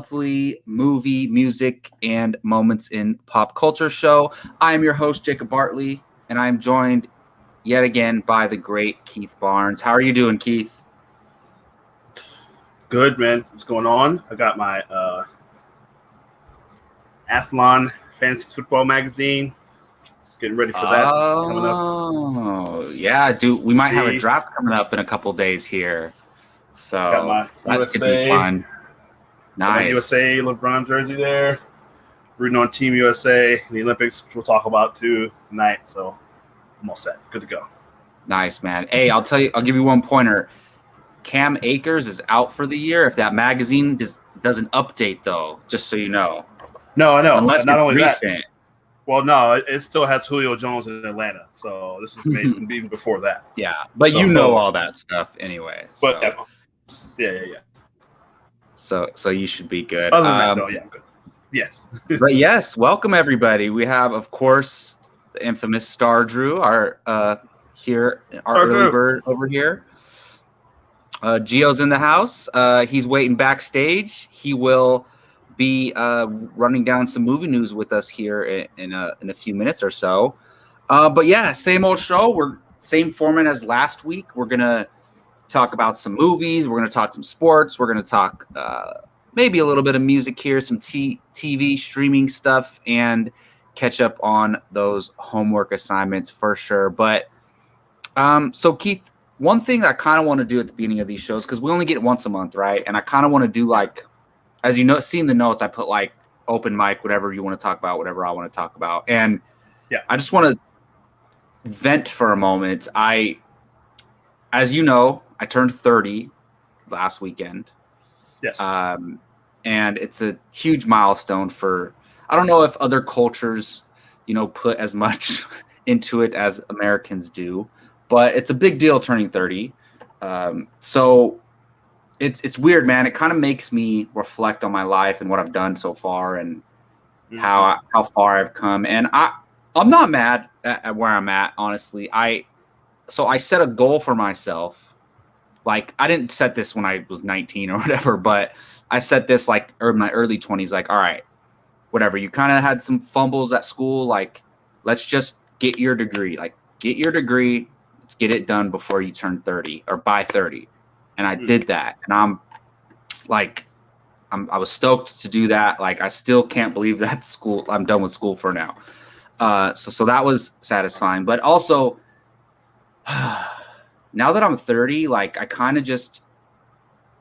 monthly movie, music, and moments in pop culture show. I am your host, Jacob Bartley, and I am joined yet again by the great Keith Barnes. How are you doing, Keith? Good, man. What's going on? I got my Athlon Fantasy Football magazine. Getting ready for that coming up. Oh, yeah, dude. We might have a draft coming up in a couple days here. So got my that USA, could be fun. Nice. My USA LeBron jersey there. Rooting on Team USA in the Olympics, which we'll talk about too tonight. So I'm all set. Good to go. Nice, man. Hey, I'll give you one pointer. Cam Akers is out for the year. If that magazine doesn't update, though, just so you know. No, I know. Unless not it's only recent. That. Well, no, it still has Julio Jones in Atlanta. So this is made even before that. Yeah, but you know all that stuff anyway. But yeah. So you should be good. Other than that, though, yeah, I'm good. Yes. But yes, welcome everybody. We have, of course, the infamous Star Drew, our early bird over here. Gio's in the house. He's waiting backstage. He will be running down some movie news with us here in a few minutes or so. But yeah, same old show. We're same format as last week. We're gonna talk about some movies. We're gonna talk some sports. We're gonna talk maybe a little bit of music here, some TV streaming stuff, and catch up on those homework assignments for sure. But so Keith, one thing that I kind of want to do at the beginning of these shows, because we only get it once a month, right? And I kind of want to do like, as you know, see in the notes, I put like open mic, whatever you want to talk about, whatever I want to talk about. And yeah, I just want to vent for a moment. As you know, I turned 30 last weekend. Yes. And it's a huge milestone for, I don't know if other cultures, put as much into it as Americans do. But it's a big deal turning 30. So it's weird, man. It kind of makes me reflect on my life and what I've done so far and how far I've come. And I'm not mad at where I'm at, honestly. So I set a goal for myself. Like, I didn't set this when I was 19 or whatever, but I set this like in my early 20s, like, all right, whatever. You kind of had some fumbles at school. Like, let's just get your degree. Like, get your degree. Let's get it done before you turn 30 or by 30. And I did that. And I was stoked to do that. Like, I still can't believe that I'm done with school for now. So that was satisfying. But also, now that I'm 30, like, I kind of just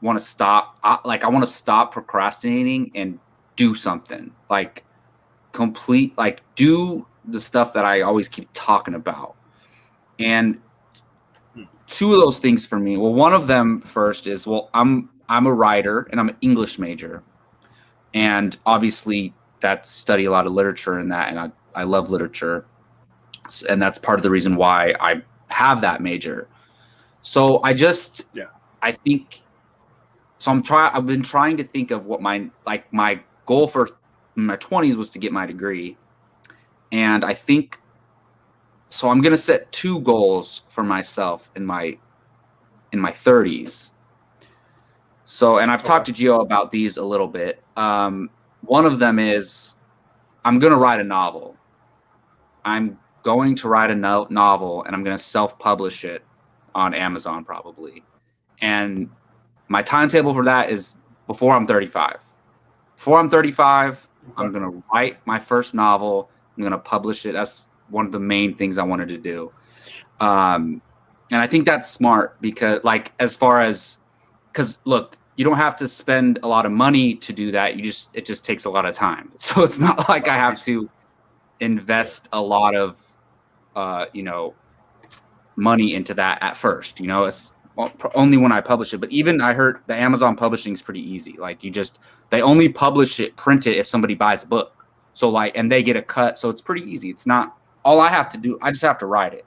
want to stop. I want to stop procrastinating and do something. Like, do the stuff that I always keep talking about. And two of those things for me. Well, one of them first is, I'm a writer and I'm an English major, and obviously study a lot of literature in that, and I love literature, and that's part of the reason why I have that major. So I think so. I've been trying to think of what my goal for my 20s was to get my degree, and I think. So I'm going to set two goals for myself in my 30s. So, and I've talked to Gio about these a little bit. One of them is I'm going to write a novel. I'm going to write a novel, and I'm going to self-publish it on Amazon probably. And my timetable for that is before I'm 35. Before I'm 35, I'm going to write my first novel. I'm going to publish it. That's one of the main things I wanted to do. And I think that's smart because look, you don't have to spend a lot of money to do that. It just takes a lot of time. So it's not like I have to invest a lot of, money into that at first, it's only when I publish it. But even I heard the Amazon publishing is pretty easy. Like, they only print it if somebody buys a book. So and they get a cut. So it's pretty easy. It's not, all I have to do, I just have to write it.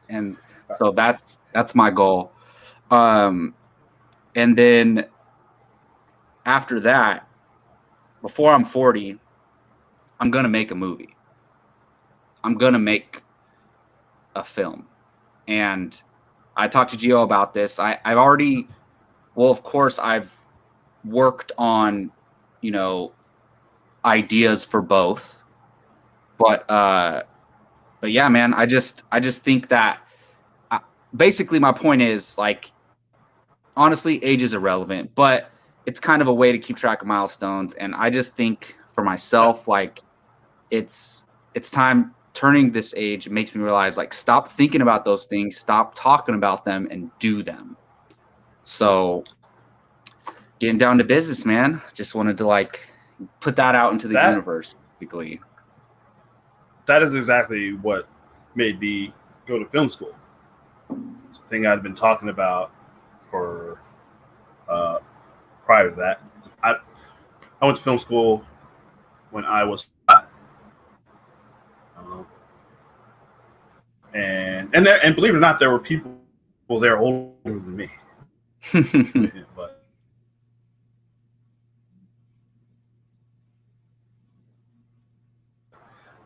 And so that's my goal. And then after that, before I'm 40, I'm going to make a movie. I'm going to make a film. And I talked to Gio about this. I've worked on ideas for both. But yeah, man, I just think that basically my point is, like, honestly, age is irrelevant, but it's kind of a way to keep track of milestones. And I just think for myself, like, it's time. Turning this age makes me realize, like, stop thinking about those things, stop talking about them, and do them. So getting down to business, man. Just wanted to, like, put that out into the universe, basically. That is exactly what made me go to film school. It's a thing I'd been talking about for prior to that. I went to film school when I was 5. And believe it or not, there were people there older than me.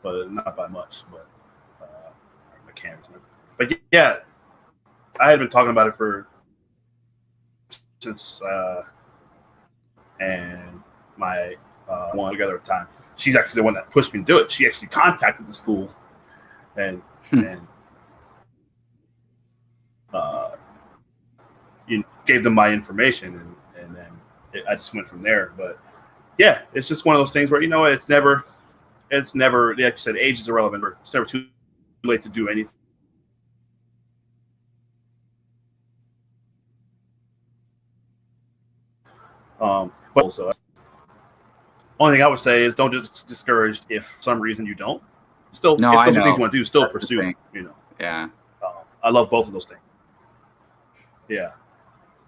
but not by much. But mechanics. But yeah, I had been talking about it since and my one together at the time. She's actually the one that pushed me to do it. She actually contacted the school and gave them my information, and then I just went from there. But yeah, it's just one of those things where it's never like you said, age is irrelevant. It's never too late to do anything. But also, only thing I would say is don't just discourage if for some reason you don't. Still, if those are things you want to do, still pursue. Yeah. I love both of those things. Yeah.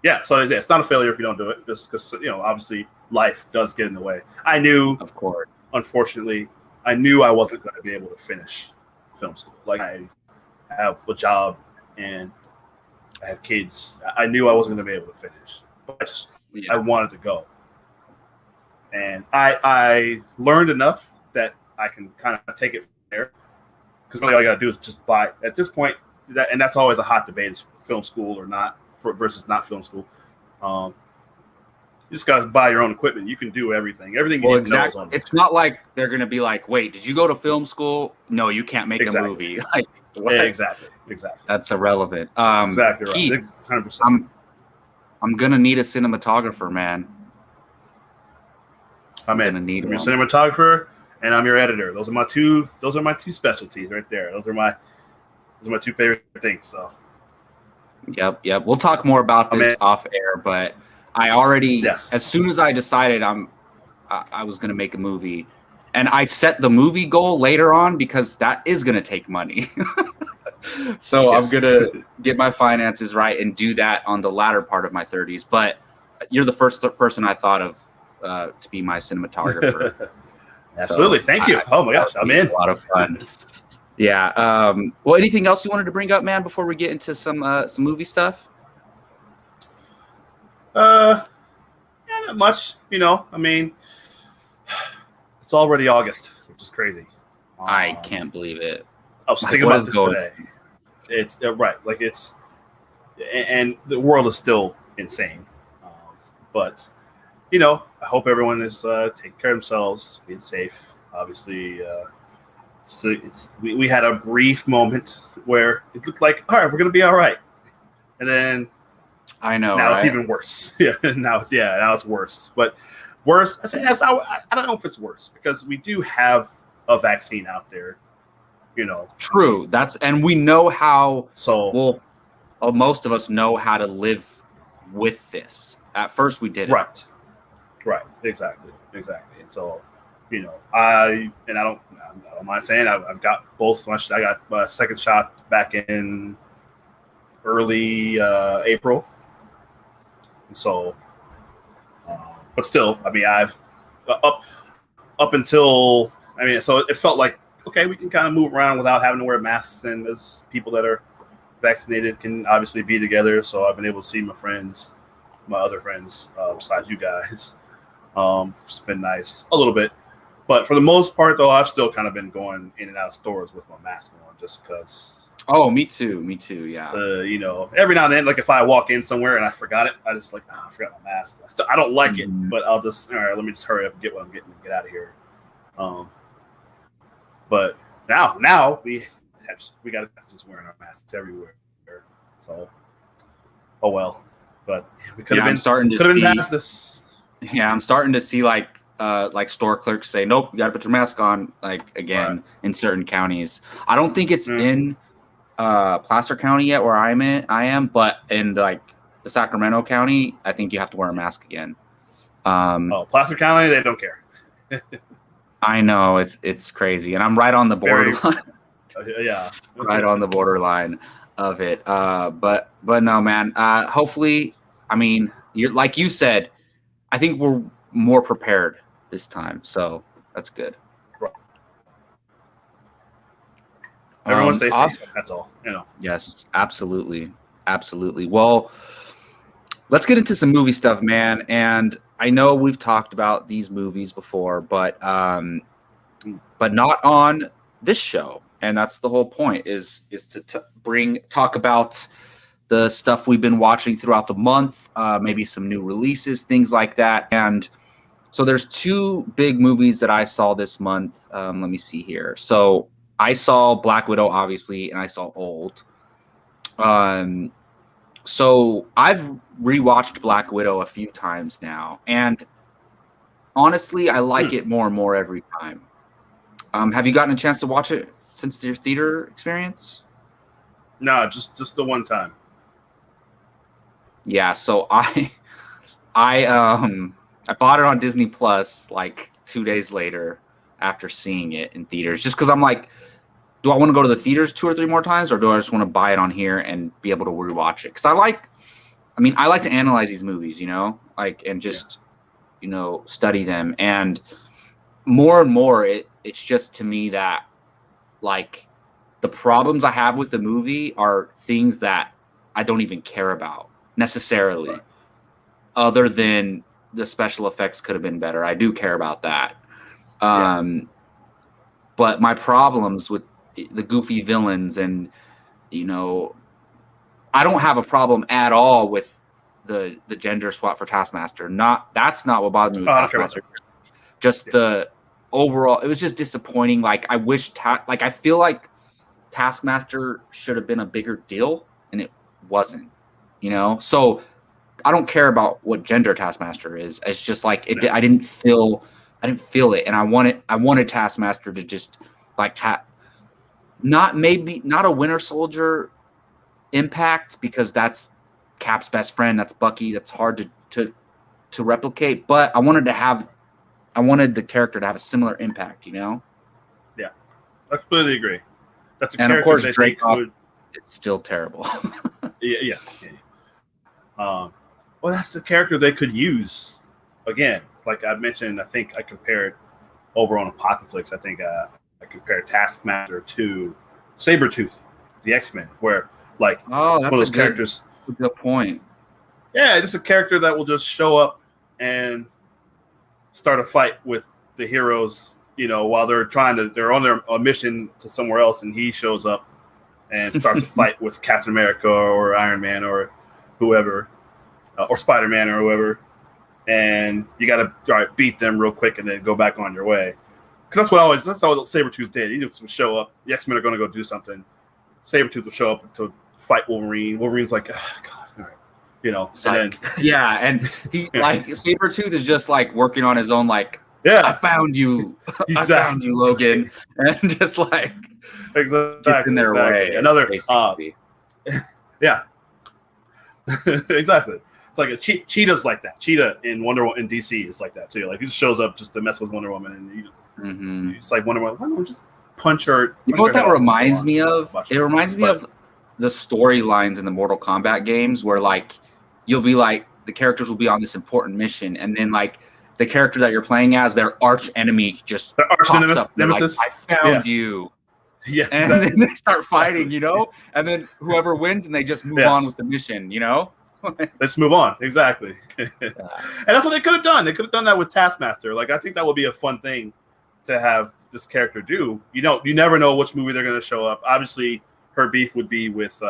Yeah. So it's not a failure if you don't do it, just because obviously life does get in the way. I knew, of course. Unfortunately, I knew I wasn't going to be able to finish film school. Like, I have a job and I have kids. I knew I wasn't going to be able to finish, but I wanted to go. And I learned enough that I can kind of take it from there, because really all you got to do is just buy. At this point, and that's always a hot debate: is film school or not versus not film school. You just got to buy your own equipment. You can do everything. Everything you need to know is on. It's not like they're going to be like, "Wait, did you go to film school? No, you can't make a movie." Like, yeah, exactly. That's irrelevant. Exactly right. Keith, 100%. I'm gonna need a cinematographer, man. I'm your cinematographer, and I'm your editor. Those are my two specialties right there. Those are my two favorite things. So. Yep. We'll talk more about this off air, but I already, as soon as I decided I was gonna make a movie, and I set the movie goal later on because that is gonna take money. So I'm gonna get my finances right and do that on the latter part of my 30s. But you're the first person I thought of to be my cinematographer. Absolutely. Thank you. Oh my gosh, I'm in. A lot of fun. Yeah. Well, anything else you wanted to bring up, man, before we get into some movie stuff? Yeah, not much. I mean, it's already August, which is crazy. I can't believe it. I was thinking about this today. It's right, like and the world is still insane. But I hope everyone is taking care of themselves, being safe. Obviously, so we had a brief moment where it looked like, all right, we're gonna be all right, and then I know now it's even worse. Now it's worse. But worse. I don't know if it's worse because we do have a vaccine out there. True. And we know how. So most of us know how to live with this. At first, we didn't. Right. Exactly. And so, I don't mind saying I've got both. I got my second shot back in early April. So, but still, I mean, I've up until so it felt like, okay, we can kind of move around without having to wear masks, and as people that are vaccinated can obviously be together. So I've been able to see my other friends, besides you guys. It's been nice a little bit, but for the most part, though, I've still kind of been going in and out of stores with my mask on, just because. Oh, me too. Me too. Yeah. You know, every now and then, like if I walk in somewhere and I forgot it, I just like, I forgot my mask. I don't like it, but I'll just, all right, let me just hurry up and get what I'm getting and get out of here. But now we got to just wearing our masks everywhere. So, oh well. But we could have been past this. Yeah, I'm starting to see like store clerks say, nope, you got to put your mask on, like again in certain counties. I don't think it's in Placer County yet where I am, but in like the Sacramento County, I think you have to wear a mask again. Placer County, they don't care. I know it's crazy, and I'm right on the borderline. Yeah, right on the borderline of it. But no, man. Hopefully, I mean, you're like you said. I think we're more prepared this time, so that's good. Right. Everyone stay safe. That's all. You know. Yes, absolutely. Well, let's get into some movie stuff, man. And I know we've talked about these movies before, but not on this show. And that's the whole point is to talk about the stuff we've been watching throughout the month, maybe some new releases, things like that. And so there's two big movies that I saw this month. Let me see here. So I saw Black Widow, obviously, and I saw Old. So I've rewatched Black Widow a few times now, and honestly, I like it more and more every time. Have you gotten a chance to watch it since your theater experience? No, just the one time. Yeah, so I bought it on Disney Plus like 2 days later after seeing it in theaters, just because I'm like, do I want to go to the theaters 2 or 3 more times, or do I just want to buy it on here and be able to rewatch it? Because I like to analyze these movies, like, and just study them, and more it's just to me that like the problems I have with the movie are things that I don't even care about necessarily, other than the special effects could have been better. I do care about that. But my problems with the goofy villains and, I don't have a problem at all with the gender swap for Taskmaster. That's not what bothered me with Taskmaster. Just the overall, it was just disappointing. Like I wish, I feel like Taskmaster should have been a bigger deal, and it wasn't. So I don't care about what gender Taskmaster is. It's just like I didn't feel it, and I wanted Taskmaster to just like not a Winter Soldier impact, because that's Cap's best friend, that's Bucky, that's hard to replicate. But I wanted the character to have a similar impact, Yeah, I completely agree. That's a and character, of course, that Dracov, it's still terrible. Yeah. Well, that's the character they could use. Again, like I mentioned, I think I compared over on Apocalypse. I think I compared Taskmaster to Sabretooth, the X-Men, where like that's one of those characters. Good point. Yeah, just a character that will just show up and start a fight with the heroes, while they're on a mission to somewhere else, and he shows up and starts a fight with Captain America or Iron Man or whoever, or Spider-Man or whoever, and you got to beat them real quick and then go back on your way. Because that's how Sabretooth did. He just would show up. The X-Men are going to go do something. Sabretooth will show up to fight Wolverine. Wolverine's like, oh, God, all right. And he like Sabretooth is just like working on his own, like, I found you. Exactly. I found you, Logan. And just like gets in their way. Another yeah. Exactly. It's like Cheetah's like that. Cheetah in Wonder Woman in DC is like that too. Like he just shows up just to mess with Wonder Woman, and it's like Wonder Woman. Why don't you just punch her? You know what that reminds me of? It reminds me of the storylines in the Mortal Kombat games, where like you'll be like the characters will be on this important mission, and then like the character that you're playing as, their arch enemy just pops up. Nemesis. Like, I found you. Yeah, and then they start fighting, and then whoever wins, and they just move on with the mission, Let's move on. Exactly. And that's what they could have done. They could have done that with Taskmaster. Like, I think that would be a fun thing to have this character do. You never know which movie they're going to show up. Obviously, her beef would be with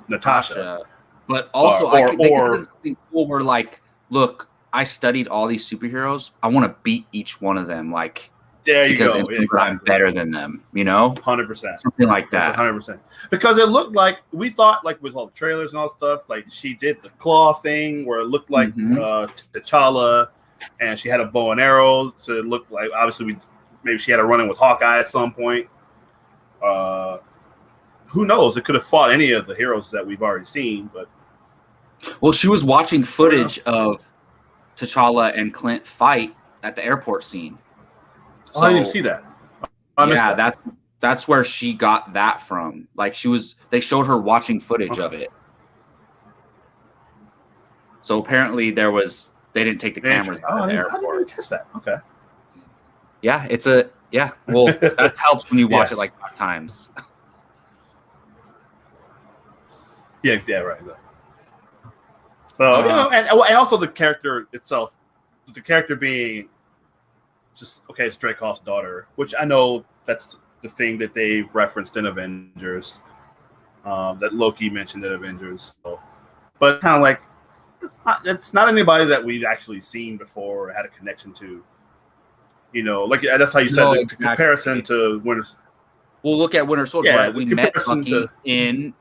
Natasha. But also, they could have done something cool where, like, look, I studied all these superheroes. I want to beat each one of them, like, there you go. Exactly. I'm better than them, 100%. Something like that. 100%. Because it looked like, we thought, like, with all the trailers and all stuff, like, she did the claw thing where it looked like T'Challa, and she had a bow and arrow, so it looked like, obviously, maybe she had a run-in with Hawkeye at some point. Who knows? It could have fought any of the heroes that we've already seen, but... Well, she was watching footage of T'Challa and Clint fight at the airport scene. So, I didn't even see that. That's where she got that from. Like, they showed her watching footage of it. So apparently they didn't take the cameras out of the airport. I didn't even catch that. Okay. Yeah, well, that helps when you watch it like 5 times. Yeah, right. So, and also the character itself, the character being just, okay, it's Dreykov's daughter, which I know that's the thing that they referenced in Avengers, that Loki mentioned in Avengers. So, but kind of like, it's not anybody that we've actually seen before or had a connection to. Like that's how you said the comparison to Winter. We'll look at Winter Soldier. Yeah, we met Bucky in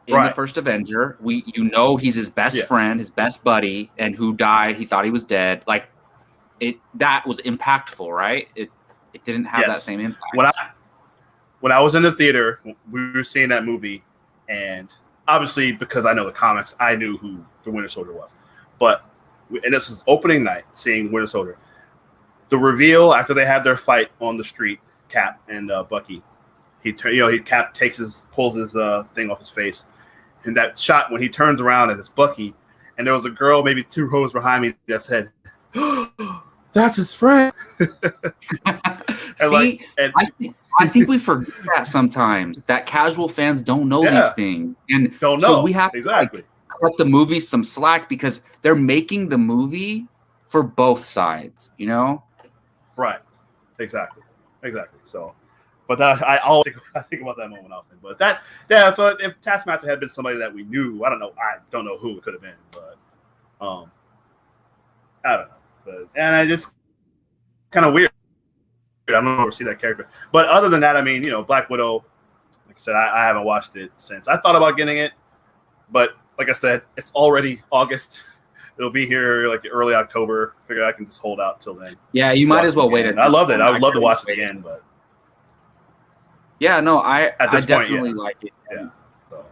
the first Avenger. He's his best friend, his best buddy, and who died. He thought he was dead. Like, that was impactful, right? It didn't have that same impact. When I was in the theater, we were seeing that movie, and obviously because I know the comics, I knew who the Winter Soldier was. And this is opening night, seeing Winter Soldier. The reveal after they had their fight on the street, Cap and Bucky, Cap pulls his thing off his face, and that shot when he turns around and it's Bucky, and there was a girl maybe 2 rows behind me that said, "That's his friend." See, I think we forget that sometimes, that casual fans don't know these things, and don't know. So we have to cut the movie some slack because they're making the movie for both sides, Right. Exactly. So, but I think about that moment often. But so if Taskmaster had been somebody that we knew, I don't know who it could have been, but I don't know. And I just kind of weird. I don't ever see that character. But other than that, I mean, Black Widow, like I said, I haven't watched it since. I thought about getting it, but like I said, it's already August. It'll be here like early October. Figure I can just hold out till then. Yeah, you might as well wait. I loved it. I would love to watch it again, but yeah, no, I definitely like it. Yeah. So.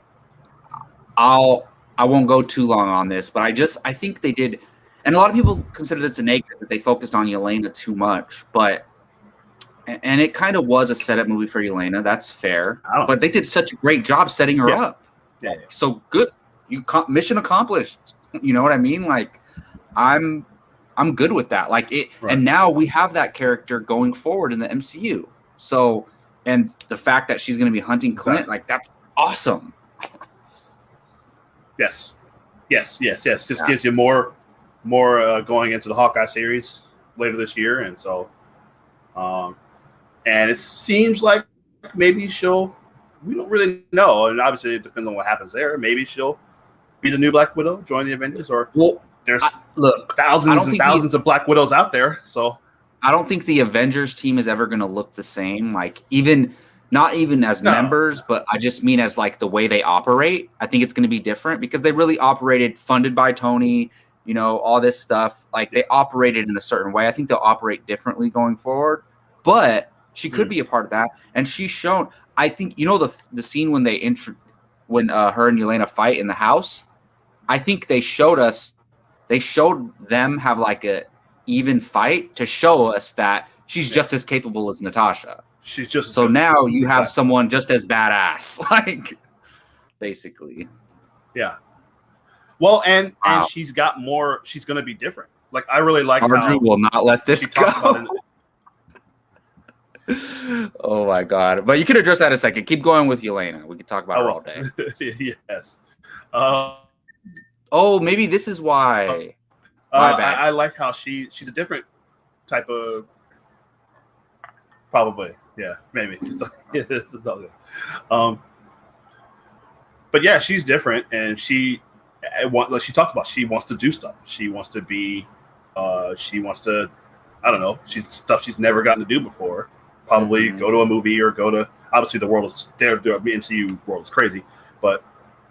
I won't go too long on this, but I think they did, and a lot of people consider this a negative that they focused on Yelena too much, and it kind of was a setup movie for Yelena. That's fair, but they did such a great job setting her up. Yeah. So good, mission accomplished. You know what I mean? Like, I'm good with that. Like it, and now we have that character going forward in the MCU. So, and the fact that she's going to be hunting Clint, like, that's awesome. Yes. Just gives you more going into the Hawkeye series later this year, and so, and it seems like maybe we don't really know, and obviously it depends on what happens there. Maybe she'll be the new Black Widow, join the Avengers, or there's thousands and thousands of Black Widows out there. So I don't think the Avengers team is ever going to look the same. Like, not even as members, but I just mean as like the way they operate. I think it's going to be different because they really operated funded by Tony, all this stuff. Like, they operated in a certain way. I think they'll operate differently going forward, but she could be a part of that. And she's shown, I think, the scene when when her and Yelena fight in the house, I think they showed them have like a even fight to show us that she's just as capable as Natasha. She's just so now you have someone just as badass, like, basically. Yeah. Well, and she's got more. She's going to be different. Like, I really like Marjorie will not let this go. Oh my god! But you can address that in a second. Keep going with Yelena. We could talk about her all day. Yes. Maybe this is why. I like how she's a different type of, probably. Yeah, maybe. It's all good. But yeah, she's different, and like she talked about, she wants to do stuff. She wants to be, she wants to, I don't know, stuff she's never gotten to do before. Probably go to a movie or go to. Obviously, the world is there. The MCU world is crazy, but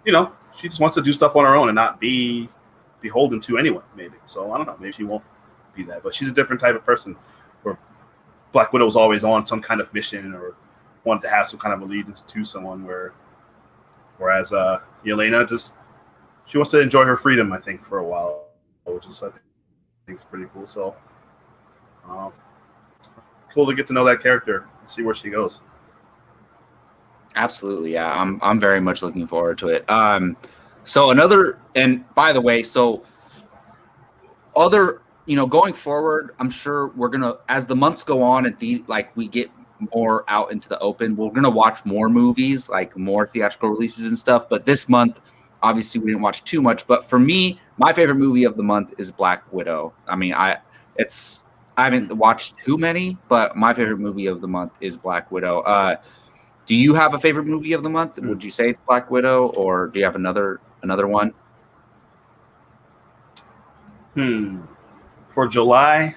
she just wants to do stuff on her own and not be beholden to anyone. Maybe. So I don't know. Maybe she won't be that, but she's a different type of person. Where Black Widow was always on some kind of mission or wanted to have some kind of allegiance to someone. Whereas Yelena she wants to enjoy her freedom, I think, for a while, which is I think is pretty cool. So cool to get to know that character and see where she goes. Absolutely, yeah. I'm very much looking forward to it. So another, and by the way, so other, going forward, I'm sure we're gonna, as the months go on and we get more out into the open, we're gonna watch more movies, like more theatrical releases and stuff. But this month, obviously, we didn't watch too much. But for me, my favorite movie of the month is Black Widow. I mean, I haven't watched too many, but my favorite movie of the month is Black Widow. Do you have a favorite movie of the month? Would you say it's Black Widow, or do you have another one? For July,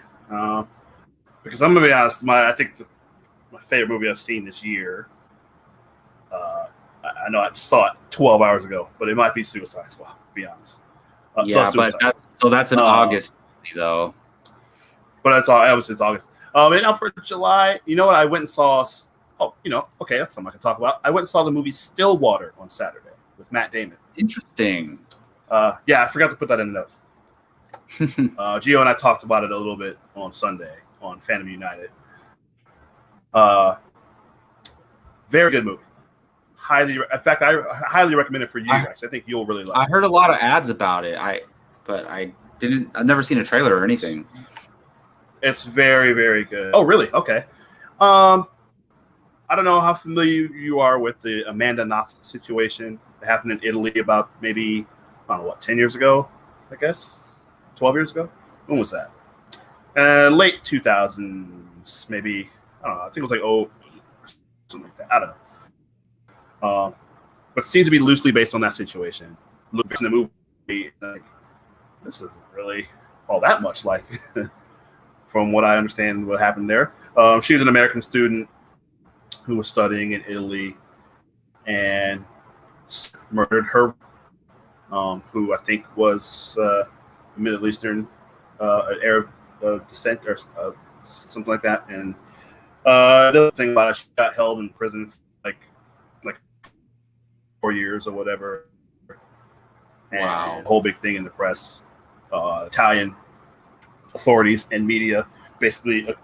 because I'm gonna be honest, I think my favorite movie I've seen this year. I know I saw it 12 hours ago, but it might be Suicide Squad. To be honest. Yeah, but that's an August movie, though. But that's all. Obviously, it's August. And now for July, you know what? I went and saw. Oh, okay, that's something I can talk about. I went and saw the movie Stillwater on Saturday with Matt Damon. Interesting. Yeah, I forgot to put that in the notes. Gio and I talked about it a little bit on Sunday on Phantom United. Very good movie. In fact, I highly recommend it for you guys. I think you'll really like it. I heard a lot of ads about it. I've never seen a trailer or anything. It's very, very good. Oh, really? Okay. I don't know how familiar you are with the Amanda Knox situation that happened in Italy about maybe, I don't know, 10 years ago, I guess? 12 years ago? When was that? Late 2000s, maybe. I don't know. I think it was like 08 or something like that. I don't know. But it seems to be loosely based on that situation. Look in the movie, like, this isn't really all that much like, from what I understand what happened there. She was an American student who was studying in Italy and murdered her, who I think was Middle Eastern Arab descent or something like that. And the other thing about it, she got held in prison for like 4 years or whatever. And wow. The whole big thing in the press, Italian authorities and media basically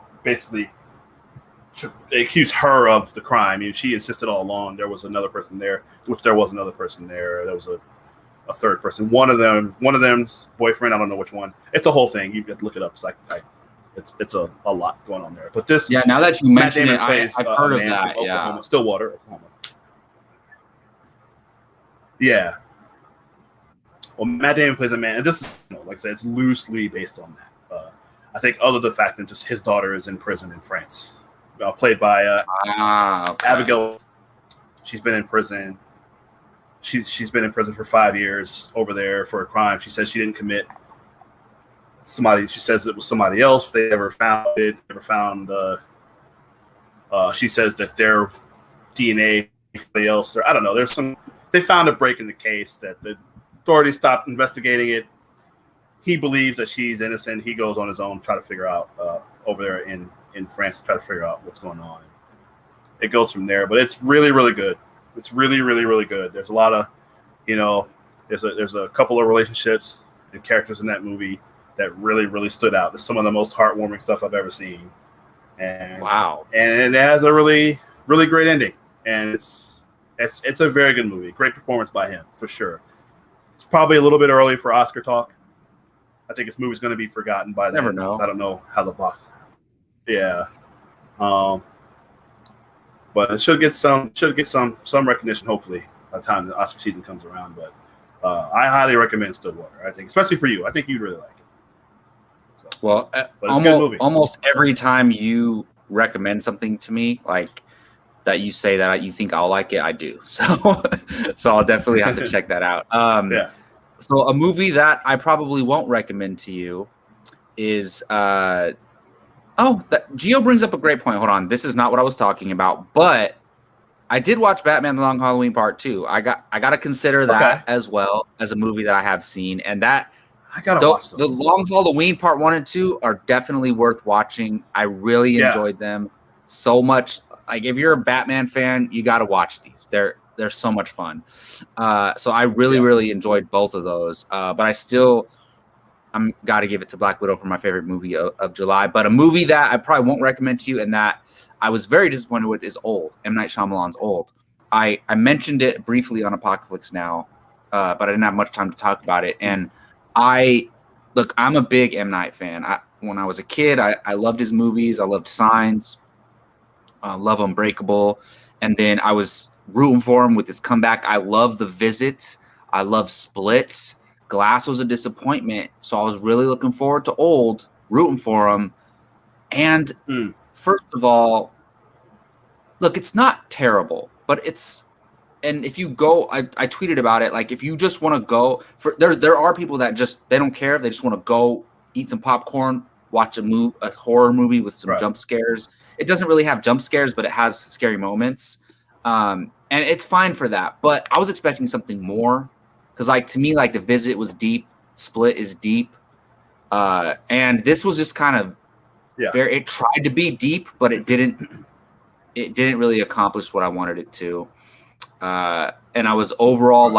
they accused her of the crime. I mean, she insisted all along there was another person there, which there was another person there. There was a third person. One of them's boyfriend. I don't know which one. It's a whole thing. You have to look it up. It's a lot going on there. But this, yeah. Now that you mention it, plays, I've heard of that. Oklahoma, yeah, Stillwater, Oklahoma. Yeah. Well, Matt Damon plays a man, and this, like I said, it's loosely based on that. I think other than the fact that just his daughter is in prison in France, played by okay. Abigail. She's been in prison. She's been in prison for 5 years over there for a crime she says she didn't commit. She says it was somebody else. They never found it. Never found. She says that their DNA, somebody else. I don't know. They found a break in the case that the authorities stopped investigating it. He believes that she's innocent. He goes on his own, try to figure out over there in France, to try to figure out what's going on. It goes from there, but it's really, really good. It's really, really, really good. There's a lot of, there's a couple of relationships and characters in that movie that really, really stood out. It's some of the most heartwarming stuff I've ever seen. And wow. And it has a really, really great ending. And it's a very good movie. Great performance by him, for sure. It's probably a little bit early for Oscar talk. I think this movie's going to be forgotten by then. Never know. I don't know how the box. Yeah. But it should get some recognition, hopefully, by the time the Oscar season comes around. But I highly recommend Stillwater. I think, especially for you, I think you'd really like it. So, well, almost every time you recommend something to me, like that you say that you think I'll like it, I do. So so I'll definitely have to check that out. Yeah. So a movie that I probably won't recommend to you is Gio brings up a great point. Hold on. This is not what I was talking about, but I did watch Batman the Long Halloween Part 2. I got to consider that as well as a movie that I have seen, and that I gotta watch those. The Long Halloween Part 1 and 2 are definitely worth watching. I really enjoyed them so much. Like if you're a Batman fan, you got to watch these. They're so much fun. So I really enjoyed both of those. But I'm got to give it to Black Widow for my favorite movie of July. But a movie that I probably won't recommend to you and that I was very disappointed with is Old. M. Night Shyamalan's Old. I mentioned it briefly on Apocalypse Now, but I didn't have much time to talk about it. And I'm a big M. Night fan. When I was a kid, I loved his movies. I loved Signs. Love Unbreakable. And then I was rooting for him with his comeback. I love The Visit. I love Split. Glass was a disappointment. So I was really looking forward to Old, rooting for him. And first of all, look, it's not terrible, but and if you go, I tweeted about it. Like if you just want to go there are people that they don't care. They just want to go eat some popcorn, watch a horror movie with some jump scares. It doesn't really have jump scares, but it has scary moments. And it's fine for that. But I was expecting something more because to me, The Visit was deep. Split is deep. And this was just kind of it tried to be deep, but it didn't really accomplish what I wanted it to. And I was overall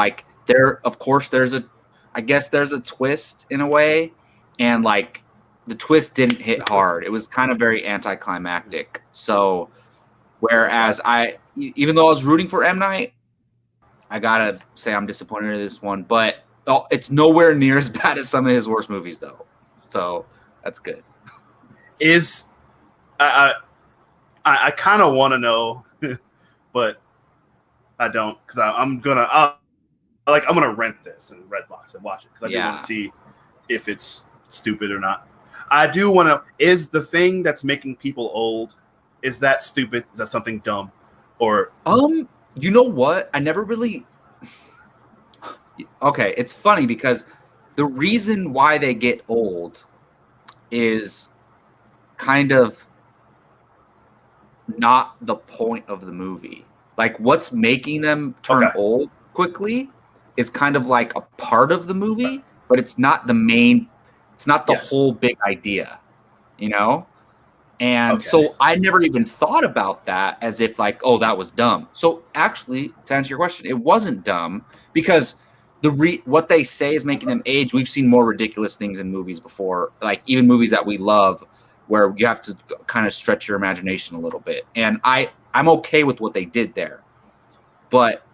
there's a twist in a way. And the twist didn't hit hard. It was kind of very anticlimactic. So whereas even though I was rooting for M. Night, I gotta say I'm disappointed in this one, but it's nowhere near as bad as some of his worst movies though. So that's good. I kind of want to know, but I don't because I'm gonna rent this in Redbox and watch it because I do want to see if it's stupid or not. I do want to. Is the thing that's making people old? Is that stupid? Is that something dumb? Or you know what? I never really. Okay, it's funny because the reason why they get old is kind of not the point of the movie. What's making them turn old quickly is kind of a part of the movie, but it's not the main. It's not the whole big idea, you know? And so I never even thought about that as if that was dumb. So actually, to answer your question, it wasn't dumb because what they say is making them age. We've seen more ridiculous things in movies before, even movies that we love where you have to kind of stretch your imagination a little bit. And I'm okay with what they did there. But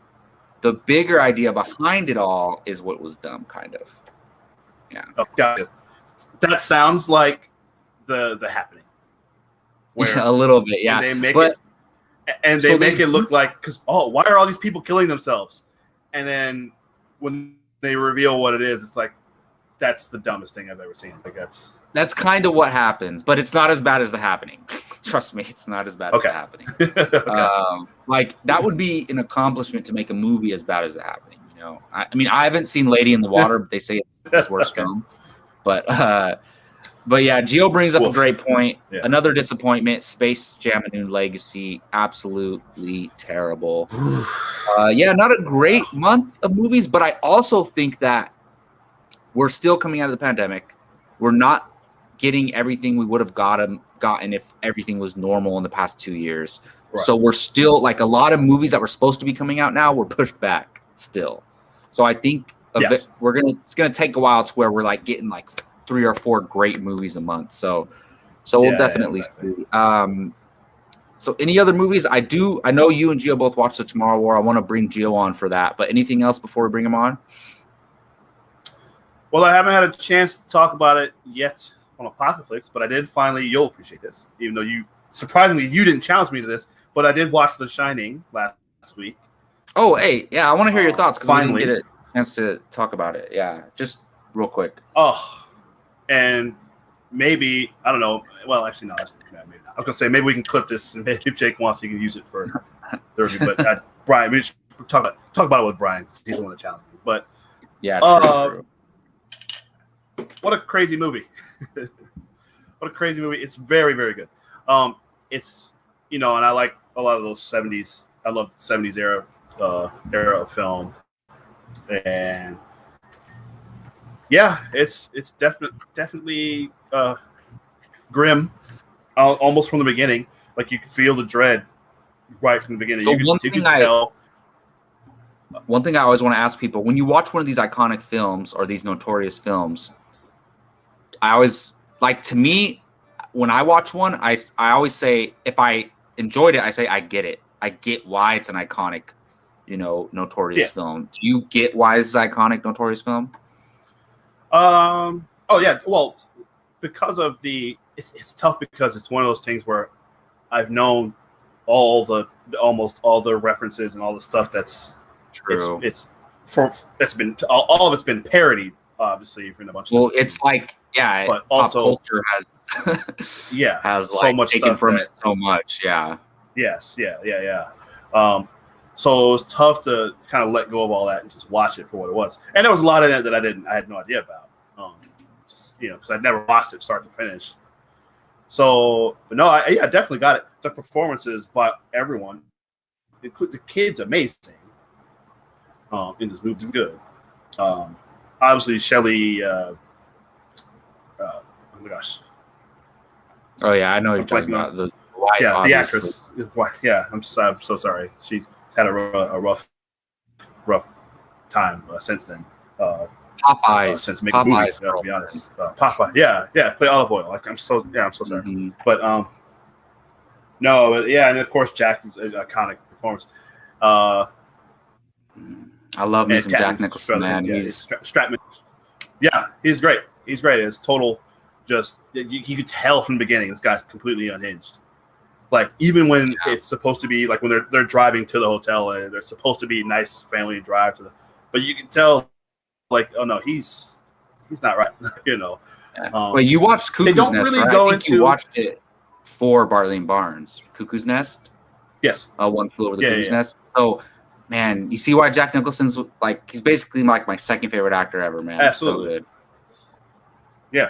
the bigger idea behind it all is what was dumb, kind of. Yeah. Oh, got it. That sounds like the Happening. A little bit, yeah. They make it look like why are all these people killing themselves? And then when they reveal what it is, it's that's the dumbest thing I've ever seen. That's kind of what happens, but it's not as bad as The Happening. Trust me, it's not as bad as The Happening. That would be an accomplishment to make a movie as bad as The Happening. You know, I mean, I haven't seen Lady in the Water, but they say it's his worst film. But yeah, Gio brings up a great point. Yeah. Another disappointment: Space Jam: A New Legacy, absolutely terrible. Not a great month of movies, but I also think that we're still coming out of the pandemic. We're not getting everything we would have gotten if everything was normal in the past 2 years. Right. So we're still a lot of movies that were supposed to be coming out now were pushed back still. So I think it's gonna take a while to where we're getting 3 or 4 great movies a month. So we'll definitely see. So any other movies? I know you and Gio both watched The Tomorrow War. I want to bring Gio on for that. But anything else before we bring him on? Well, I haven't had a chance to talk about it yet on Apocalypse, but I did finally. You'll appreciate this, even though you didn't challenge me to this. But I did watch The Shining last week. Oh, hey, yeah, I want to hear your thoughts because I didn't get a chance to talk about it. Yeah, just real quick. Oh, and maybe I don't know. Well, actually, no. Maybe not. I was gonna say maybe we can clip this, and maybe if Jake wants, he can use it for the review. But Brian, we just talk about it with Brian. He's the one that challenged me. But Yeah, true. What a crazy movie! What a crazy movie! It's very, very good. It's and I like a lot of those '70s. I love the '70s era of film, and yeah, it's definitely grim, almost from the beginning. Like you can feel the dread right from the beginning. So you can tell. One thing I always want to ask people, when you watch one of these iconic films or these notorious films, I always to me, when I watch one, I always say, if I enjoyed it, I say I get it. I get why it's an iconic, notorious film. Do you get why this is an iconic, notorious film? Oh yeah. Well, because of it's tough because it's one of those things where I've known almost all the references and all the stuff that's true. It's been all of it's been parodied, obviously, from a bunch of. Well, it's but also culture has has so much taken from it so much. Yeah. Yes. Yeah. So it was tough to kind of let go of all that and just watch it for what it was. And there was a lot in it that I had no idea about. Because I'd never watched it start to finish. So, but no, I definitely got it. The performances by everyone, including the kids, amazing. In this movie, is good. Obviously, Shelley. Oh my gosh. Oh yeah, I know what you're talking about. The wife, the actress. Yeah, I'm so sorry. She's had a rough time since then. Popeyes. Since making movies, to be honest. Popeye. Yeah. Play Olive Oil. I'm so sorry. Mm-hmm. But no, yeah, and of course Jack's iconic performance. I love me some Jack Nicholson, man. He's Stratman. Yeah, he's great. It's total. Just you could tell from the beginning, this guy's completely unhinged. Like even when it's supposed to be like when they're driving to the hotel and they're supposed to be a nice family drive but you can tell. Like, oh no, he's not right. Yeah. Well, you watched Cuckoo's Nest. They don't really go into. You watched it for Bartley and Barnes, Cuckoo's Nest. Yes. One Flew Over the Cuckoo's Nest. So, man, you see why Jack Nicholson's he's basically like my second favorite actor ever, man. Absolutely. So good.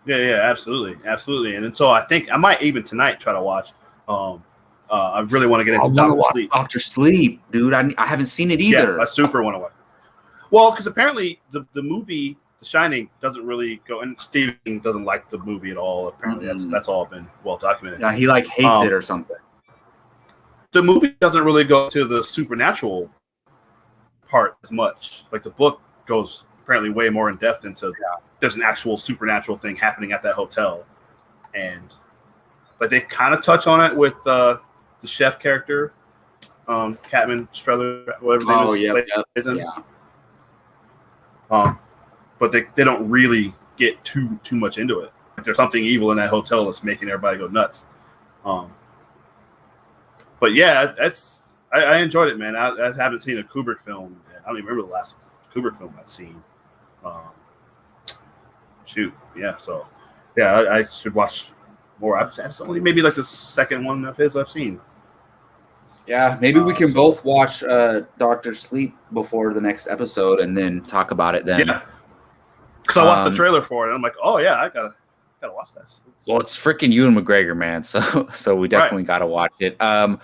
Yeah, absolutely. And so I think I might even tonight try to watch. I really want to get into Dr. Sleep. Dr. Sleep, dude. I haven't seen it either. Yeah, I super want to watch. Well, because apparently the movie The Shining doesn't really go, and Steven doesn't like the movie at all. Apparently, that's all been well documented. Yeah, he hates it or something. The movie doesn't really go to the supernatural part as much. Like the book goes apparently way more in depth into there's an actual supernatural thing happening at that hotel, and they kind of touch on it with the chef character, Catman Struther, whatever. But they don't really get too much into it. There's something evil in that hotel that's making everybody go nuts. But yeah, I enjoyed it, man. I haven't seen a Kubrick film. I don't even remember the last Kubrick film I've seen. So I should watch more. I've only maybe the second one of his I've seen. Yeah, maybe we can both watch Dr. Sleep before the next episode and then talk about it then. Yeah. Because I watched the trailer for it and I'm like, oh yeah, I gotta watch this. Well, it's freaking Ewan McGregor, man. So we definitely gotta watch it. All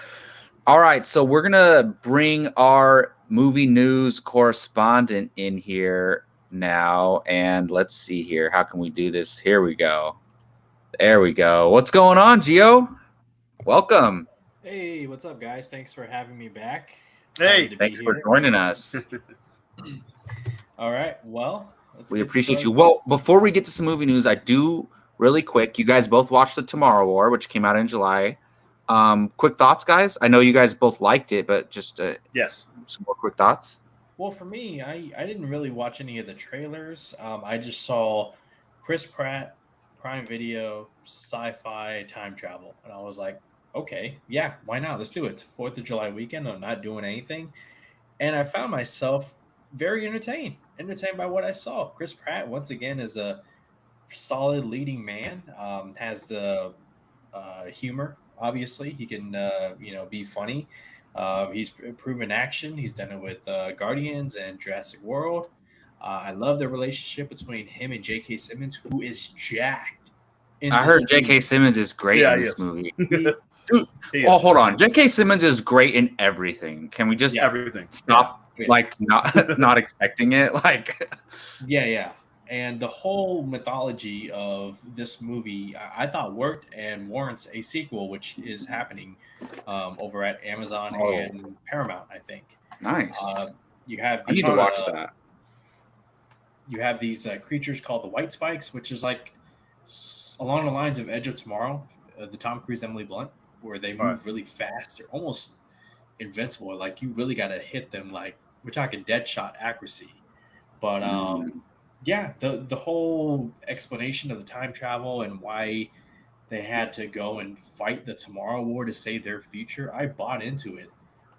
right, so we're gonna bring our movie news correspondent in here now, and let's see here. How can we do this? Here we go. There we go. What's going on, Gio? Welcome. Hey, what's up, guys? Thanks for having me back. Hey, thanks for joining us. All right, well, we appreciate you. Well, before we get to some movie news, I do really quick. You guys both watched The Tomorrow War, which came out in July. Quick thoughts, guys? I know you guys both liked it, but just some more quick thoughts. Well, for me, I didn't really watch any of the trailers. I just saw Chris Pratt, Prime Video, sci-fi, time travel, and I was like, okay, yeah, why not? Let's do it. 4th of July weekend. I'm not doing anything. And I found myself very entertained by what I saw. Chris Pratt, once again, is a solid leading man. Has the humor. Obviously, he can be funny. He's proven action. He's done it with Guardians and Jurassic World. I love the relationship between him and J.K. Simmons, who is jacked. I heard J.K. Simmons is great in this movie. Dude, hold on. J.K. Simmons is great in everything. Can we just stop not expecting it? Like, yeah. And the whole mythology of this movie, I thought worked and warrants a sequel, which is happening over at Amazon and Paramount, I think. Nice. You have I need to watch that. You have these creatures called the White Spikes, which is like along the lines of Edge of Tomorrow, the Tom Cruise, Emily Blunt, where they move really fast. They're almost invincible. Like, you really got to hit them. Like, we're talking dead shot accuracy. But yeah, the whole explanation of the time travel and why they had to go and fight the Tomorrow War to save their future, I bought into it.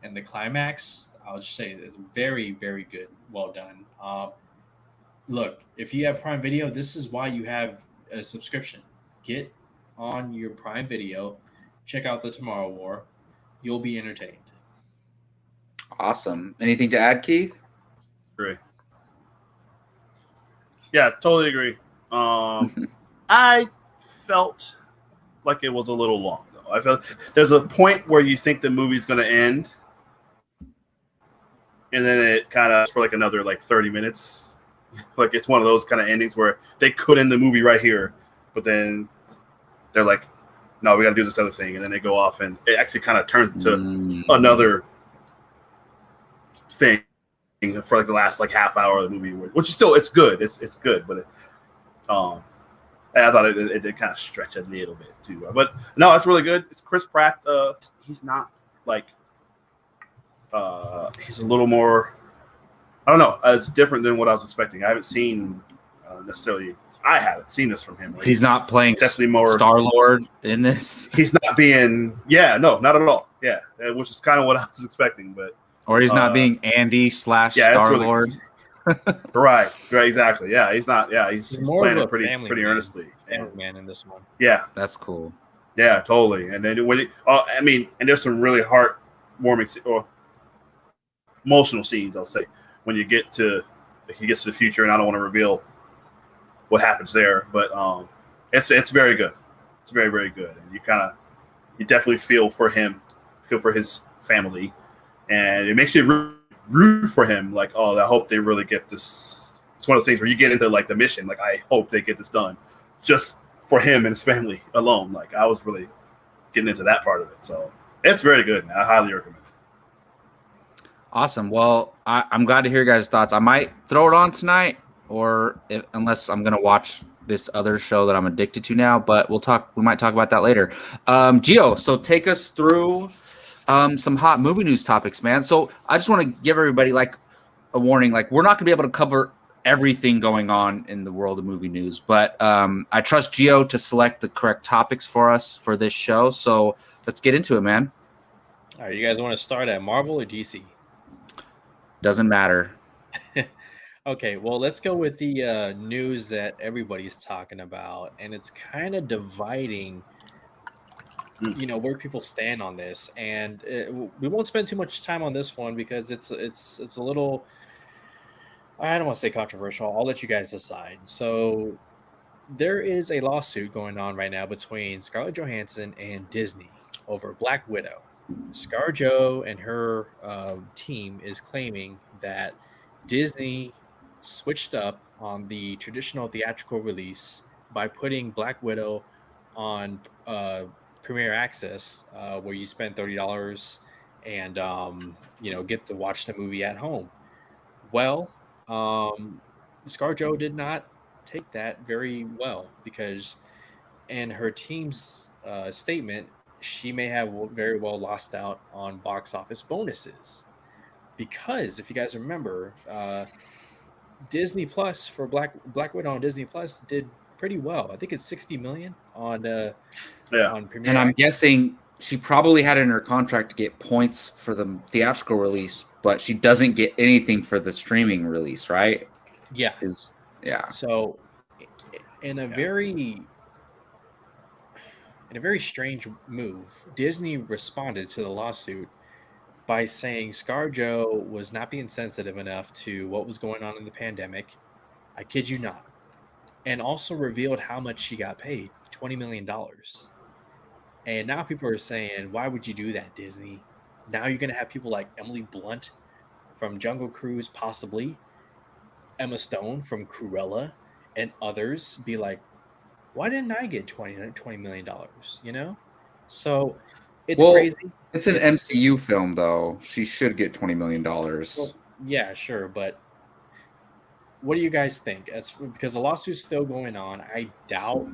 And the climax, I'll just say, is very, very good. Well done. Look, if you have Prime Video, this is why you have a subscription. Get on your Prime Video, check out the Tomorrow War. You'll be entertained. Awesome. Anything to add, Keith? Agree. Yeah, totally agree. I felt like it was a little long, though. I felt there's a point where you think the movie's going to end, and then it kind of for like another 30 minutes. Like, it's one of those kind of endings where they could end the movie right here, but then they're like, no, we got to do this other thing. And then they go off, and it actually kind of turns into another thing for the last half hour of the movie, which is still, it's good. It's good, but I thought it did kind of stretch a little bit too. But no, it's really good. It's Chris Pratt. He's not he's a little more, I don't know. It's different than what I was expecting. I haven't seen necessarily. I haven't seen this from him. He's not playing definitely more Star-Lord in this. He's not being. Yeah, no, not at all. Yeah, which is kind of what I was expecting, but. Or he's not being Andy / Star-Lord. Right, exactly. Yeah, he's not. Yeah, he's playing it pretty earnestly. Family man in this one. Yeah, that's cool. Yeah, totally. And then when and there's some really heartwarming or emotional scenes, I'll say, when he gets to the future, and I don't want to reveal what happens there, but it's very good. It's very, very good, and you definitely feel for him, feel for his family, and it makes you root for him. Like, oh, I hope they really get this. It's one of those things where you get into the mission. Like, I hope they get this done, just for him and his family alone. Like, I was really getting into that part of it. So it's very good, man. I highly recommend it. Awesome. Well, I'm glad to hear your guys' thoughts. I might throw it on tonight, unless I'm going to watch this other show that I'm addicted to now, but we might talk about that later. Gio, so take us through some hot movie news topics, man. So I just want to give everybody a warning. We're not going to be able to cover everything going on in the world of movie news, but I trust Gio to select the correct topics for us for this show. So let's get into it, man. All right, you guys want to start at Marvel or DC? Doesn't matter. Okay, well, let's go with the news that everybody's talking about, and it's kind of dividing, where people stand on this. And we won't spend too much time on this one because it's a little, I don't want to say controversial. I'll let you guys decide. So there is a lawsuit going on right now between Scarlett Johansson and Disney over Black Widow. ScarJo and her team is claiming that Disney switched up on the traditional theatrical release by putting Black Widow on Premiere Access, where you spend $30 and get to watch the movie at home. Well, ScarJo did not take that very well because, in her team's statement, she may have very well lost out on box office bonuses because, if you guys remember, Disney Plus for Black Widow on Disney Plus did pretty well. I think it's 60 million on Premiere. And I'm guessing she probably had in her contract to get points for the theatrical release, but she doesn't get anything for the streaming release, right? Yeah. Yeah. So in a very strange move, Disney responded to the lawsuit by saying ScarJo was not being sensitive enough to what was going on in the pandemic. I kid you not. And also revealed how much she got paid, $20 million. And now people are saying, why would you do that, Disney? Now you're going to have people like Emily Blunt from Jungle Cruise, possibly, Emma Stone from Cruella, and others be like, why didn't I get $20 million? You know? So it's crazy. It's an MCU film, though. She should get $20 million. Well, yeah, sure. But what do you guys think? Because the lawsuit's still going on. I doubt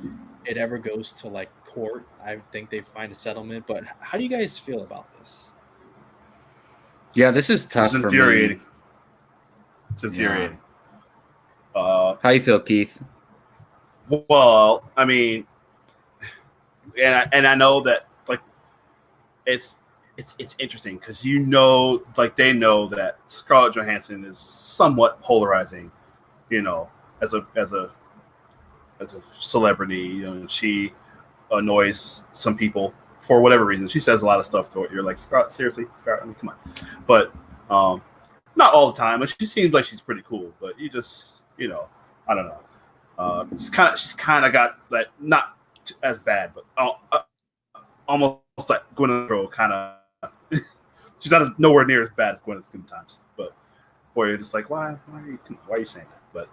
it ever goes to like court. I think they find a settlement. But how do you guys feel about this? Yeah, this is tough. It's infuriating. It's infuriating. Yeah. How you feel, Keith? Well, I mean, and I know that like it's interesting because they know that Scarlett Johansson is somewhat polarizing, as a celebrity. She annoys some people for whatever reason. She says a lot of stuff to it. You're like, Scarlett, seriously, Scarlett, I mean, come on. But not all the time. But she seems like she's pretty cool. But you just, I don't know. She's kind of got that, not as bad, but almost like Gwyneth Paltrow kind of. She's not nowhere near as bad as Gwyneth sometimes, but boy, you're just like, why are you saying that? But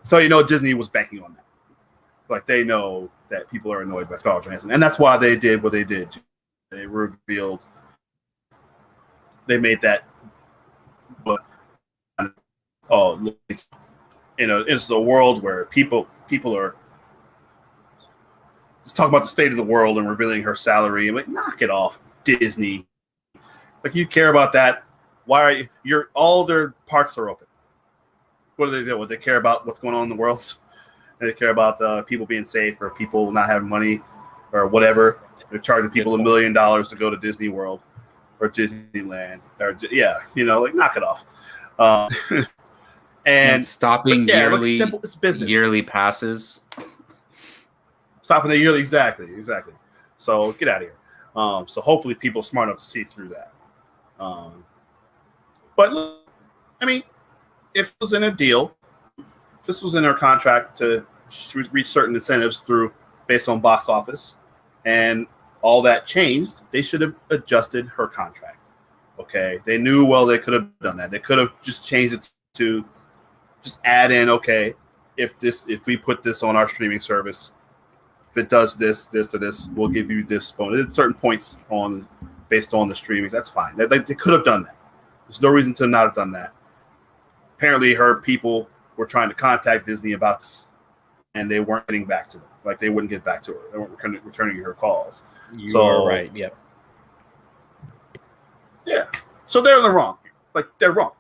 so Disney was banking on that. Like they know that people are annoyed by Scarlett Johansson, and that's why they did what they did. They revealed, they made that, but it's a world where people are just talking about the state of the world and revealing her salary. I'm like, knock it off, Disney. Like, you care about that? Why are all their parks are open? What do they do? They care about what's going on in the world. They care about people being safe or people not having money or whatever. They're charging people $1 million to go to Disney World or Disneyland. Or like, knock it off. And stopping yearly, simple, it's business. Yearly passes. Stopping the yearly, exactly. So get out of here. So hopefully people are smart enough to see through that. But look, I mean, if it was in a deal, if this was in her contract to reach certain incentives based on box office, and all that changed, they should have adjusted her contract. Okay, they knew they could have done that. They could have just changed it to just add in, okay, if we put this on our streaming service, if it does this or this, we'll give you this bonus. It's certain points based on the streaming. That's fine. They could have done that. There's no reason to not have done that. Apparently, her people were trying to contact Disney about this, and they weren't getting back to them. Like, they wouldn't get back to her. They weren't returning her calls. You are right. Yep. Yeah. So they're in the wrong. Like, they're wrong.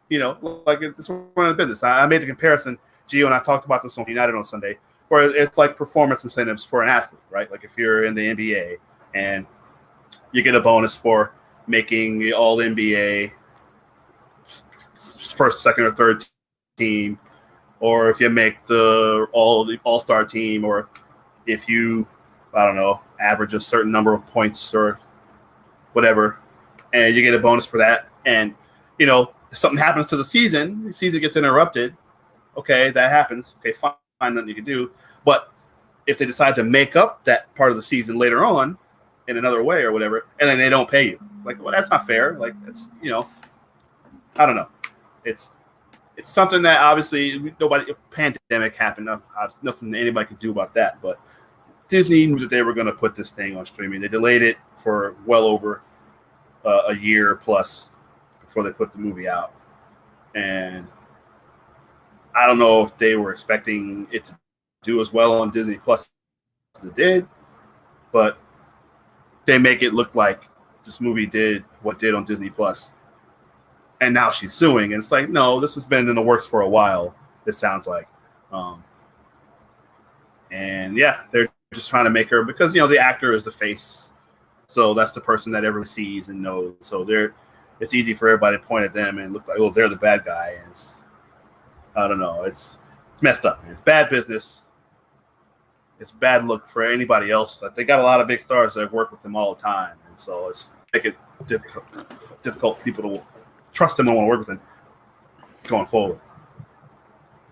Like, it's one of the business. I made the comparison, Gio, and I talked about this on United on Sunday, where it's like performance incentives for an athlete, right? Like, if you're in the NBA and you get a bonus for making the All-NBA first, second, or third team, or if you make the All-Star team, or if you, I don't know, average a certain number of points or whatever, and you get a bonus for that. And, if something happens to the season gets interrupted, okay, that happens. Okay, fine, nothing you can do. But if they decide to make up that part of the season later on in another way or whatever, and then they don't pay you, like, well, that's not fair. Like, it's, I don't know. It's something that obviously a pandemic happened. Nothing anybody could do about that. But Disney knew that they were going to put this thing on streaming. They delayed it for well over a year plus before they put the movie out. And I don't know if they were expecting it to do as well on Disney Plus as it did, but they make it look like this movie did what it did on Disney Plus. And now she's suing. And it's like, no, this has been in the works for a while, it sounds like. And yeah, they're just trying to make her, because, the actor is the face. So that's the person that everyone sees and knows. So it's easy for everybody to point at them and look like, oh, they're the bad guy. And I don't know. It's It's messed up, man. It's bad business. It's bad look for anybody else. They got a lot of big stars that work with them all the time, and so it's make it difficult for people to trust them and want to work with them going forward.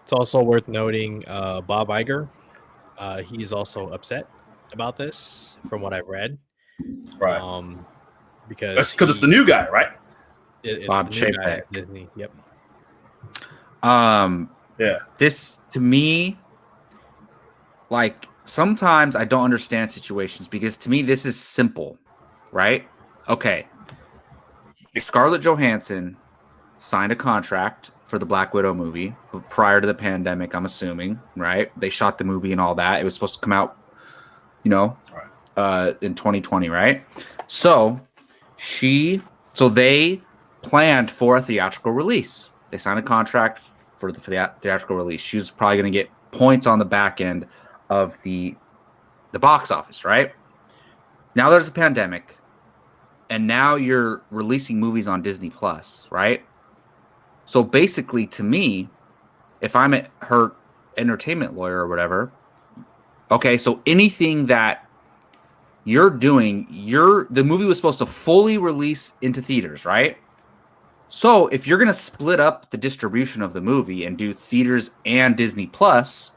It's also worth noting Bob Iger. He's also upset about this, from what I've read. Right. Because it's the new guy, right? It's Bob the new guy Chapek. at Disney. Yep. Yeah. This, to me, like, sometimes I don't understand situations because to me this is simple, right? Okay. Scarlett Johansson signed a contract for the Black Widow movie prior to the pandemic, I'm assuming, right? They shot the movie and all that. It was supposed to come out, in 2020, right? So they planned for a theatrical release. They signed a contract for the theatrical release. She was probably going to get points on the back end of the box office, right? Now there's a pandemic, and now you're releasing movies on Disney Plus, right? So basically, to me, if I'm her entertainment lawyer or whatever, okay, so anything that you're doing, the movie was supposed to fully release into theaters, right? So if you're going to split up the distribution of the movie and do theaters and Disney Plus,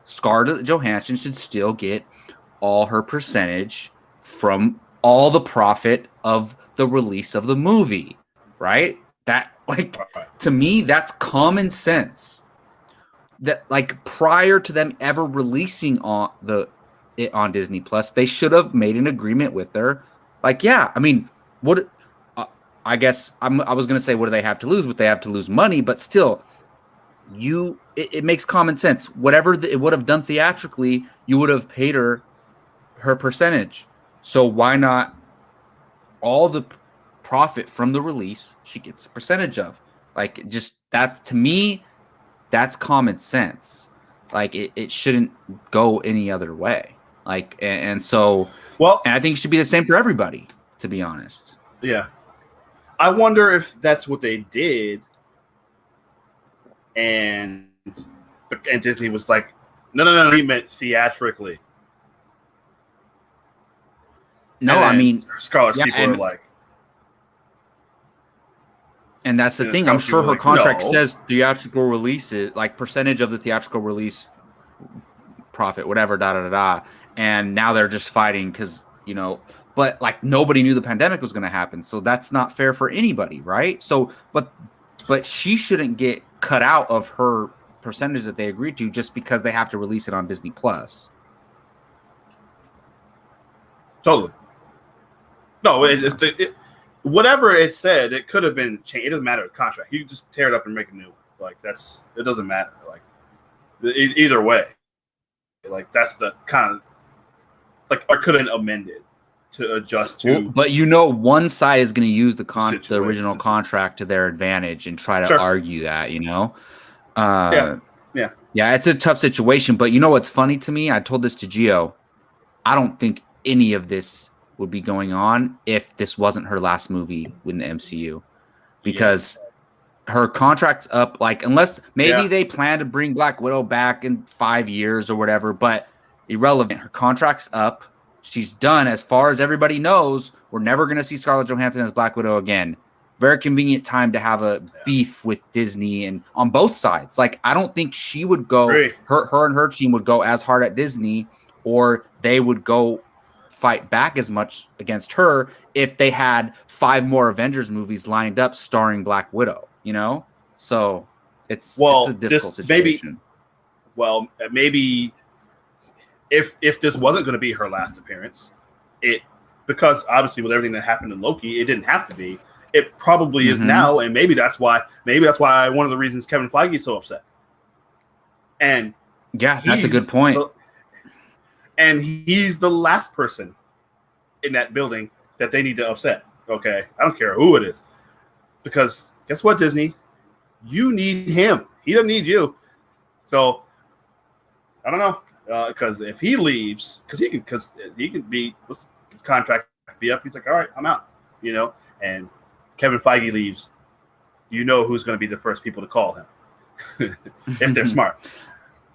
Scarlett Johansson should still get all her percentage from all the profit of the release of the movie, right? That, like, to me, that's common sense. That, like, prior to them ever releasing on Disney Plus, they should have made an agreement with her. Like, yeah, I mean, what? I guess I was going to say, what do they have to lose? What they have to lose money, but still, it makes common sense. Whatever it would have done theatrically, you would have paid her percentage. So why not all the profit from the release she gets a percentage of? Like, just that, to me, that's common sense. Like, it shouldn't go any other way. Like, and so, well, and I think it should be the same for everybody, to be honest. Yeah. I wonder if that's what they did, and Disney was like, no, we meant theatrically. No, I mean, Scarlett's people are like, and that's the thing. I'm sure her contract says theatrical releases, like percentage of the theatrical release profit, whatever, and now they're just fighting because, but like nobody knew the pandemic was going to happen, so that's not fair for anybody, right? So, but she shouldn't get cut out of her percentage that they agreed to just because they have to release it on Disney Plus. Totally. No, whatever it said, it could have been changed. It doesn't matter the contract. You can just tear it up and make a new one. Like, it doesn't matter. Like, either way, like, that's the kind of, like, I couldn't amend it to adjust to. Well, but one side is going to use the original contract to their advantage and try to argue that, Yeah, it's a tough situation. But you know what's funny to me? I told this to Gio. I don't think any of this would be going on if this wasn't her last movie in the MCU, because her contract's up. Like, unless maybe they plan to bring Black Widow back in 5 years or whatever, but irrelevant. Her contract's up. She's done. As far as everybody knows, we're never going to see Scarlett Johansson as Black Widow again. Very convenient time to have a beef with Disney and on both sides. Like, I don't think she would go, her and her team would go as hard at Disney, or they would go fight back as much against her if they had 5 more Avengers movies lined up starring Black Widow, So it's a difficult situation. Maybe if this wasn't going to be her last appearance, because obviously with everything that happened in Loki, it didn't have to be. It probably is now, and maybe that's why one of the reasons Kevin Feige is so upset. And that's a good point. And he's the last person in that building that they need to upset. Okay, I don't care who it is, because guess what, Disney, you need him. He doesn't need you. So I don't know, because if he leaves, because he can be, his contract be up. He's like, all right, I'm out. And Kevin Feige leaves. Who's going to be the first people to call him if they're smart.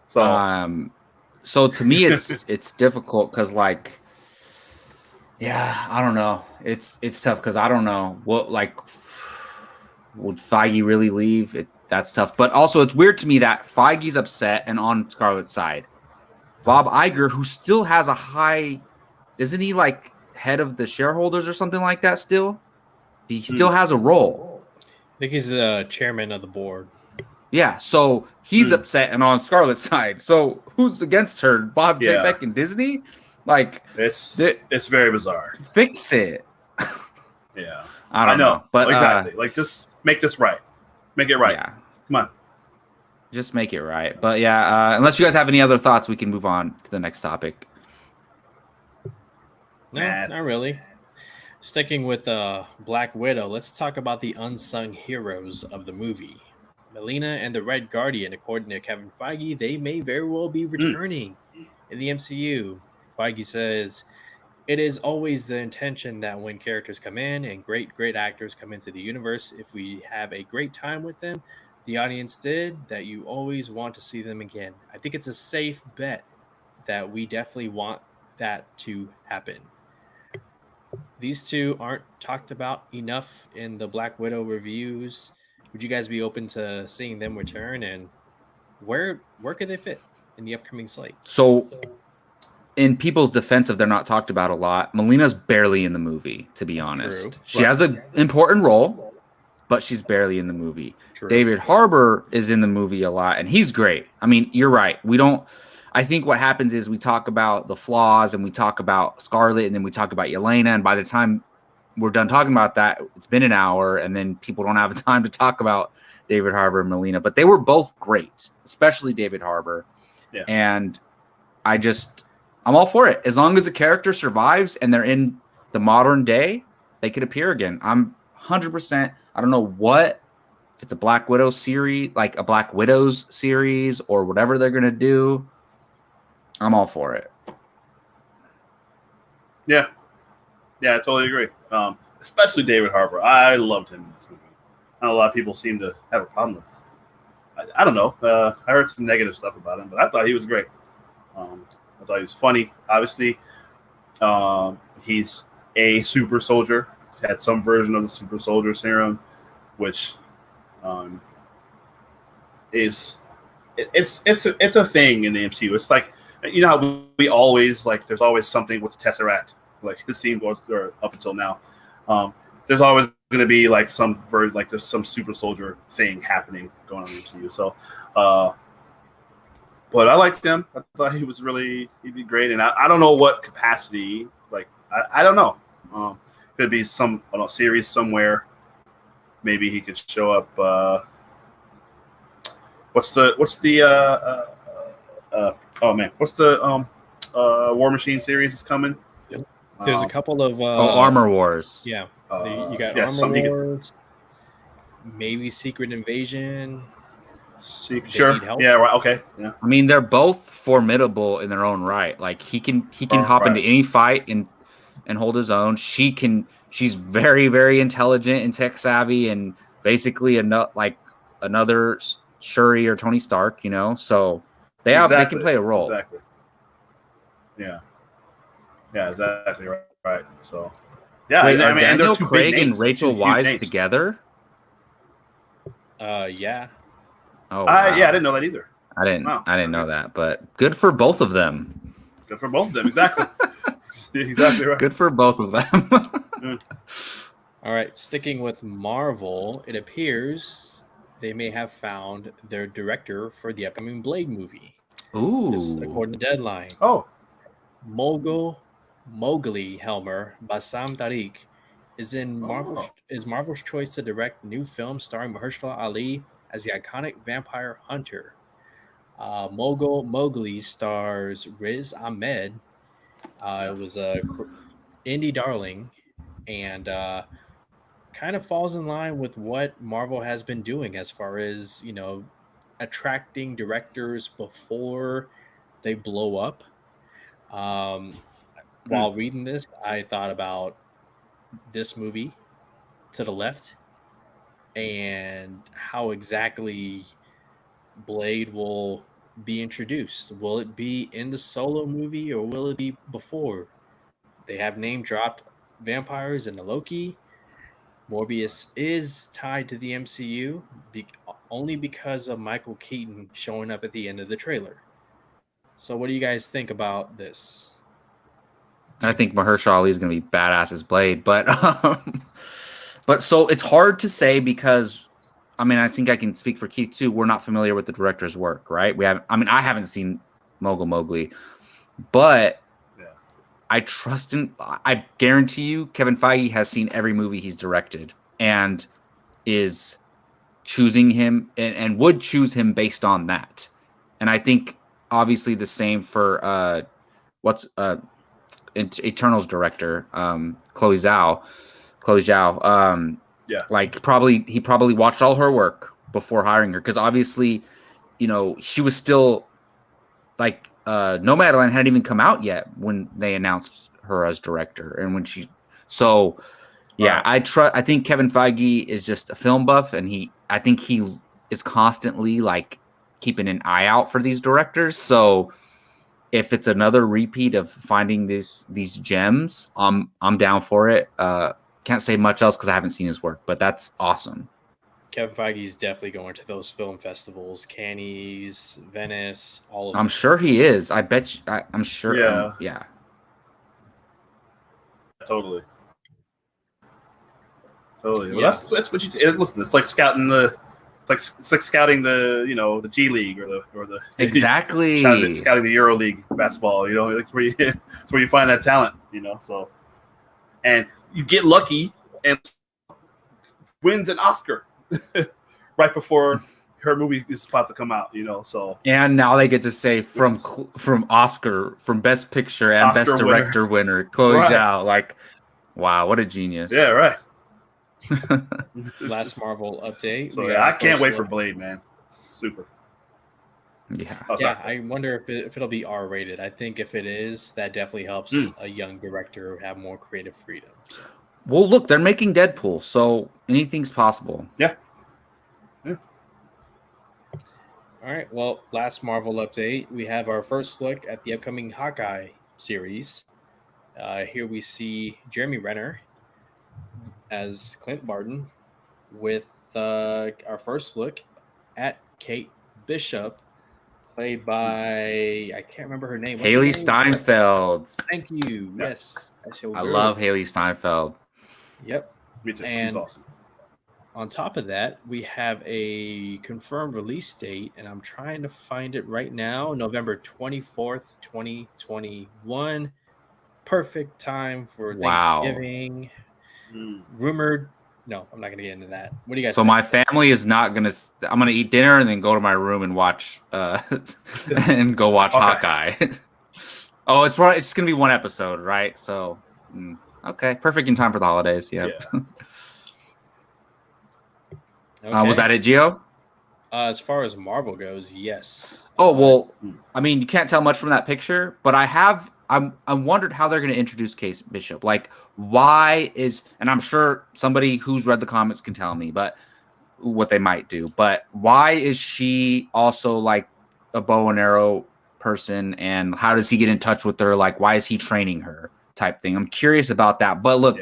So to me, it's difficult because like, yeah, I don't know. It's tough because I don't know what like would Feige really leave? That's tough. But also, it's weird to me that Feige's upset and on Scarlett's side. Bob Iger, who still has a high, isn't he like head of the shareholders or something like that? Still, he still has a role. I think he's the chairman of the board. Yeah, so he's upset and on Scarlett's side. So who's against her? Bob Chapek and Disney? Like it's very bizarre. Fix it. Yeah, I don't know, but exactly. Like, just make this right. Make it right. Yeah, come on, just make it right. But yeah, unless you guys have any other thoughts, we can move on to the next topic. No, not really. Sticking with Black Widow, let's talk about the unsung heroes of the movie. Melina and the Red Guardian, according to Kevin Feige, they may very well be returning in the MCU. Feige says, it is always the intention that when characters come in and great actors come into the universe, if we have a great time with them, the audience did, that you always want to see them again. I think it's a safe bet that we definitely want that to happen. These two aren't talked about enough in the Black Widow reviews. Would you guys be open to seeing them return, and where could they fit in the upcoming slate? So in people's defense of they're not talked about a lot, Melina's barely in the movie, to be honest. True. She has an important role, but she's barely in the movie. True. David Harbour is in the movie a lot, and he's great. I mean, you're right. I think what happens is we talk about the flaws and we talk about Scarlett and then we talk about Yelena, and by the time we're done talking about that, it's been an hour, and then people don't have the time to talk about David Harbour and Melina. But they were both great, especially David Harbour. Yeah. And I'm all for it. As long as the character survives and they're in the modern day, they could appear again. I'm 100%. I don't know if it's a Black Widow series, like a Black Widows series or whatever they're going to do. I'm all for it. Yeah, I totally agree. Especially David Harbour. I loved him in this movie. I know a lot of people seem to have a problem with. I don't know. I heard some negative stuff about him, but I thought he was great. I thought he was funny. Obviously, he's a super soldier. He's had some version of the super soldier serum, which is it's a thing in the MCU. It's like, you know how we always like. There's always something with the Tesseract. Like this scene goes or up until now. There's always going to be like some there's some super soldier thing happening going on in the MCU. So, but I liked him. I thought he'd be great. And I don't know what capacity. Like I don't know. Could be some series somewhere. Maybe he could show up. What's the War Machine series is coming? There's a couple of Armor Wars. Yeah, you got Armor Wars. Maybe Secret Invasion. Sure. Yeah. Right. Okay. Yeah. I mean, they're both formidable in their own right. Like he can hop into any fight and hold his own. She's very, very intelligent and tech savvy, and basically another Shuri or Tony Stark. You know, so they can play a role. Exactly. Yeah. Yeah. Exactly. Right. So. Yeah. Wait, I mean, and Daniel Craig and Rachel Weisz together? Yeah. Oh, wow. Yeah, I didn't know that either. I didn't know that, but good for both of them. Good for both of them, exactly. Exactly right. Good for both of them. All right, sticking with Marvel, it appears they may have found their director for the upcoming Blade movie. Ooh. This, according to Deadline. Oh. Mowgli Helmer Bassam Tariq is Marvel's choice to direct new film starring Mahershala Ali as the iconic vampire hunter. Mowgli stars Riz Ahmed. It was a indie darling, and kind of falls in line with what Marvel has been doing as far as, attracting directors before they blow up. While reading this, I thought about this movie to the left and how exactly Blade will be introduced? Will it be in the Solo movie or will it be before? They have name dropped vampires in the Loki. Morbius is tied to the MCU only because of Michael Keaton showing up at the end of the trailer. So, what do you guys think about this? I think Mahershala Ali is going to be badass as Blade, but so it's hard to say because, I mean, I think I can speak for Keith too. We're not familiar with the director's work, right? I haven't seen Mogul Mowgli, but I trust him. I guarantee you, Kevin Feige has seen every movie he's directed and is choosing him and would choose him based on that. And I think obviously the same for Eternals director, Chloe Zhao. Like he probably watched all her work before hiring her because obviously, she was still like Nomadland hadn't even come out yet when they announced her as director, and I think Kevin Feige is just a film buff, and I think he is constantly like keeping an eye out for these directors. So if it's another repeat of finding these gems, I'm down for it. Can't say much else because I haven't seen his work, but that's awesome. Kevin Feige is definitely going to those film festivals, Cannes, Venice, all of them. I'm sure he is. I bet you, I'm sure. Yeah. Yeah. Totally. Well, that's what you do. Listen, it's like scouting it's like scouting the G League or the exactly scouting the Euro League basketball. Like it's where you find that talent. So and you get lucky and wins an Oscar right before her movie is about to come out. So and now they get to say from Oscar, from Best Picture and Oscar Best Director winner, Chloe Zhao. Like, wow, what a genius! Yeah, right. Last Marvel update. So I can't wait for Blade, man. Super. Yeah. I wonder if it'll be R-rated. I think if it is, that definitely helps a young director have more creative freedom. So. Well, look, they're making Deadpool, so anything's possible. Yeah. All right. Well, last Marvel update. We have our first look at the upcoming Hawkeye series. Here we see Jeremy Renner as Clint Barton with our first look at Kate Bishop, played by, I can't remember her name. Haley Steinfeld. Thank you. Yes. I love Haley Steinfeld. Yep. Me too. And she's awesome. On top of that, we have a confirmed release date, and I'm trying to find it right now, November 24th, 2021. Perfect time for Thanksgiving. Rumored. No, I'm not going to get into that. What do you guys think? My family is not going to – I'm going to eat dinner and then go to my room and watch and go watch Hawkeye. Oh, it's going to be one episode, right? So, okay. Perfect in time for the holidays. Yeah. Okay. Was that it, Gio? As far as Marvel goes, yes. Oh, well, I mean, you can't tell much from that picture, but I wondered how they're going to introduce Kate Bishop. Like, why is, and I'm sure somebody who's read the comics can tell me, but what they might do. But why is she also like a bow and arrow person, and how does he get in touch with her? Like, why is he training her? Type thing. I'm curious about that. But look,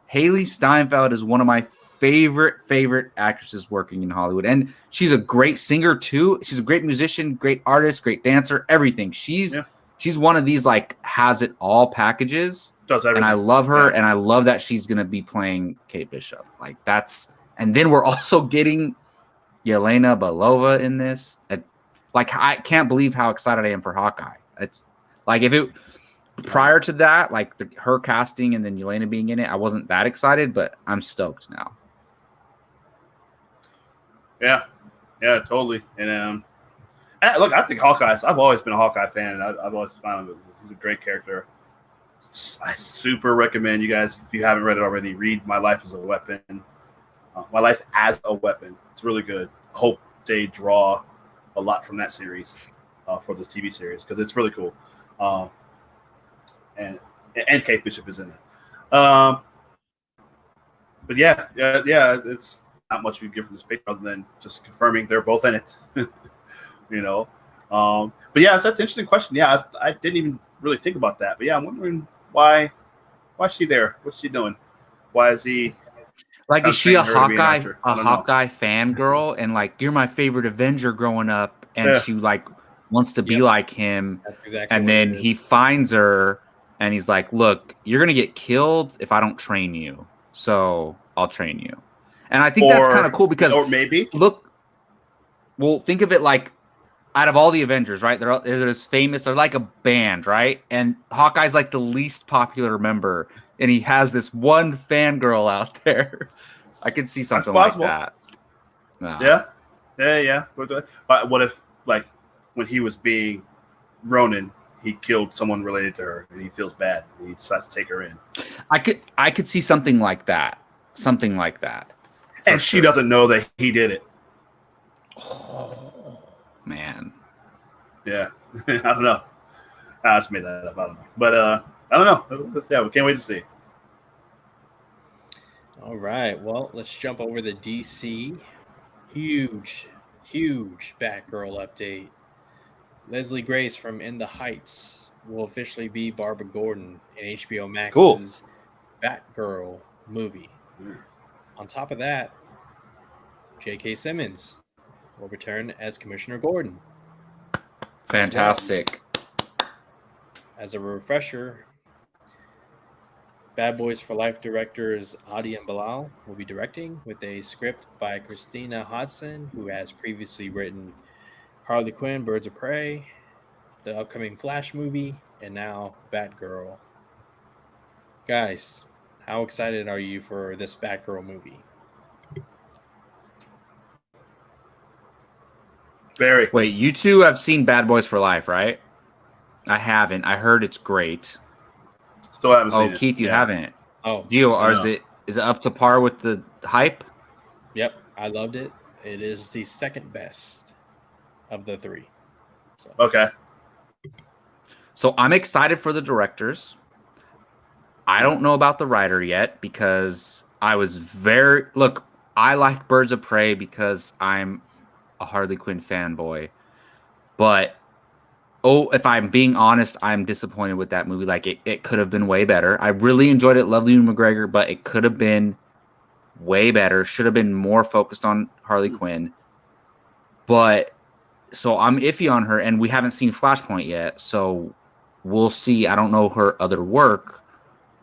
Haley Steinfeld is one of my favorite actresses working in Hollywood, and she's a great singer too. She's a great musician, great artist, great dancer, everything. She's one of these like has it all packages. Does everything. And I love her, and I love that she's gonna be playing Kate Bishop. Like that's, and then we're also getting Yelena Belova in this. Like I can't believe how excited I am for Hawkeye. It's like if it prior to that, like her casting and then Yelena being in it, I wasn't that excited, but I'm stoked now. Yeah, totally. And look, I think Hawkeye. I've always been a Hawkeye fan, and I've always found him. He's a great character. I super recommend you guys, if you haven't read it already, read My Life as a Weapon. My Life as a Weapon. It's really good. I hope they draw a lot from that series for this TV series because it's really cool. And Kate Bishop is in it. But yeah, it's not much we get from this picture other than just confirming they're both in it. But yeah, that's an interesting question. Yeah, I didn't even really think about that. But yeah, I'm wondering why is she there? What's she doing? Why is he Like, is she a Hawkeye know. fangirl? And like, you're my favorite Avenger growing up, and Yeah. she like wants to be Yep. like him. That's exactly. And what then it is. he finds her, and he's like, "Look, you're gonna get killed if I don't train you, so I'll train you." And I think that's kind of cool because or maybe look, well, think of it like, out of all the Avengers, right? They're as famous. They're like a band, right? And Hawkeye's like the least popular member, and he has this one fangirl out there. I could see something like that. Yeah. But what if, like, when he was being Ronin, he killed someone related to her, and he feels bad, and he decides to take her in? I could see something like that. Something like that. And she doesn't know that he did it. Oh, man. Yeah. I don't know. I just made that up. I don't know. But I don't know. Yeah, we can't wait to see. All right. Well, let's jump over the DC. Huge Batgirl update. Leslie Grace from In the Heights will officially be Barbara Gordon in HBO Max's Batgirl movie. On top of that, J.K. Simmons will return as Commissioner Gordon. Fantastic. As a refresher, Bad Boys for Life directors Adi and Bilal will be directing, with a script by Christina Hodson, who has previously written Harley Quinn, Birds of Prey, the upcoming Flash movie, and now Batgirl. Guys, how excited are you for this Batgirl movie? Very. Wait, you two have seen Bad Boys for Life, right? I haven't. I heard it's great. Still haven't seen it. Keith, you haven't. Oh, Gio, or is it up to par with the hype? Yep, I loved it. It is the second best of the three. So. Okay. So I'm excited for the directors. I don't know about the writer yet because I like Birds of Prey because I'm a Harley Quinn fanboy. But if I'm being honest, I'm disappointed with that movie. Like, it could have been way better. I really enjoyed it. Love Ewan McGregor, but it could have been way better. Should have been more focused on Harley Quinn. But so I'm iffy on her, and we haven't seen Flashpoint yet, so we'll see. I don't know her other work,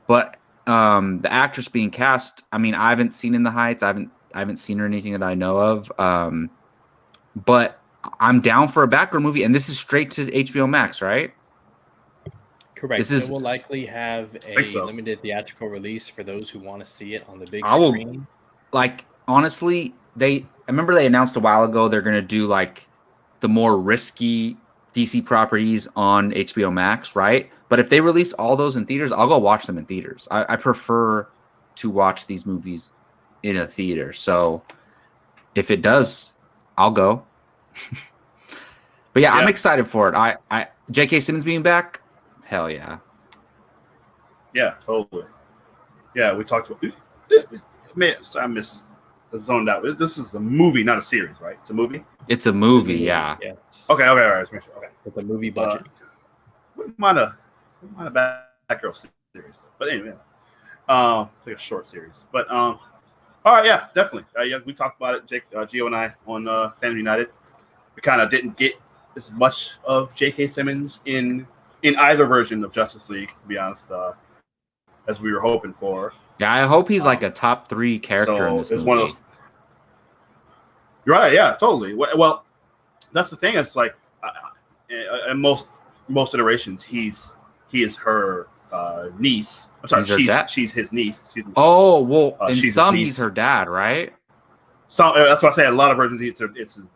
but the actress being cast, I mean, I haven't seen In the Heights. I haven't seen her anything that I know of. But I'm down for a Batgirl movie, and this is straight to HBO Max, right? Correct. It will likely have a limited theatrical release for those who want to see it on the big screen. Like, honestly, I remember they announced a while ago they're going to do like the more risky DC properties on HBO Max, right? But if they release all those in theaters, I'll go watch them in theaters. I prefer to watch these movies in a theater. So if it does, I'll go. But yeah, I'm excited for it. I J.K. Simmons being back, hell yeah. Yeah, totally. Yeah, we talked about. I missed the zoned out. This is a movie, not a series, right? It's a movie. It's a movie, yeah. Yes. Okay, all right. Okay. With a movie budget. Wouldn't mind a Batgirl series, but anyway, it's like a short series. But all right, yeah, definitely. We talked about it, Jake, Gio, and I on Fandom United. We kind of didn't get as much of J.K. Simmons in either version of Justice League, to be honest, as we were hoping for. Yeah, I hope he's like a top 3 character in this movie. One of those. You're right. Yeah, totally. Well, that's the thing. It's like in most iterations, he is her niece. I'm sorry, she's his niece. Oh, well, in some he's her dad, right? Some that's why I say a lot of versions it's his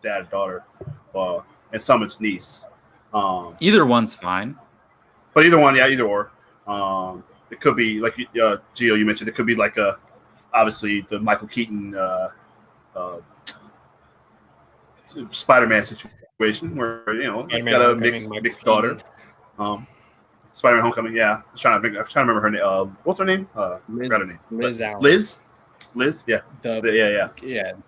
dad, daughter, and some it's niece. Either one's fine. But either one, yeah, either or. It could be like Gio, you mentioned. It could be like obviously the Michael Keaton Spider-Man situation where he's got a mixed daughter. Spider-Man: Homecoming. Yeah, I'm trying to remember her name. What's her name? Forgot her name. Liz Allen. Liz. Yeah. The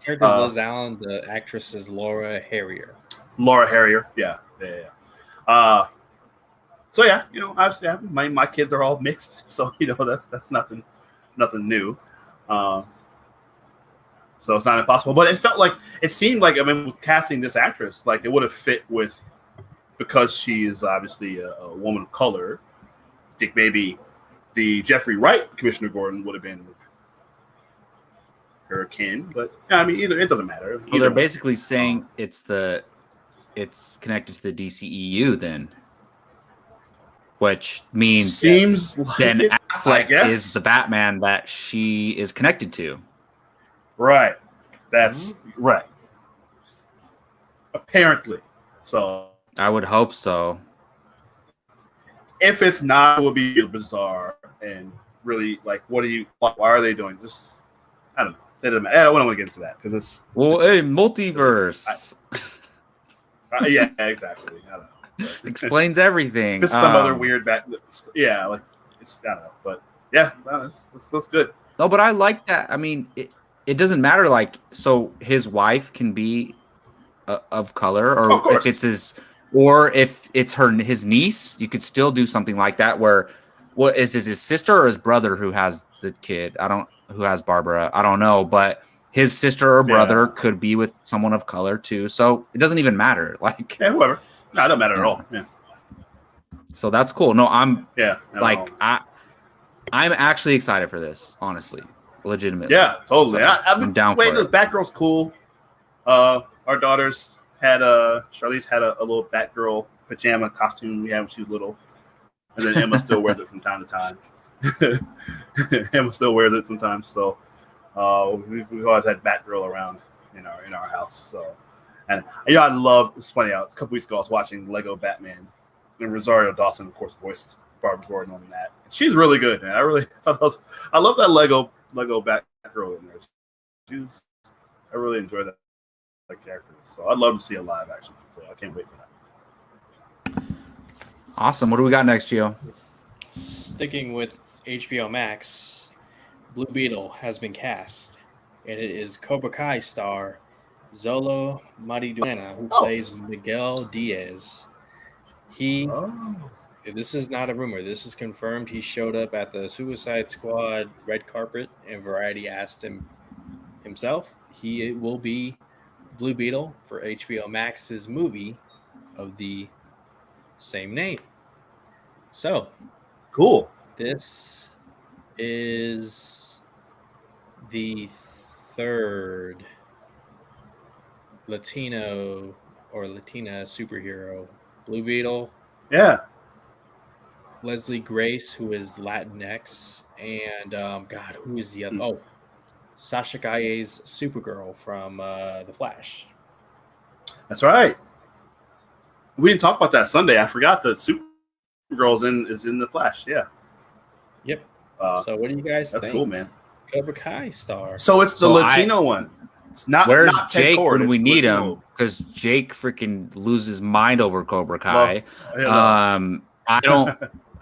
character's Liz Allen. The actress is Laura Harrier. Laura Harrier. Yeah. So yeah, obviously my kids are all mixed, so that's nothing new. So it's not impossible, but it seemed like, with casting this actress, like it would have fit with, because she is obviously a woman of color. I think maybe the Jeffrey Wright Commissioner Gordon would have been her kin, but either, it doesn't matter. Well, they're basically saying it's connected to the DCEU then, which means seems like Ben it, Affleck is the Batman that she is connected to. Right. That's right. Apparently. So I would hope so. If it's not, it would be bizarre and really why are they doing this? I don't know. It doesn't matter. I don't want to get into that because it's multiverse. Yeah, exactly. I don't know. Explains everything. Just some other weird I don't know, but yeah, that's good. No, but I like that. It doesn't matter. Like, so his wife can be of color, or if it's his niece, you could still do something like that. Where, what is his sister or his brother who has the kid? Who has Barbara? I don't know, but his sister or brother could be with someone of color too. So it doesn't even matter. Like, whoever. No, it doesn't matter at all. Yeah. So that's cool. No, I'm I'm actually excited for this, honestly. Legitimately. Yeah, totally. So, I'm down for it. The Batgirl's cool. Our daughters had Charlize had a little Batgirl pajama costume we had when she was little. And then Emma still wears it from time to time. Emma still wears it sometimes. So we've always had Batgirl around in our house. So, and I love. It's funny. It's a couple weeks ago I was watching Lego Batman, and Rosario Dawson, of course, voiced Barbara Gordon on that. She's really good, man. I really thought I love that Lego Batgirl in there. I really enjoy that character. So I'd love to see a live action. So I can't wait for that. Awesome. What do we got next, Gio? Sticking with HBO Max, Blue Beetle has been cast, and it is Cobra Kai star Zolo Mariduena, who plays Miguel Diaz. This is not a rumor. This is confirmed. He showed up at the Suicide Squad red carpet, and Variety asked him himself. He will be Blue Beetle for HBO Max's movie of the same name. So, cool. This is the third Latino or Latina superhero. Blue Beetle. Yeah. Leslie Grace, who is Latinx, and who is the other? Oh, Sasha Calle's Supergirl from The Flash. That's right. We didn't talk about that Sunday. I forgot that Supergirl is in The Flash. Yeah. Yep. So what do you guys think? That's cool, man. Cobra Kai star. So it's the Latino one. It's not. Where's not Jake Cord, when we need Latino. him? Because Jake freaking loses his mind over Cobra Kai.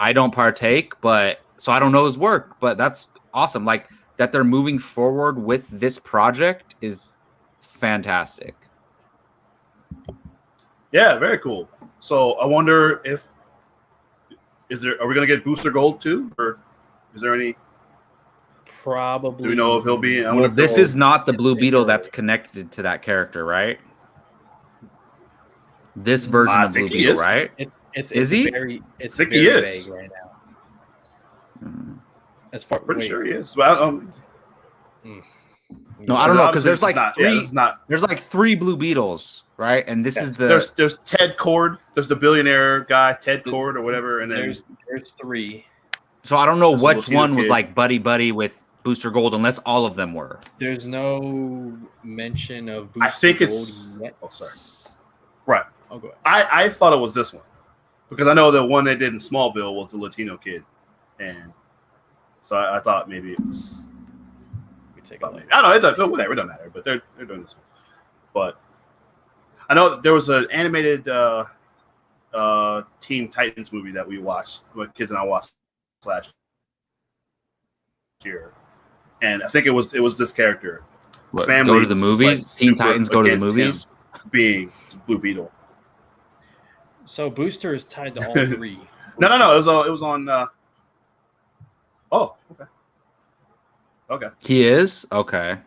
I don't partake, so I don't know his work. But that's awesome. Like that they're moving forward with this project is fantastic. Yeah, very cool. So I wonder are we gonna get Booster Gold too, or is there any? Probably. Do we know if he'll be? Well, this is not the Blue Beetle that's connected to that character, right? This version of Blue Beetle, right? It's he? It's I think very he is vague right now. As far, pretty sure he is. Well, no, I don't know because there's like three. Yeah, there's like 3 Blue Beetles, right? And this is the there's Ted Cord. There's the billionaire guy, Ted Cord or whatever, and then there's 3. So I don't know which one was like buddy with Booster Gold, unless all of them were. There's no mention of Booster I think Gold it's. yet. Oh, sorry. Right. I'll go ahead. I thought it was this one because I know the one they did in Smallville was the Latino kid, and so I thought maybe it was. We take a look. I don't know. It doesn't, whatever. It doesn't matter. But they're doing this one. But I know there was an animated Teen Titans movie that we watched. My kids and I watched last year, and I think it was this character. What, family go to the movies. Teen Titans go to the movies. Being Blue Beetle. So Booster is tied to all three. No. It was on. Oh, okay. Okay. He is? Okay.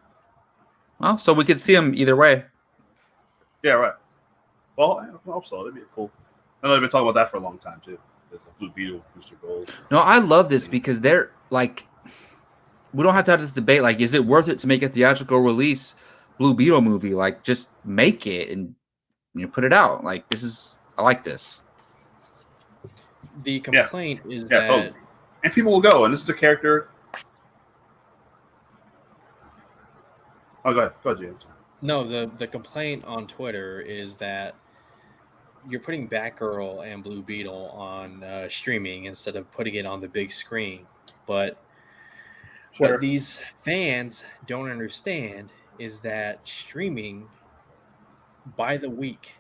Well, so we could see him either way. Yeah, right. Well, I hope so. That'd be cool. I know they've been talking about that for a long time too. There's a Blue Beetle, Booster Gold. No, I love this because they're like, we don't have to have this debate. Like, is it worth it to make a theatrical release Blue Beetle movie? Like, just make it and put it out. Like, I like this. The complaint is yeah, that, totally. And people will go, and this is a character. Oh, go ahead, James. No, the complaint on Twitter is that you're putting Batgirl and Blue Beetle on streaming instead of putting it on the big screen. But what these fans don't understand is that streaming by the week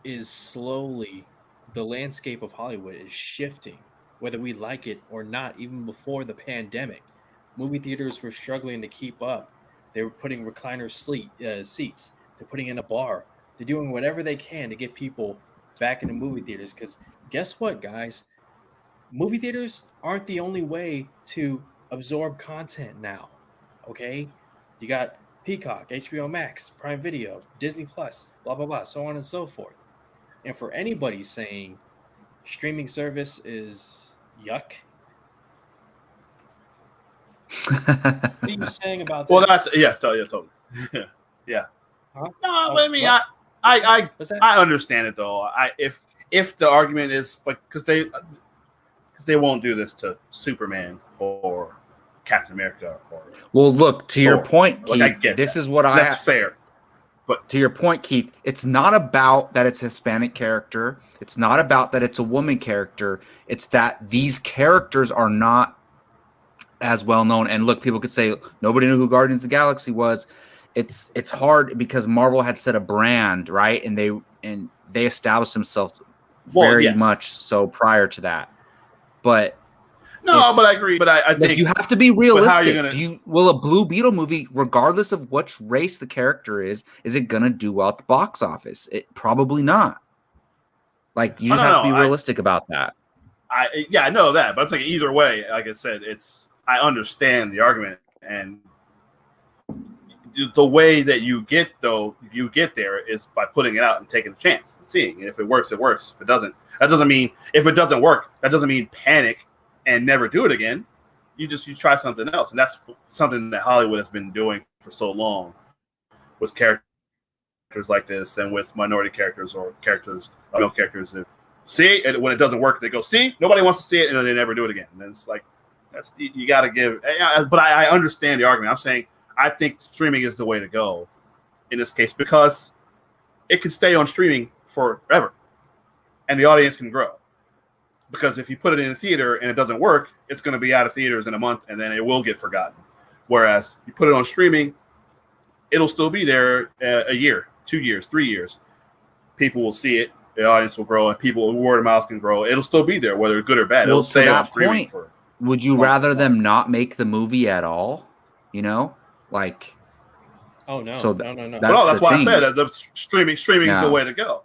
is slowly, the landscape of Hollywood is shifting, whether we like it or not. Even before the pandemic, movie theaters were struggling to keep up. They were putting recliner seats. They're putting in a bar. They're doing whatever they can to get people back into movie theaters. Because guess what, guys? Movie theaters aren't the only way to absorb content now. Okay? You got Peacock, HBO Max, Prime Video, Disney Plus, blah, blah, blah, so on and so forth. And for anybody saying streaming service is yuck, what are you saying about that? Well, that's totally. Yeah. Huh? No, I mean, I understand it though. If the argument is like because they won't do this to Superman or Captain America or well, look to your point, Keith. Like, I get this that. is what that's fair. But to your point, Keith, it's not about that it's a Hispanic character. It's not about that it's a woman character. It's that these characters are not as well known. And look, people could say nobody knew who Guardians of the Galaxy was. It's hard because Marvel had set a brand, right? And they established themselves very much so prior to that. But but I agree. But I think you have to be realistic. Will a Blue Beetle movie, regardless of which race the character is it gonna do well at the box office? It probably not. Like you just have to be realistic about that. I know that, but I'm saying either way, like I said, I understand the argument, and the way that you get there is by putting it out and taking a chance and seeing. And if it works, it works. If it doesn't, that doesn't mean panic and never do it again. You try something else, and that's something that Hollywood has been doing for so long with characters like this, and with minority characters or male characters. That see it when it doesn't work, they go, "See, nobody wants to see it," and then they never do it again. And it's like you got to give. But I understand the argument. I'm saying I think streaming is the way to go in this case because it can stay on streaming forever, and the audience can grow. Because if you put it in a theater and it doesn't work, it's going to be out of theaters in a month, and then it will get forgotten. Whereas you put it on streaming, it'll still be there a year, 2 years, 3 years. People will see it, the audience will grow, and word of mouth can grow. It'll still be there, whether good or bad. It'll stay on streaming for. Would you rather them not make the movie at all? Like. Oh no! So no. That's why I said that the streaming is the way to go.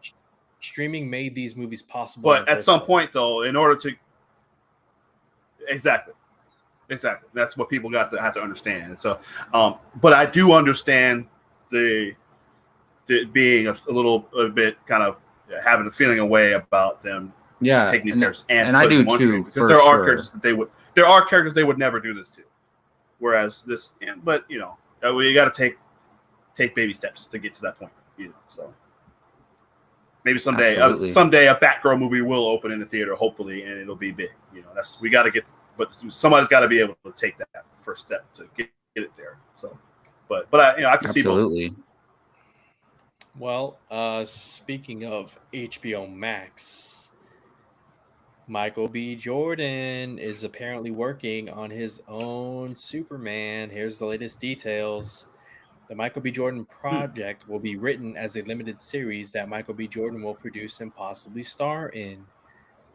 Streaming made these movies possible. But at some point, though, in order to exactly, that's what people have to understand. And so, but I do understand the being a bit kind of having a feeling away about them. Just taking these characters and I do too. Because there are characters they would never do this to. Whereas this, but you got to take baby steps to get to that point. So. Maybe someday a Batgirl movie will open in the theater, hopefully, and it'll be big. We got to but somebody's got to be able to take that first step to get it there. So, but I can see both. Absolutely. Well, speaking of HBO Max, Michael B. Jordan is apparently working on his own Superman. Here's the latest details. The Michael B. Jordan project will be written as a limited series that Michael B. Jordan will produce and possibly star in.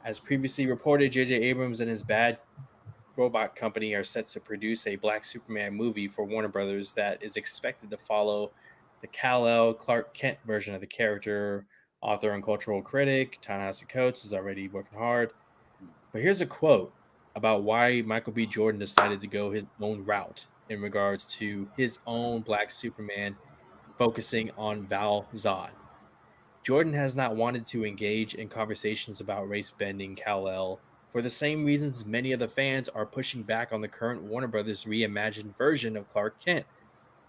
As previously reported, J.J. Abrams and his Bad Robot Company are set to produce a Black Superman movie for Warner Brothers that is expected to follow the Kal-El Clark Kent version of the character author and cultural critic. Ta-Nehisi Coates is already working hard. But here's a quote about why Michael B. Jordan decided to go his own route in regards to his own Black Superman, focusing on Val Zod. Jordan has not wanted to engage in conversations about race bending Kal-El for the same reasons many of the fans are pushing back on the current Warner Brothers reimagined version of Clark Kent,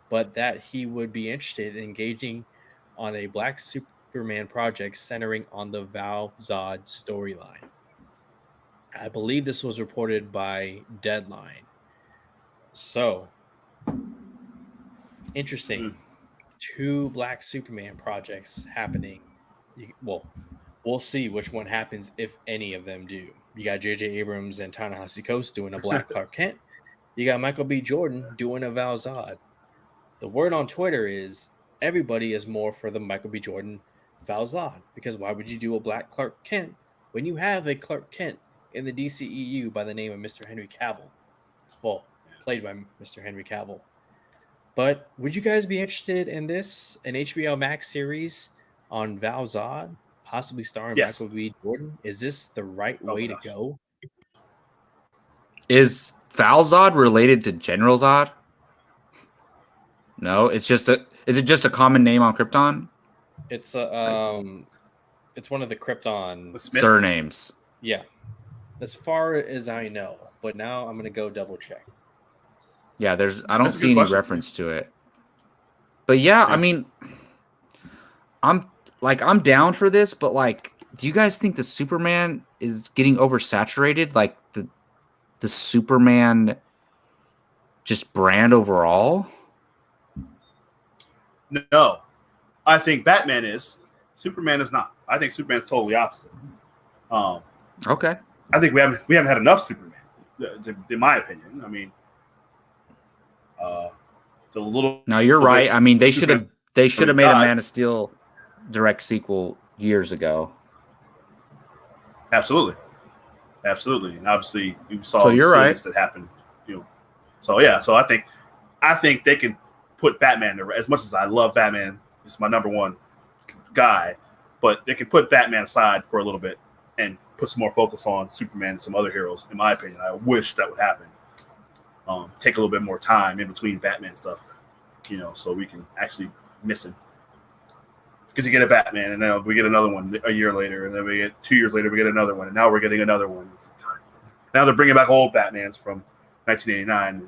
but that he would be interested in engaging on a Black Superman project centering on the Val Zod storyline. I believe this was reported by Deadline. So, interesting. Two Black Superman projects happening. Well, we'll see which one happens if any of them do. You got J.J. Abrams and Ta-Nehisi Coates doing a Black Clark Kent. You got Michael B. Jordan doing a Val Zod. The word on Twitter is everybody is more for the Michael B. Jordan Val Zod, because why would you do a Black Clark Kent when you have a Clark Kent in the DCEU by the name of Mr. Henry Cavill? Well, played by Mr. Henry Cavill. But would you guys be interested in this, an HBO Max series on Val Zod, possibly starring Yes. Michael B. Jordan? Is this the right way to go? Is Val Zod related to General Zod? No, it's just a. Is it just a common name on Krypton? It's it's one of the Krypton surnames. Yeah, as far as I know. But now I'm gonna go double check. Yeah, I don't see any reference to it. But yeah, I mean, I'm down for this, but like, do you guys think the Superman is getting oversaturated? Like the Superman just brand overall? No. I think Batman is. Superman is not. I think Superman's totally opposite. Okay. I think we haven't had enough Superman, in my opinion. I mean, it's a little. No, you're right. I mean, they should have made a Man of Steel direct sequel years ago. Absolutely, and obviously you saw so you're right. that happened. So yeah, so I think they can put Batman there. As much as I love Batman, this is my number one guy, but they can put Batman aside for a little bit and put some more focus on Superman and some other heroes. In my opinion, I wish that would happen. Take a little bit more time in between Batman stuff, so we can actually miss him. Because you get a Batman, and then we get another one a year later, and then we get 2 years later, we get another one, and now we're getting another one. Now they're bringing back old Batmans from 1989,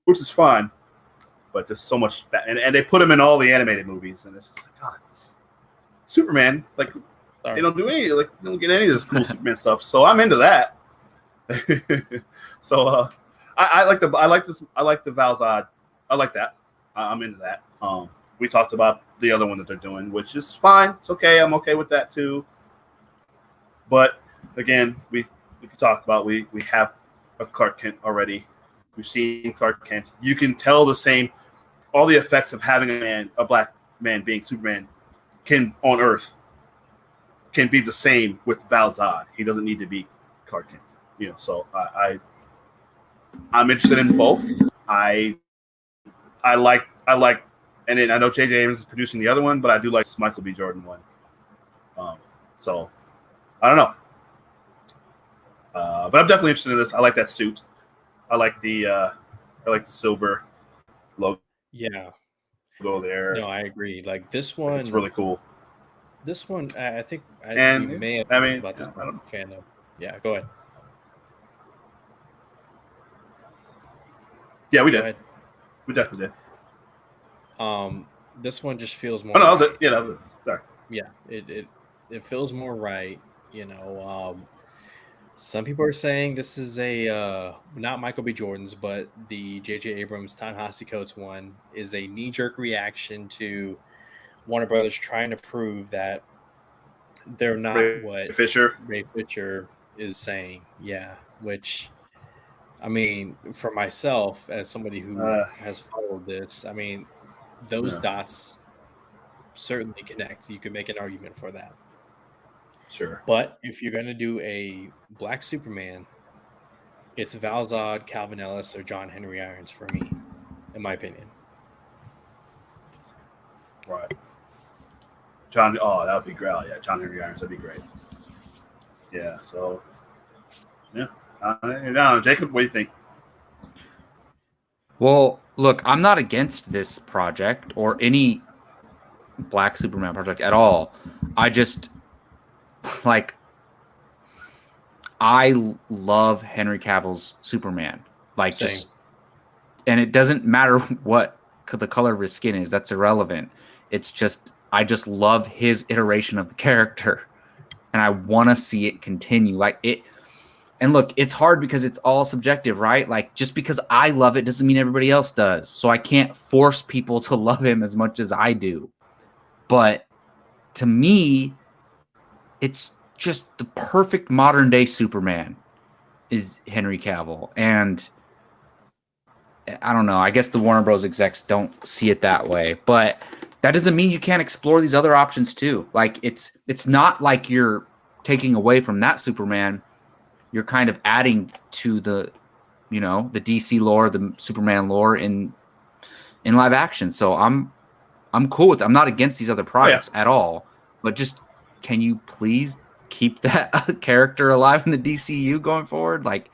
which is fine, but there's so much Batman, and they put him in all the animated movies, and it's just like, God, Superman, like they don't do any, like they don't get any of this cool Superman stuff. So I'm into that. So I like the Val Zod. I like that. I'm into that. We talked about the other one that they're doing, which is fine. It's okay. I'm okay with that too. But again, we can talk about we have a Clark Kent already. We've seen Clark Kent. You can tell all the effects of having a black man being Superman on Earth can be the same with Val Zod. He doesn't need to be Clark Kent. So I'm interested in both. I like, and then I know J.J. Abrams is producing the other one, but I do like this Michael B. Jordan one. So I don't know, but I'm definitely interested in this. I like that suit. I like the silver logo. Yeah, go there. No, I agree. Like this one, it's really cool. This one, I think, we may have talked about this fandom. Yeah, go ahead. Yeah, we did. We definitely did. This one just feels more. Oh no, that was it. Yeah, that was it. Sorry. Yeah, it feels more right. Some people are saying this is not Michael B. Jordan's, but the J.J. Abrams, Ta-Nehisi Coates one is a knee-jerk reaction to Warner Brothers trying to prove that they're not what Ray Fisher is saying. Yeah, which, I mean, for myself, as somebody who has followed this, I mean, those dots certainly connect. You could make an argument for that. Sure. But if you're going to do a Black Superman, it's Val Zod, Calvin Ellis, or John Henry Irons for me, in my opinion. Right. John. Oh, that would be great. Yeah, John Henry Irons. That'd be great. Yeah. So. Yeah. Now, Jacob, what do you think? Well, look, I'm not against this project or any Black Superman project at all. I just like I love Henry Cavill's Superman. Like Same. just and it doesn't matter what the color of his skin is. That's irrelevant. It's just I just love his iteration of the character and I want to see it continue. Like it and look, it's hard because it's all subjective, right? Like just because I love it doesn't mean everybody else does. So I can't force people to love him as much as I do. But to me, it's just the perfect modern day Superman is Henry Cavill. And I don't know, I guess the Warner Bros. Execs don't see it that way. But that doesn't mean you can't explore these other options too. Like it's not like you're taking away from that Superman. You're kind of adding to the, the DC lore, the Superman lore in live action. So I'm cool with it. I'm not against these other projects at all. But just can you please keep that character alive in the DCU going forward? Like,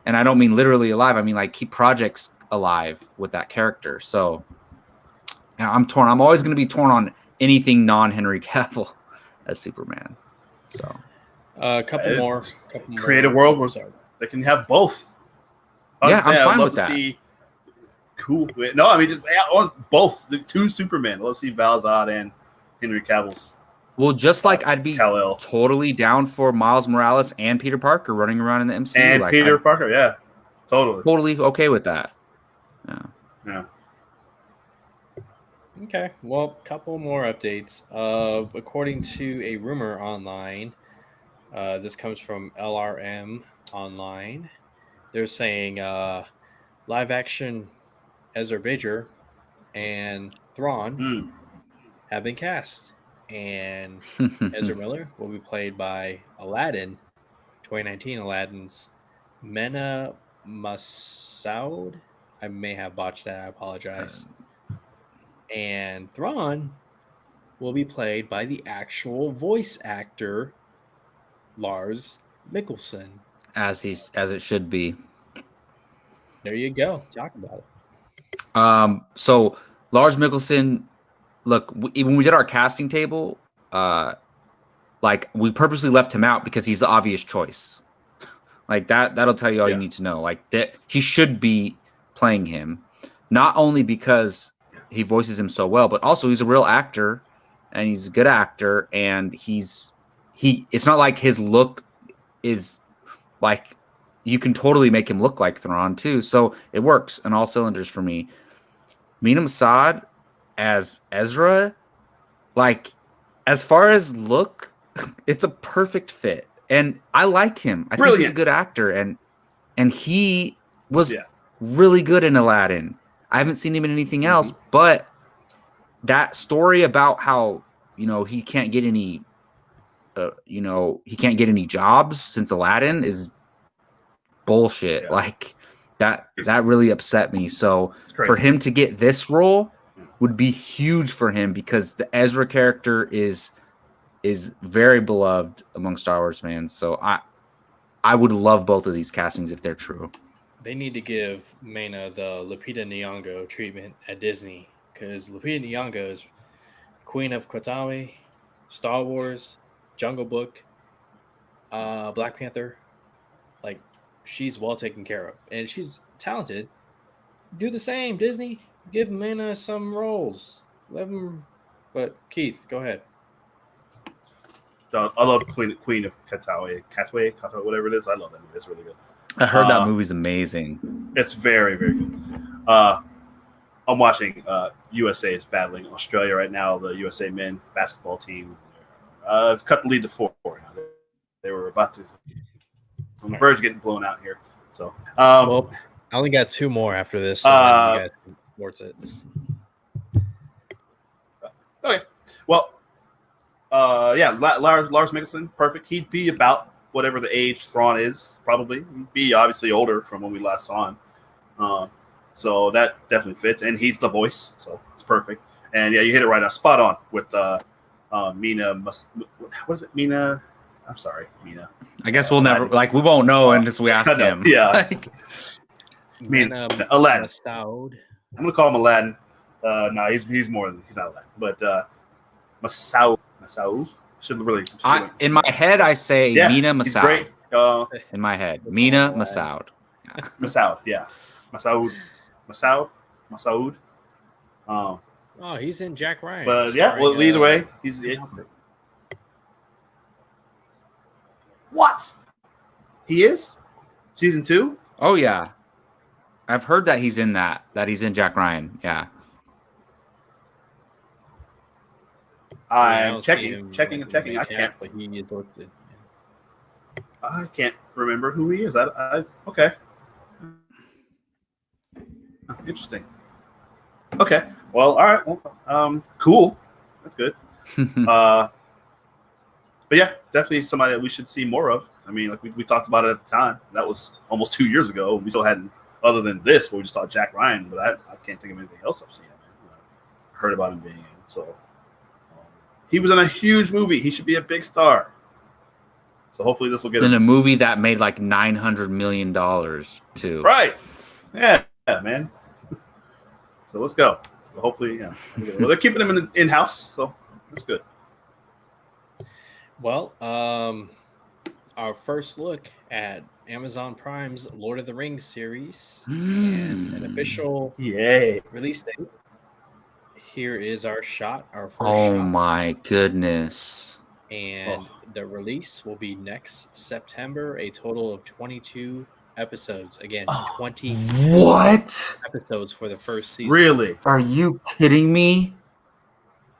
and I don't mean literally alive. I mean like keep projects alive with that character. So I'm torn. I'm always going to be torn on anything non-Henry Cavill as Superman. So. A couple more. Create a world where they can have both. I'm fine with that. Cool. No, I mean just both the two Supermen. Let's see Val Zod and Henry Cavill's. Well, just like I'd be Kal-El. totally down for Miles Morales and Peter Parker running around in the MCU. And like, Peter Parker, yeah, totally okay with that. Yeah. Okay. Well, couple more updates. According to a rumor online. This comes from LRM Online. They're saying live action Ezra Bridger and Thrawn have been cast. And Ezra Miller will be played by Aladdin, 2019 Aladdin's Mena Massoud. I may have botched that. I apologize. And Thrawn will be played by the actual voice actor Lars Mikkelsen, as it should be. There you go. Talk about it. So Lars Mikkelsen, look, when we did our casting table, like we purposely left him out because he's the obvious choice. Like that'll tell you all you need to know. Like that he should be playing him, not only because he voices him so well, but also he's a real actor and he's a good actor and it's not like his look is like you can totally make him look like Thrawn too. So it works on all cylinders for me. Mena Massoud as Ezra, like as far as look, it's a perfect fit. And I like him. I think he's a good actor and he was really good in Aladdin. I haven't seen him in anything else, but that story about how, he can't get any he can't get any jobs since Aladdin is bullshit. Yeah. Like that really upset me. So for him to get this role would be huge for him because the Ezra character is very beloved among Star Wars fans. So I would love both of these castings if they're true. They need to give Mena the Lupita Nyong'o treatment at Disney because Lupita Nyong'o is Queen of Quatawi, Star Wars, Jungle Book, Black Panther. Like, she's well taken care of. And she's talented. Do the same, Disney. Give Mena some roles. Let him... But, Keith, go ahead. I love Queen of Katwe, whatever it is. I love that movie. It's really good. I heard that movie's amazing. It's very, very good. I'm watching USA is battling Australia right now. The USA men basketball team. It's cut the lead to 4 now. They were about to on the verge of getting blown out here. So, well, I only got 2 more after this. So you guys can sports it. Okay. Well, Lars Mikkelsen, perfect. He'd be about whatever the age Thrawn is, probably. He'd be obviously older from when we last saw him. So that definitely fits. And he's the voice, so it's perfect. And yeah, you hit it right now. Spot on with Mina must. What is it, Mina? I'm sorry, Mina. I guess we'll never we won't know unless we ask I know, him. yeah. Like, Mina, Aladdin. Masoud. I'm gonna call him Aladdin. No, he's more than he's not Aladdin, but Masoud should really. in my head, I say Mina he's Masoud. great. In my head, Mina Masoud. Yeah. Masoud, yeah, Masoud. Oh, he's in Jack Ryan. But yeah, well, either way, he's it. What? He is? Season 2? Oh yeah, I've heard that he's in that. That he's in Jack Ryan. Yeah. I'm checking. I can't. But he is listed. I can't remember who he is. Okay. Interesting. Okay. Well, all right. Well, cool. That's good. But yeah, definitely somebody that we should see more of. I mean, like we talked about it at the time. That was almost 2 years ago. We still hadn't, other than this, where we just thought Jack Ryan. But I can't think of anything else I've seen him in. Heard about him being in. So he was in a huge movie. He should be a big star. So hopefully this will get in a movie that made like $900 million too. Right. Yeah, man. So let's go. So hopefully, yeah. Well, they're keeping him in house, so that's good. Well, our first look at Amazon Prime's Lord of the Rings series and an official release date. Here is our shot, our first shot. My goodness. And the release will be next September, a total of 22 episodes. Again, 20 episodes for the first season. Really? Are you kidding me?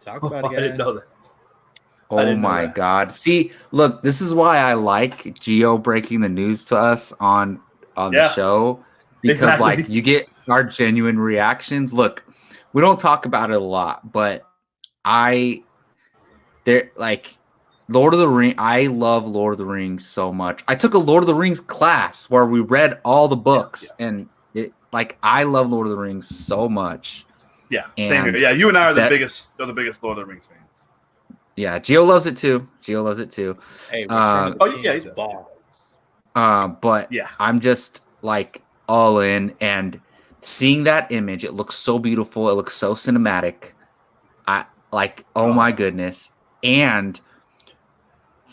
Talk about it, guys. I didn't know that. Oh my God. See, look, this is why I like Geo breaking the news to us on the show. Because like you get our genuine reactions. Look, we don't talk about it a lot, but Lord of the Rings. I love Lord of the Rings so much. I took a Lord of the Rings class where we read all the books, and I love Lord of the Rings so much. Yeah, same here. Yeah, you and I are the biggest Lord of the Rings fans. Yeah, Gio loves it too. Hey, he's ball. But yeah, I'm just like all in, and seeing that image, it looks so beautiful. It looks so cinematic. My goodness, and.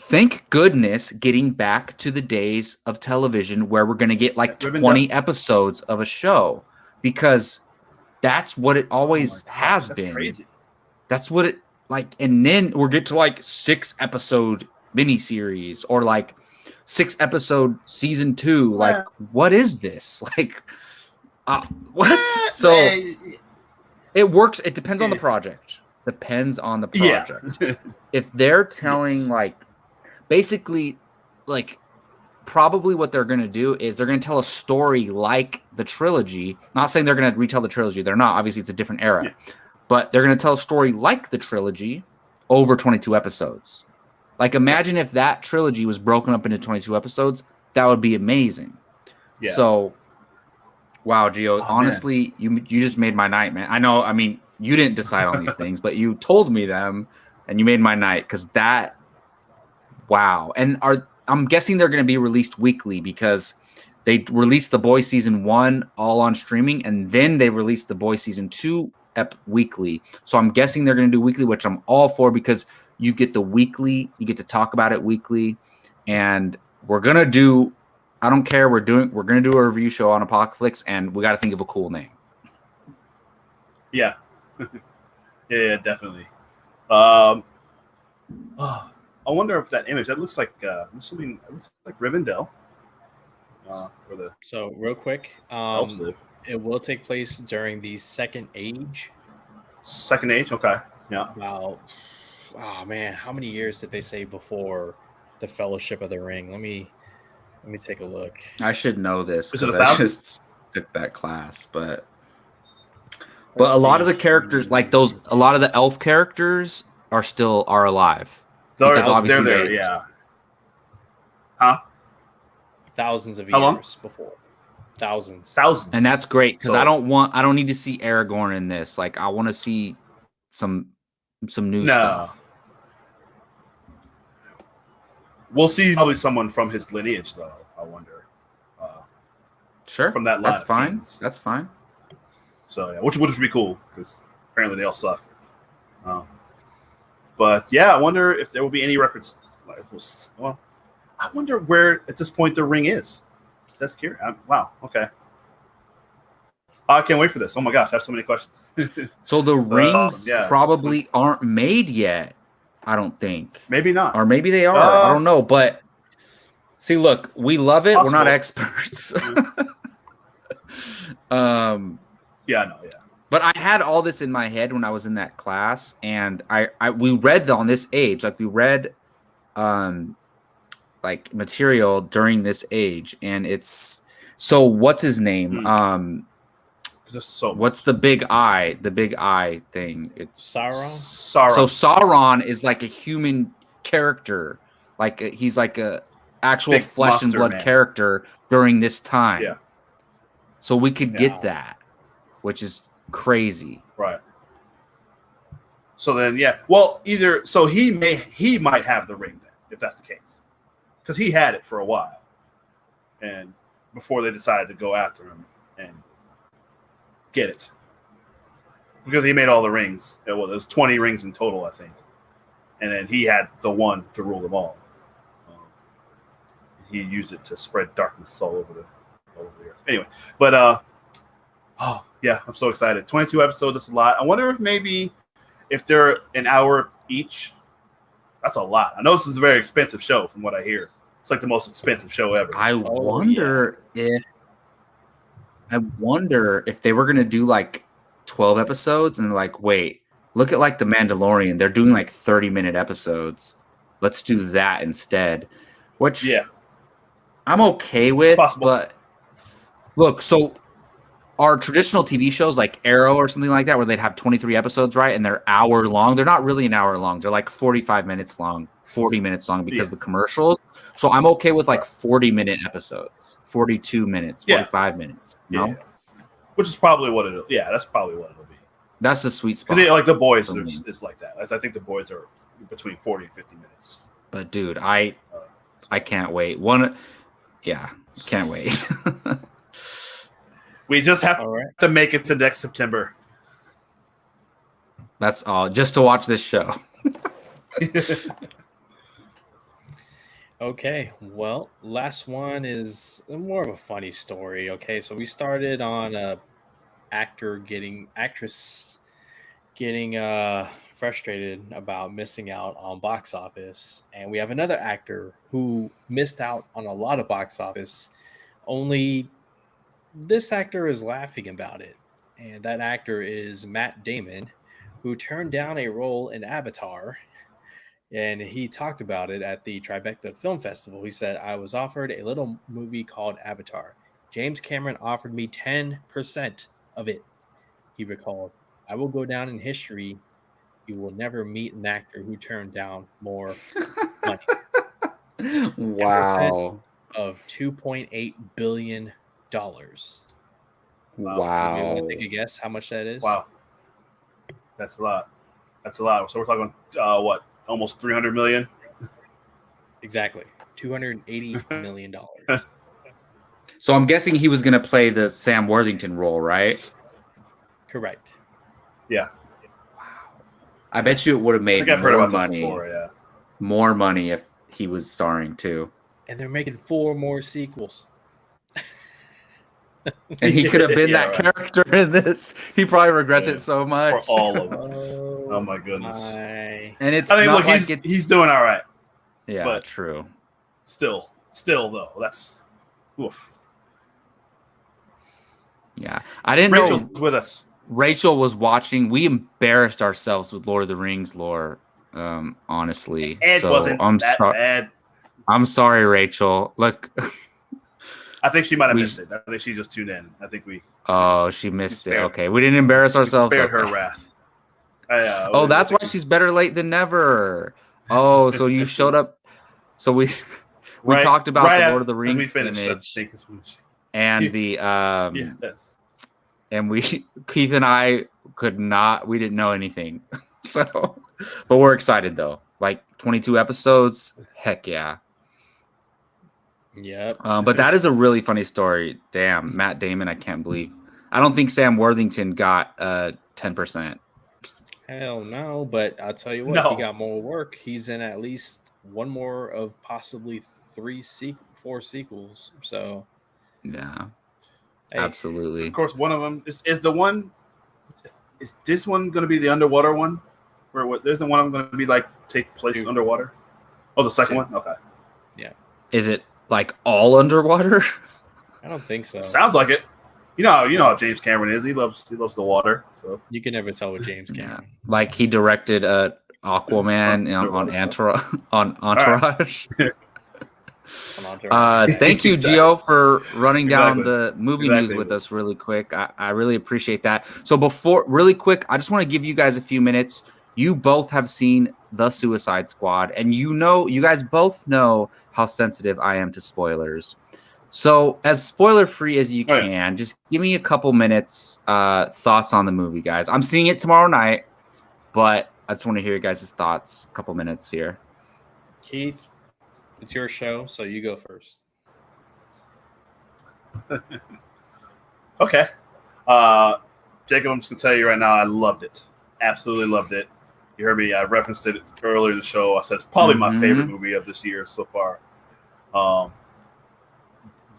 Thank goodness getting back to the days of television where we're going to get like 20 episodes of a show, because that's what it always has been. Crazy. That's what it like. And then we'll get to like 6-episode miniseries or like 6-episode season 2. Like, what is this? Like, what? So it works. It depends on the project. Yeah. If they're telling basically, like, probably what they're going to do is they're going to tell a story like the trilogy. Not saying they're going to retell the trilogy. They're not. Obviously, it's a different era. Yeah. But they're going to tell a story like the trilogy over 22 episodes. Like, imagine if that trilogy was broken up into 22 episodes. That would be amazing. Yeah. So, wow, Gio. Honestly, you just made my night, man. I know, I mean, you didn't decide on these things, but you told me them, and you made my night, because that... Wow. And I'm guessing they're going to be released weekly, because they released The Boys Season 1 all on streaming, and then they released The Boys Season 2 weekly. So I'm guessing they're going to do weekly, which I'm all for, because you get the weekly, you get to talk about it weekly. And we're going to do, I don't care, we're going to do a review show on Apocalypse, and we got to think of a cool name. Yeah. Yeah, definitely. I wonder if that image, that looks like something. It looks like Rivendell. So real quick, it will take place during the Second Age. Second Age, okay, yeah. About, oh man, how many years did they say before the Fellowship of the Ring? Let me take a look. I should know this. Is it 1,000? I just took that class, but a lot of the characters, like those, a lot of the elf characters are alive. They're there, yeah. Huh? Thousands of years before. Thousands. And that's great, because I don't need to see Aragorn in this. Like, I want to see some new stuff. We'll see probably someone from his lineage, though. I wonder. Sure, From that line that's of fine. kings. That's fine. So yeah, which would be cool because apparently they all suck. But yeah, I wonder if there will be any reference. Well, I wonder where at this point the ring is. That's curious. Wow. Okay. I can't wait for this. Oh my gosh, I have so many questions. So the rings yeah, probably aren't made yet. I don't think. Maybe not. Or maybe they are. I don't know. But see, look, we love it. Possible. We're not experts. Yeah, no, yeah. But I had all this in my head when I was in that class, and we read on this age, like we read like material during this age, and it's so what's his name? What's the big eye? The big eye thing. It's Sauron. So Sauron is like a human character, like he's like a actual Big flesh and blood man. character during this time. Yeah. So we could get that, which is crazy. Right. So then, yeah. Well, either so he might have the ring then, if that's the case, because he had it for a while, and before they decided to go after him and get it, because he made all the rings. Well, there's 20 rings in total, I think, and then he had the one to rule them all. He used it to spread darkness all over the earth. Anyway, but oh yeah, I'm so excited. 22 episodes, that's a lot. I wonder if maybe if they're an hour each, that's a lot. I know this is a very expensive show from what I hear. It's like the most expensive show ever. I wonder if they were gonna do like 12 episodes and like, wait, look at like the Mandalorian. They're doing like 30-minute episodes. Let's do that instead. Which I'm okay with, but look, so our traditional TV shows like Arrow or something like that, where they'd have 23 episodes, right? And they're hour long. They're not really an hour long. They're like 45 minutes long, 40 minutes long because of the commercials. So I'm okay with like 40-minute episodes, 42 minutes, 45 minutes. You know? Which is probably what it'll. Yeah, that's probably what it'll be. That's the sweet spot. Like the boys, it's like that. I think the boys are between 40 and 50 minutes. But dude, I can't wait. Can't wait. We just have to make it to next September. That's all, just to watch this show. Okay, well, last one is more of a funny story. Okay, so we started on a actress getting frustrated about missing out on box office, and we have another actor who missed out on a lot of box office. Only this actor is laughing about it, and that actor is Matt Damon, who turned down a role in Avatar. And he talked about it at the Tribeca Film Festival. He said, "I was offered a little movie called Avatar. James Cameron offered me 10% of it." He recalled, "I will go down in history. You will never meet an actor who turned down more money." Wow. Of $2.8 billion. Wow. You want to take a guess how much that is? Wow. That's a lot. So we're talking what? Almost 300 million. Exactly. $280 million. So I'm guessing he was going to play the Sam Worthington role, right? Correct. Yeah. Wow. I bet you it would have made more money. More money if he was starring too. And they're making 4 more sequels. And he could have been that character in this. He probably regrets it so much. For all of them. Oh my goodness. And it's he's doing all right. Yeah, but true. Still though, that's oof. Yeah. I didn't Rachel's know with us. Rachel was watching. We embarrassed ourselves with Lord of the Rings lore, honestly. It wasn't that bad. I'm sorry, Rachel. Look, I think she might have missed it. I think she just tuned in. I think we. Oh, she missed it. Okay, we didn't embarrass ourselves. Spared her wrath. That's why she's better late than never. Oh, so you showed up. So we talked about the Lord of the Rings image and the yes. And Keith and I we didn't know anything. So, but we're excited though. Like 22 episodes, heck yeah. Yep. But that is a really funny story. Damn, Matt Damon, I can't believe. I don't think Sam Worthington got 10%. Hell no, but I'll tell you what, No. he got more work. He's in at least one more of possibly 4 sequels. So, Yeah, hey, absolutely. Of course, one of them is the one. Is this one going to be the underwater one? Where there's the one I'm going to be like take place underwater? Oh, the second one. Okay. Is it like all underwater? I don't think so. Sounds like it. You know how James Cameron is. He loves the water. So You can never tell with James Cameron. Like he directed Aquaman on Entourage. Thank you, Exactly. Gio, for running down Exactly. the movie news with us really quick. I really appreciate that. So really quick, I just want to give you guys a few minutes. You both have seen The Suicide Squad, and you guys both know how sensitive I am to spoilers. So as spoiler-free as you can, just give me a couple minutes thoughts on the movie, guys. I'm seeing it tomorrow night, but I just want to hear your guys' thoughts. A couple minutes here. Keith, it's your show, so you go first. Okay. Jacob, I'm just going to tell you right now, I loved it. Absolutely loved it. You heard me. I referenced it earlier in the show. I said it's probably my favorite movie of this year so far.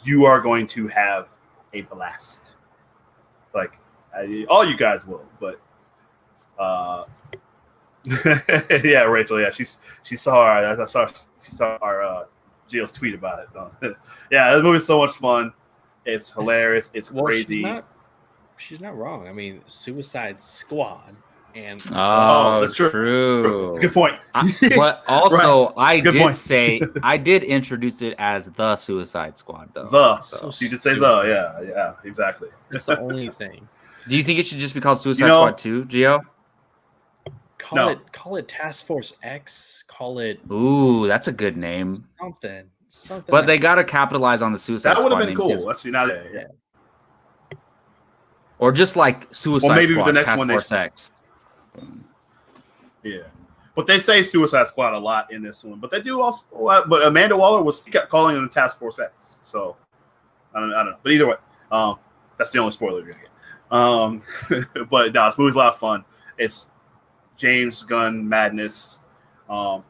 You are going to have a blast. Like, all you guys will, but yeah, Rachel. Yeah, she saw our Gio's tweet about it. Yeah, this movie's so much fun. It's hilarious. It's crazy. She's not wrong. I mean, Suicide Squad. And that's true. It's a good point. But also, right. I did introduce it as the Suicide Squad, though. You did say the, yeah, exactly. It's the only thing. Do you think it should just be called Suicide Squad 2, Gio? Call it Task Force X. Call it. Ooh, that's a good name. Something. But they got to capitalize on the Suicide Squad. That would have been cool. Let's see now. Yeah. Or just like Suicide Squad, the next Task one Force X. Yeah, but they say Suicide Squad a lot in this one. But they do also. But Amanda Waller kept calling them Task Force X. So I don't know. But either way, that's the only spoiler you're gonna get. But no, this movie's a lot of fun. It's James Gunn madness.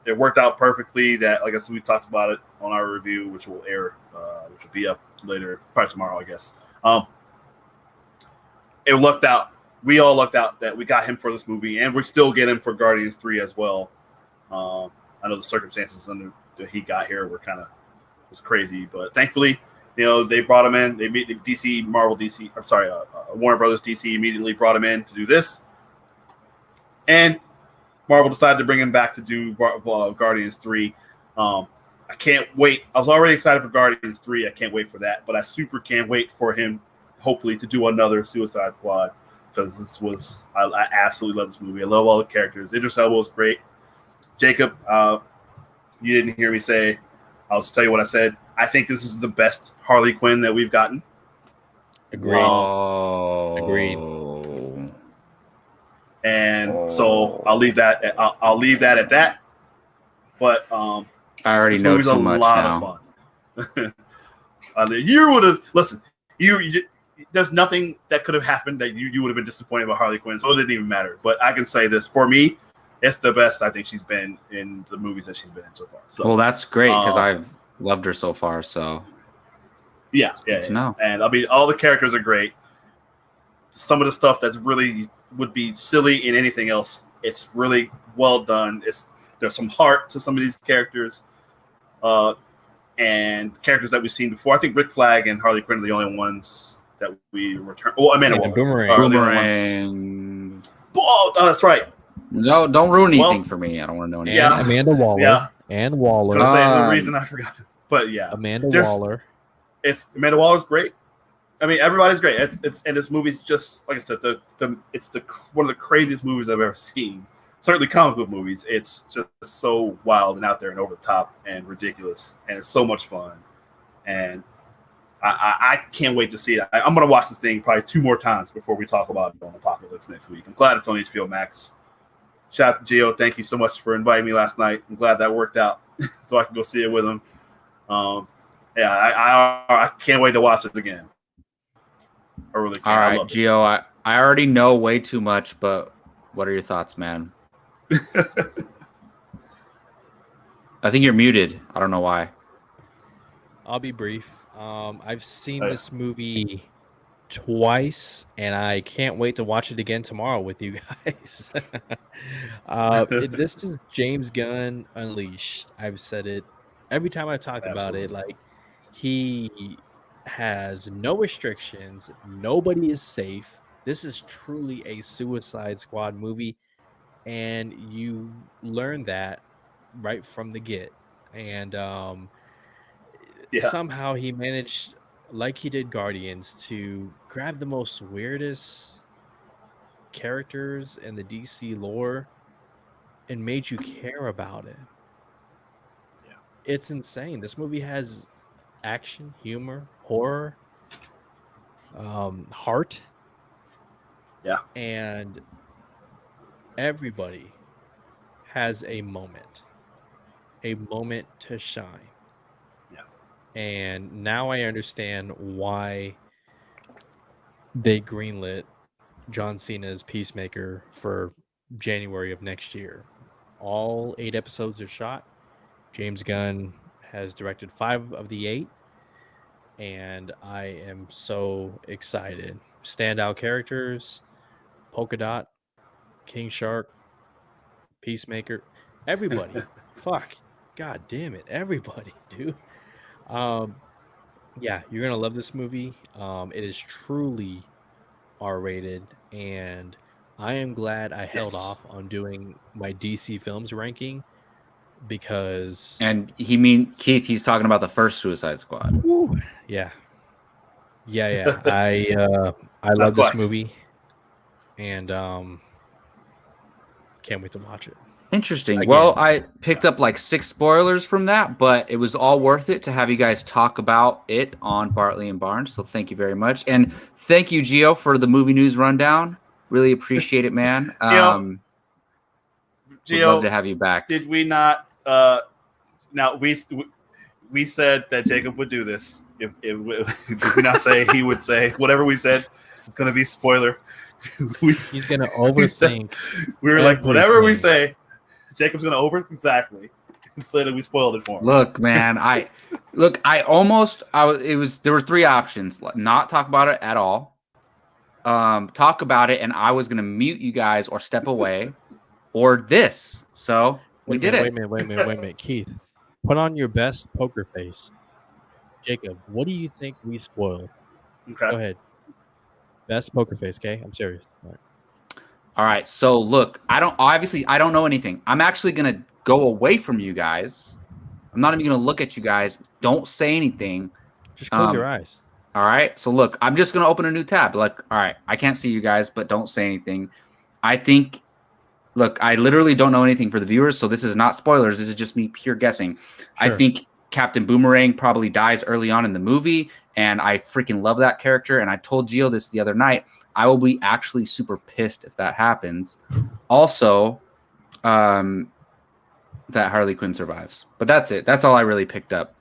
It worked out perfectly. That, like I said, we talked about it on our review, which will air, which will be up later, probably tomorrow, I guess. It lucked out. We all lucked out that we got him for this movie, and we still get him for Guardians 3 as well. I know the circumstances under that he got here were was crazy, but thankfully, they brought him in. They meet Warner Brothers DC immediately brought him in to do this, and Marvel decided to bring him back to do Guardians 3. I can't wait. I was already excited for Guardians 3. I can't wait for that, but I super can't wait for him, hopefully, to do another Suicide Squad. Because I absolutely love this movie. I love all the characters. Idris Elba was great. Jacob, you didn't hear me say. I'll just tell you what I said. I think this is the best Harley Quinn that we've gotten. Agreed. Agreed. And so I'll leave that. I'll leave that at that. But I already know too much now. Of fun. You would have listened. You there's nothing that could have happened that you would have been disappointed about Harley Quinn, so it didn't even matter. But I can say this, for me, it's the best I think she's been in the movies that she's been in so far. So, well, that's great because I've loved her so far. So yeah. No. And I mean, all the characters are great. Some of the stuff that's really would be silly in anything else, it's really well done. There's some heart to some of these characters, and characters that we've seen before. I think Rick Flag and Harley Quinn are the only ones that we return. Oh, Amanda Waller. Boomerang. Oh, that's right. No, don't ruin anything for me. I don't want to know anything. Yeah, Amanda Waller. Yeah. And Waller. I was gonna say the reason I forgot. But yeah, Amanda Waller. Amanda Waller's great. I mean, everybody's great. It's and this movie's just like I said. It's one of the craziest movies I've ever seen. Certainly, comic book movies. It's just so wild and out there and over the top and ridiculous, and it's so much fun. And I can't wait to see it. I'm going to watch this thing probably 2 more times before we talk about it on Apocalypse next week. I'm glad it's on HBO Max. Shout out to Gio. Thank you so much for inviting me last night. I'm glad that worked out so I can go see it with him. And yeah, I can't wait to watch it again. I really can't. All right, Gio, I already know way too much, but what are your thoughts, man? I think you're muted. I don't know why. I'll be brief. I've seen this movie twice, and I can't wait to watch it again tomorrow with you guys. This is James Gunn Unleashed. I've said it every time I've talked about it. Like, he has no restrictions. Nobody is safe. This is truly a Suicide Squad movie, and you learn that right from the get. And somehow he managed, like he did Guardians, to grab the most weirdest characters in the DC lore and made you care about it. Yeah. It's insane. This movie has action, humor, horror, heart. Yeah. And everybody has a moment to shine. Yeah. And now I understand why they greenlit John Cena's Peacemaker for January of next year. All 8 episodes are shot. James Gunn has directed 5 of the 8, and I am so excited. Standout characters: Polka Dot, King Shark, Peacemaker, everybody. Fuck, god damn it, everybody, dude. Yeah, you're gonna love this movie. It is truly R-rated, and I am glad I held off on doing my DC films ranking because. And Keith, he's talking about the first Suicide Squad. Woo, yeah. I love this movie, and can't wait to watch it. Interesting. Again. Well, I picked up like 6 spoilers from that, but it was all worth it to have you guys talk about it on Bartley and Barnes. So thank you very much. And thank you, Gio, for the movie news rundown. Really appreciate it, man. Gio, would love to have you back. Did we not? Now, we said that Jacob would do this. If did we not say he would say whatever we said? It's going to be spoiler. He's going to overthink. We were like, whatever we say, Jacob's going to exactly say that we spoiled it for him. Look, man, there were 3 options: not talk about it at all, talk about it, and I was going to mute you guys or step away, or this. So we did it. Wait a minute, Keith, put on your best poker face. Jacob, what do you think we spoiled? Okay, go ahead. Best poker face, okay? I'm serious. All right. So look, I don't know anything. I'm actually gonna go away from you guys. I'm not even gonna look at you guys. Don't say anything. Just close your eyes. All right. So look, I'm just gonna open a new tab. Like, all right, I can't see you guys, but don't say anything. Look, I literally don't know anything for the viewers, so this is not spoilers. This is just me pure guessing. Sure. I think Captain Boomerang probably dies early on in the movie, and I freaking love that character. And I told Gio this the other night. I will be actually super pissed if that happens. Also, that Harley Quinn survives. But that's it. That's all I really picked up.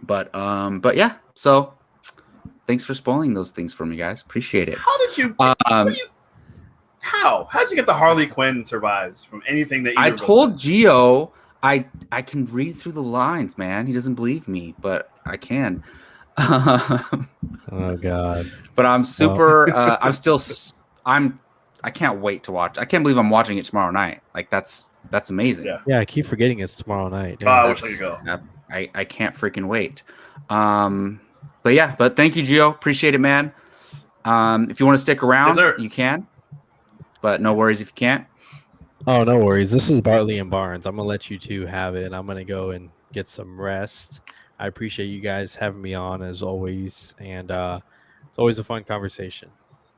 But yeah. So thanks for spoiling those things for me, guys. Appreciate it. How did you? How'd you get the Harley Quinn survives from anything that you? I told Gio I can read through the lines, man. He doesn't believe me, but I can. Oh God! But I'm super. I can't wait to watch. I can't believe I'm watching it tomorrow night. Like that's amazing. Yeah. I keep forgetting it's tomorrow night. Yeah, I wish I could go. I can't freaking wait. But thank you, Gio. Appreciate it, man. If you want to stick around, you can. But no worries if you can't. Oh, no worries. This is Bartley and Barnes. I'm gonna let you two have it. I'm gonna go and get some rest. I appreciate you guys having me on as always, and it's always a fun conversation.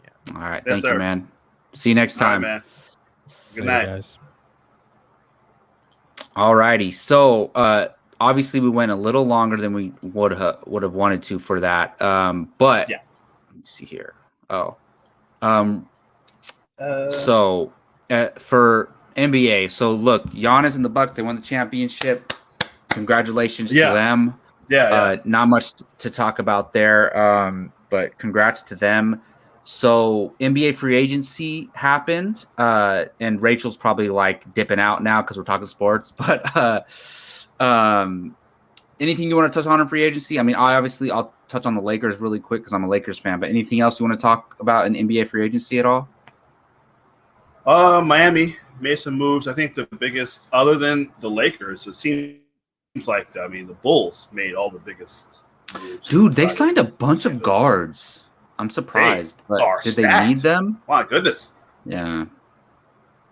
Yeah. All right, thank you, man. See you next time, man. Good night, guys. All righty. So obviously we went a little longer than we would have wanted to for that. But yeah. Let me see here. So for NBA, so look, Giannis and the Bucks, they won the championship. Congratulations to them. Not much to talk about there, but congrats to them. So NBA free agency happened, and Rachel's probably like dipping out now because we're talking sports. But anything you want to touch on in free agency? I mean, I'll touch on the Lakers really quick because I'm a Lakers fan. But anything else you want to talk about in NBA free agency at all? Miami made some moves. I think the biggest, other than the Lakers, it seems like the Bulls made all the biggest moves. Dude, they signed a bunch of guards. I'm surprised. But did they need them? My goodness. Yeah.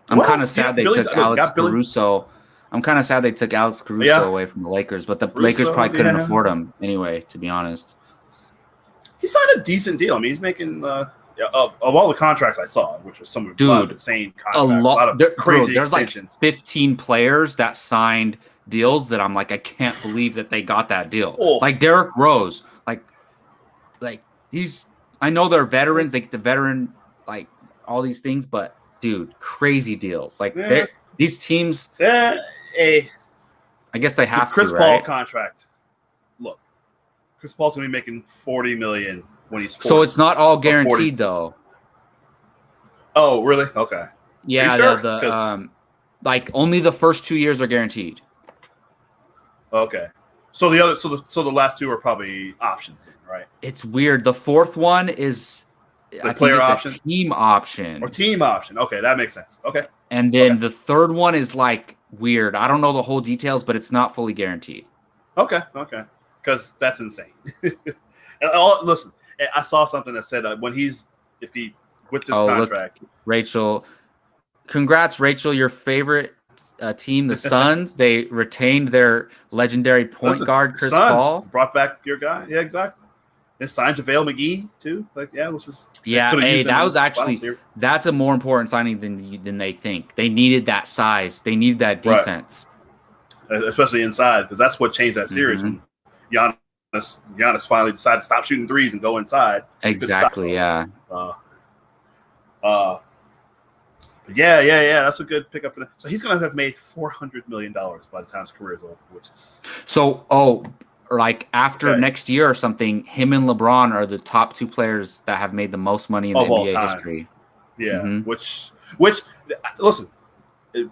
I'm kind of sad they took Alex Caruso. I'm kind of sad they took Alex Caruso away from the Lakers, but the Lakers probably couldn't afford him anyway, to be honest. He signed a decent deal. I mean, he's making of all the contracts I saw, which was some insane contracts, a lot of crazy there's extensions. Like 15 players that signed deals that I'm like, I can't believe that they got that deal. Oh. Like Derrick Rose, like I know they're veterans, they get the veteran, like all these things, but dude, crazy deals. Like these teams, I guess they have Chris to, Paul right? contract. Look, Chris Paul's gonna be making $40 million when he's 40. So it's not all guaranteed though. Oh, really? Okay. Yeah, sure? Like only the first 2 years are guaranteed. Okay. So the last two are probably options, right? It's weird. The fourth one is the player option, team option, or team option. Okay, that makes sense. Okay. And then the third one is like weird. I don't know the whole details, but it's not fully guaranteed. Okay. Because that's insane. Listen, I saw something that said with this contract. Look, Rachel, congrats, Rachel. Your favorite team, the Suns, they retained their legendary point guard, Chris Paul. Brought back your guy. Yeah, exactly. They signed JaVale McGee too. That's a more important signing than they think. They needed that size. They needed that defense, especially inside, because that's what changed that series when Giannis finally decided to stop shooting threes and go inside. Exactly. Yeah. Yeah. That's a good pickup for them. So he's going to have made $400 million by the time his career is over, which is like after next year or something. Him and LeBron are the top two players that have made the most money in the NBA history. Yeah, which listen,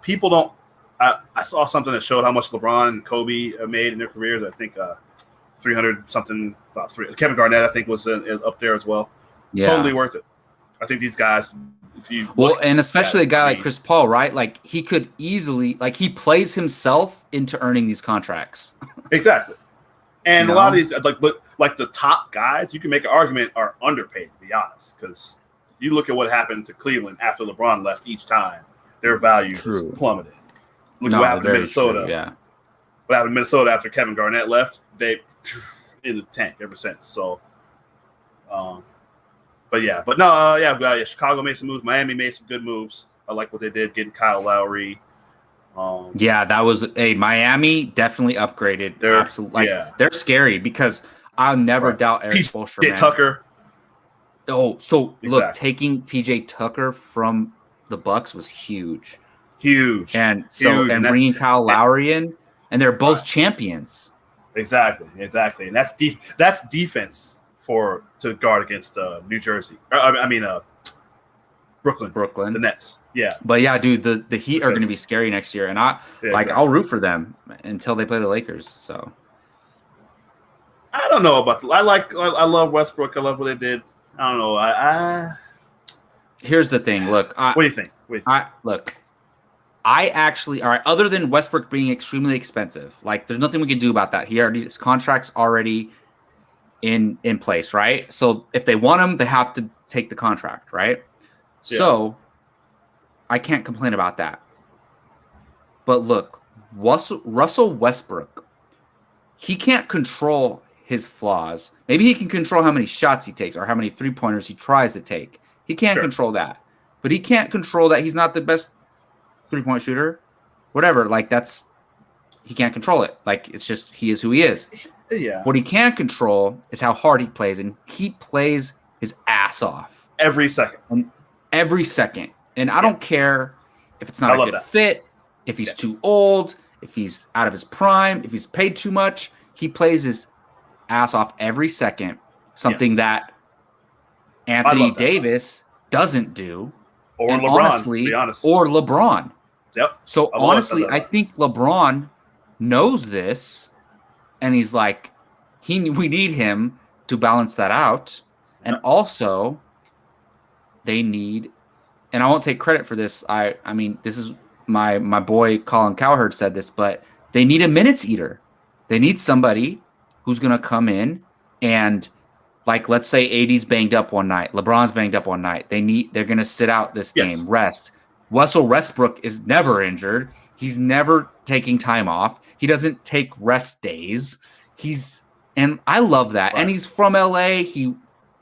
people don't. I saw something that showed how much LeBron and Kobe made in their careers. I think 300 something. About three. Kevin Garnett, I think, was up there as well. Yeah, totally worth it. I think these guys. And especially a guy like Chris Paul, right? Like he could easily, like he plays himself into earning these contracts. Exactly. And a lot of these, like the top guys, you can make an argument are underpaid, to be honest, because you look at what happened to Cleveland after LeBron left each time, their value just plummeted. Look at what happened to Minnesota. What happened to Minnesota after Kevin Garnett left? They in the tank ever since. So, Chicago made some moves. Miami made some good moves. I like what they did, getting Kyle Lowry. That was Miami definitely upgraded. They're absolutely they're scary because I'll never doubt Eric Spoelstra. PJ Tucker. Look, taking PJ Tucker from the Bucks was huge, and bringing Kyle Lowry in, and they're both champions. Exactly, and that's defense to guard against New Jersey. Brooklyn, the Nets. Yeah, but yeah, dude, the Heat are going to be scary next year, and I'll root for them until they play the Lakers. So I don't know about. I love Westbrook. I love what they did. I don't know. Here's the thing. Look, what do you think? I actually, all right. Other than Westbrook being extremely expensive, like there's nothing we can do about that. His contract's already in place, right? So if they want him, they have to take the contract, right? Yeah. So I can't complain about that. But look, Russell Westbrook, he can't control his flaws. Maybe he can control how many shots he takes or how many three-pointers he tries to take. He can't control that. But he can't control that he's not the best three-point shooter. Whatever, he can't control it. Like, it's just he is who he is. Yeah. What he can control is how hard he plays, and he plays his ass off. Every second. And I don't care if it's not a good fit, if he's too old, if he's out of his prime, if he's paid too much. He plays his ass off every second, something Yes. that I Anthony love that. Davis doesn't do. Or And LeBron, honestly, to be honest. or LeBron. Yep. So I've always honestly, said that. I think LeBron knows this, and he's like, we need him to balance that out. And Yep. also, they need, and I won't take credit for this. I mean, this is my boy Colin Cowherd said this, but they need a minutes eater. They need somebody who's gonna come in and, like, let's say AD's banged up one night, LeBron's banged up one night. They're gonna sit out this Yes. game, rest. Russell Westbrook is never injured. He's never taking time off. He doesn't take rest days. And I love that. Right. And he's from LA.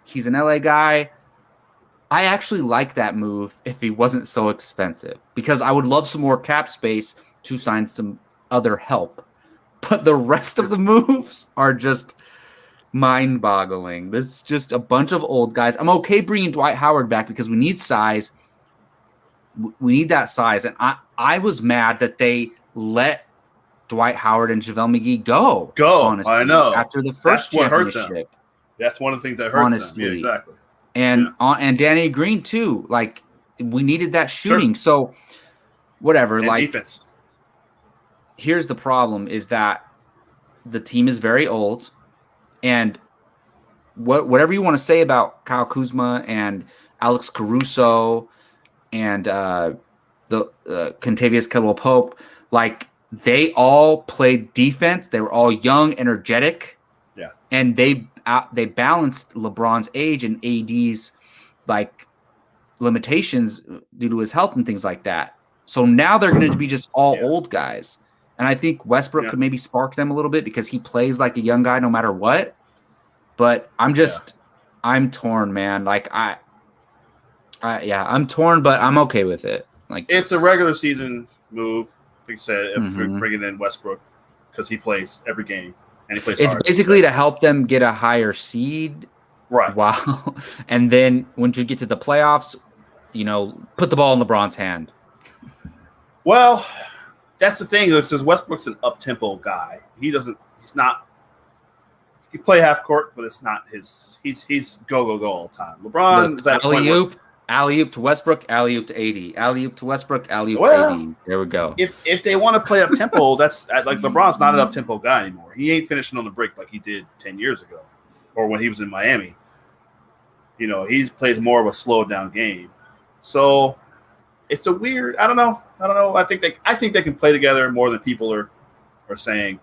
He's an LA guy. I actually like that move if he wasn't so expensive, because I would love some more cap space to sign some other help. But the rest of the moves are just mind-boggling. This is just a bunch of old guys. I'm okay bringing Dwight Howard back because we need size. We need that size. And I was mad that they let Dwight Howard and JaVale McGee go. Honestly, I know. After the first That's what hurt them. championship. That's one of the things that hurt Honestly. them. Yeah, exactly. And Danny Green too. Like, we needed that shooting. So whatever. And like defense. Here's the problem: is that the team is very old, and whatever you want to say about Kyle Kuzma and Alex Caruso and the Kentavious Caldwell-Pope, like, they all played defense. They were all young, energetic. Yeah. And they balanced LeBron's age and AD's, like, limitations due to his health and things like that. So now they're going to be just all old guys. And I think Westbrook could maybe spark them a little bit because he plays like a young guy no matter what. But I'm torn, man. Like, I'm torn, but I'm okay with it. Like, it's a regular season move. Like you said, if Mhm. we're bringing in Westbrook, because he plays every game and he plays. It's hard. basically to help them get a higher seed. Right. Wow. And then once you get to the playoffs, put the ball in LeBron's hand. Well, that's the thing. Because Westbrook's an up-tempo guy. He's not. He can play half court, but it's not his. He's go all the time. LeBron is at a point where, alley-oop to Westbrook, alley-oop to AD, alley-oop to Westbrook, alley-oop to AD. There we go. If they want to play up tempo, that's like LeBron's not an up tempo guy anymore. He ain't finishing on the break like he did 10 years ago, or when he was in Miami. He plays more of a slowed down game. So it's a weird. I don't know. I think they can play together more than people are saying.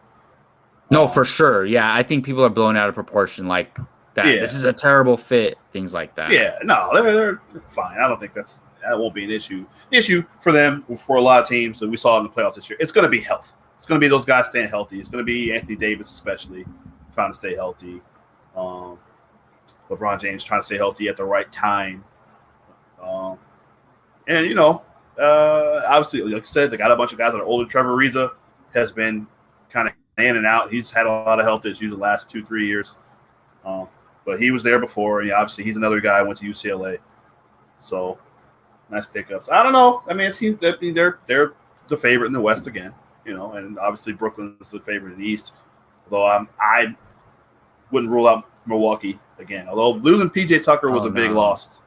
No, for sure. Yeah, I think people are blown out of proportion like that. Yeah. This is a terrible fit. Things like that. Yeah, no, they're fine. I don't think that won't be an issue. The issue for them, for a lot of teams that we saw in the playoffs this year, it's going to be health. It's going to be those guys staying healthy. It's going to be Anthony Davis, especially trying to stay healthy. LeBron James trying to stay healthy at the right time. And obviously, like I said, they got a bunch of guys that are older. Trevor Ariza has been kind of in and out. He's had a lot of health issues the last 2-3 years. But he was there before. And obviously, he's another guy who went to UCLA. So, nice pickups. I don't know. I mean, it seems that they're the favorite in the West again, and obviously Brooklyn is the favorite in the East. Although I wouldn't rule out Milwaukee again. Although losing PJ Tucker was a big loss.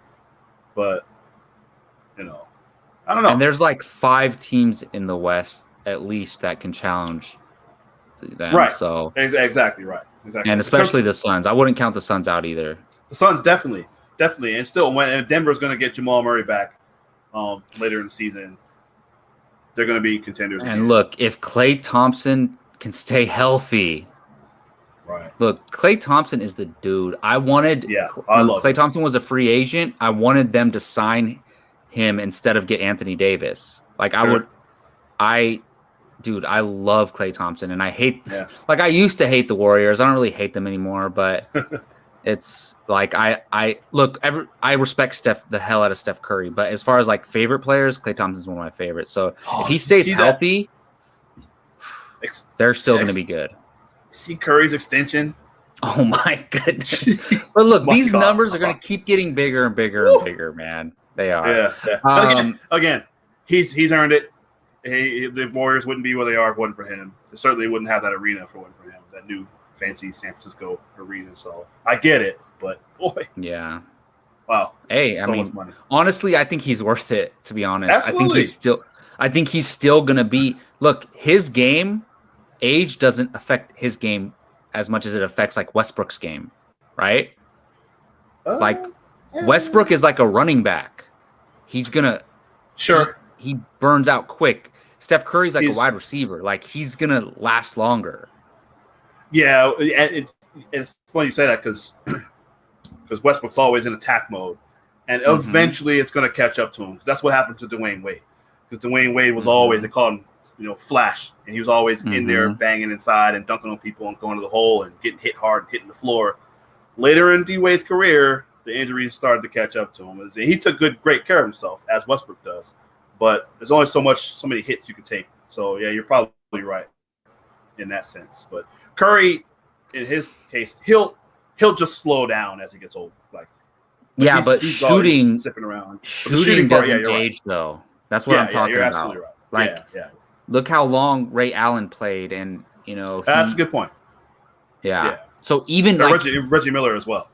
But, I don't know. And there's like 5 teams in the West at least that can challenge them. Right. So exactly right. Exactly. And especially the Suns. I wouldn't count the Suns out either. The Suns definitely, and still, when Denver's going to get Jamal Murray back later in the season, they're going to be contenders. And again. look, if Klay Thompson can stay healthy, right? Look, Klay Thompson is the dude. I wanted. Yeah, when Klay Thompson was a free agent, I wanted them to sign him instead of get Anthony Davis. Like, Sure. I love Klay Thompson, and I hate. Yeah. Like, I used to hate the Warriors. I don't really hate them anymore, but. It's like I respect the hell out of Steph Curry, but as far as like favorite players, Klay Thompson's one of my favorites. So if he stays healthy, they're still going to be good. See Curry's extension? Oh my goodness! But look, these numbers are going to keep getting bigger and bigger and bigger, man. They are. Yeah. Again, he's earned it. The Warriors wouldn't be where they are if it wasn't for him. They certainly wouldn't have that arena if it wasn't for him. That new fancy San Francisco arena. So I get it, but boy, Yeah. wow. Hey, so I mean, much money. honestly, I think he's worth it, to be honest. Absolutely. I think he's still going to be, look, his game, age doesn't affect his game as much as it affects like Westbrook's game, right? Like Westbrook is like a running back. He's going to, sure. He burns out quick. Steph Curry's like a wide receiver. Like he's going to last longer. Yeah. It's funny you say that because Westbrook's always in attack mode. And eventually it's going to catch up to him. That's what happened to Dwayne Wade. Because Dwayne Wade was always, they called him, Flash. And he was always in there banging inside and dunking on people and going to the hole and getting hit hard and hitting the floor. Later in D Wade's career, the injuries started to catch up to him. He took great care of himself, as Westbrook does. But there's only so many hits you can take. So, yeah, you're probably right in that sense. But Curry, in his case, he'll just slow down as he gets old. But shooting sipping around. Shooting doesn't age, though. That's what I'm talking about. Absolutely right. Look how long Ray Allen played, and that's a good point. Yeah. So even Reggie Miller as well.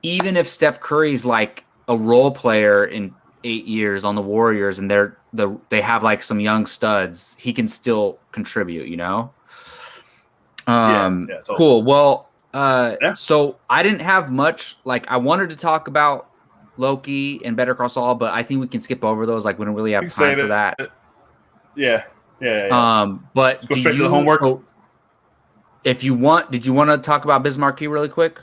Even if Steph Curry's like a role player in 8 years on the Warriors, and they have like some young studs, he can still contribute. Totally. Cool. Well, so I didn't have much. Like I wanted to talk about Loki and Better Call Saul, but I think we can skip over those. Like we don't really have time for that. Yeah. But let's go straight to the homework. If you want, did you want to talk about Biz Markie really quick?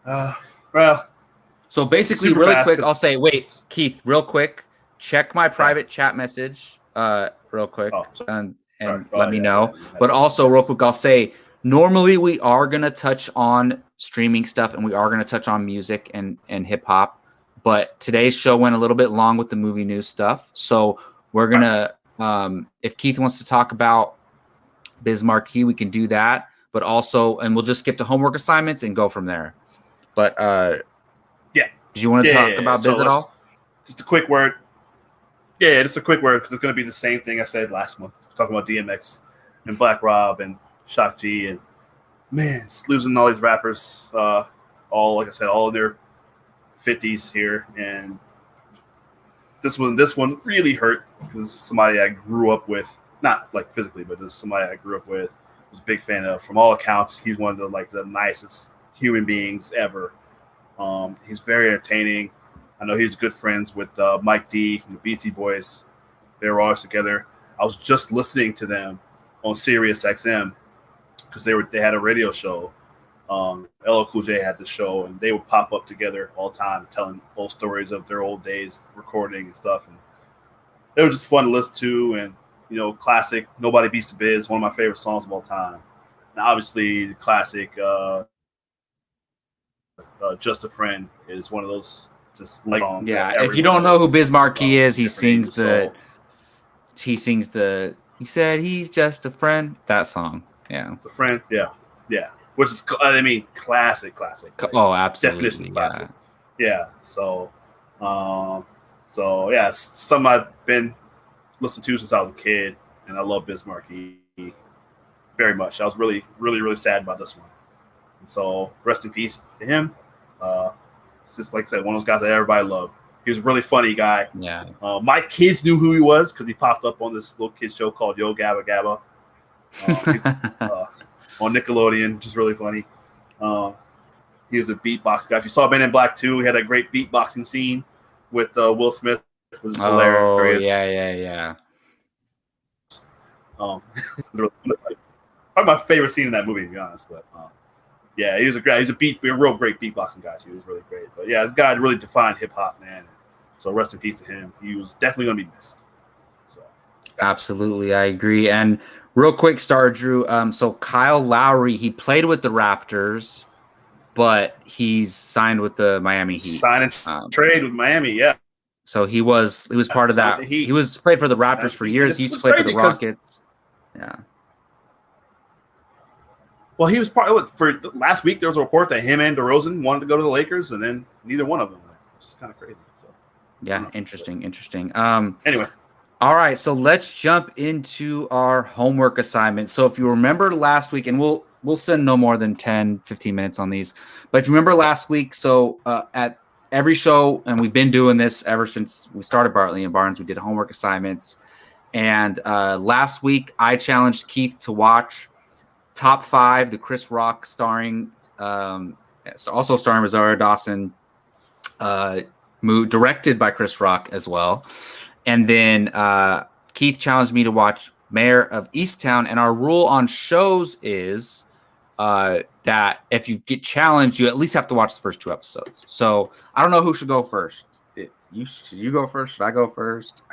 Well. So basically, really quick, I'll say, wait, Keith, real quick, check my private chat message, real quick, and let me know. But also, real quick, I'll say, normally we are gonna touch on streaming stuff, and we are gonna touch on music and hip hop. But today's show went a little bit long with the movie news stuff, so we're gonna, if Keith wants to talk about Biz Markie, we can do that. But also, and we'll just skip to homework assignments and go from there. But did you want to talk about Biz at all? Just a quick word. Yeah, just a quick word because it's going to be the same thing I said last month. We're talking about DMX and Black Rob and Shock G and just losing all these rappers, all like I said, all in their 50s here. And this one really hurt because somebody I grew up with, not like physically, but this is somebody I grew up with. Was a big fan of. From all accounts, he's one of the nicest human beings ever. He's very entertaining. I know he's good friends with Mike D and the Beastie Boys. They were always together. I was just listening to them on Sirius XM because they had a radio show. LL Cool J had the show, and they would pop up together all the time, telling old stories of their old days, recording and stuff. And they were just fun to listen to, and classic "Nobody Beats the Biz," one of my favorite songs of all time. And obviously, the classic. Just a Friend is one of those songs. Yeah, if you don't know who Biz Markie is, he sings the he said he's just a friend, that song. Yeah. It's a friend, yeah. Which is classic. Oh, absolutely. Definition classic. Yeah. So something I've been listening to since I was a kid, and I love Biz Markie very much. I was really, really, really sad about this one. And so rest in peace to him. It's just like I said, one of those guys that everybody loved. He was a really funny guy. Yeah. My kids knew who he was because he popped up on this little kid show called Yo Gabba Gabba. He's on Nickelodeon, which is really funny. He was a beatbox guy. If you saw Men in Black 2, he had a great beatboxing scene with Will Smith. It was hilarious. Yeah. Probably my favorite scene in that movie, to be honest. But yeah, he's a real great beatboxing guy too. He was really great. But yeah, this guy really defined hip hop, man. So rest in peace to him. He was definitely going to be missed. So absolutely, I agree. And real quick, Star Drew. So Kyle Lowry, he played with the Raptors, but he's signed with the Miami Heat. Sign and trade with Miami, yeah. So he was part of that. He was played for the Raptors for years. He used to play for the Rockets. Yeah. Well, he was part of it. For last week, there was a report that him and DeRozan wanted to go to the Lakers, and then neither one of them went, which is kind of crazy. So, yeah, interesting. Anyway, All right, so let's jump into our homework assignment. So if you remember last week, and we'll spend no more than 10, 15 minutes on these, but if you remember last week, so at every show, and we've been doing this ever since we started Bartley and Barnes, we did homework assignments. And last week, I challenged Keith to watch Top 5, the Chris Rock starring, also starring Rosario Dawson, movie directed by Chris Rock as well. And then Keith challenged me to watch Mayor of Easttown. And our rule on shows is that if you get challenged, you at least have to watch the first 2 episodes. So I don't know who should go first. You go first? Should I go first?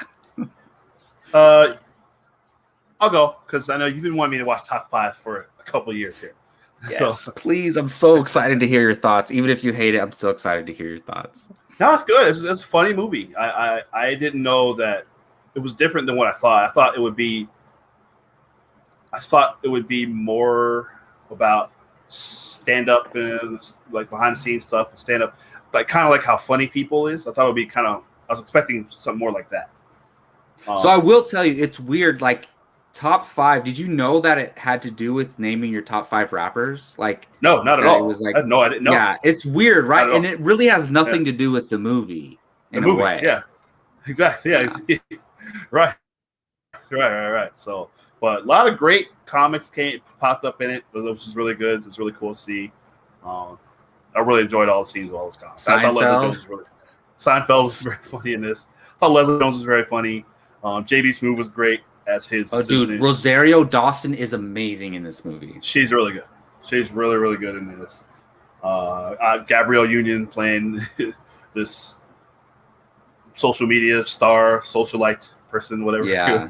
I'll go because I know you've been wanting me to watch Top 5 for a couple of years here. Yes, so please. I'm so excited to hear your thoughts. Even if you hate it, I'm still excited to hear your thoughts. No, it's good. It's a funny movie. I didn't know that it was different than what I thought. I thought it would be more about stand up and like behind the scenes stuff and stand up, like kind of like how Funny People is. I thought it would be I was expecting something more like that. So I will tell you, it's weird. Like Top 5. Did you know that it had to do with naming your top 5 rappers? Like, no, not at all. It was like, no, I didn't know. Yeah, it's weird, right? And it really has nothing to do with the movie in a way. Yeah, exactly. Yeah. Right. So, but a lot of great comics popped up in it, which is really good. It was really cool to see. I really enjoyed all the scenes of all those comics. I thought Leslie Jones was Seinfeld was very funny in this. I thought Leslie Jones was very funny. JB Smoove was great as his assistant. Dude, Rosario Dawson is amazing in this movie. She's really good. She's really, really good in this. Gabrielle Union playing this social media star, socialite person, whatever. Yeah.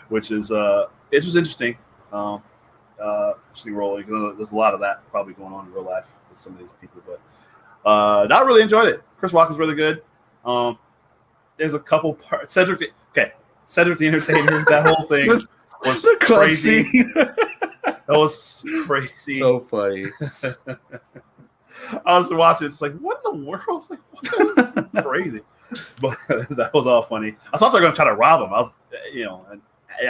Which is it was interesting. Interesting role. There's a lot of that probably going on in real life with some of these people, but I really enjoyed it. Chris Rock was really good. There's a couple parts. Cedric the Entertainer, that whole thing was crazy. That was crazy. So funny. I was watching. It's like, what in the world? Like, what the hell is crazy? But that was all funny. I thought they were going to try to rob him. I was, I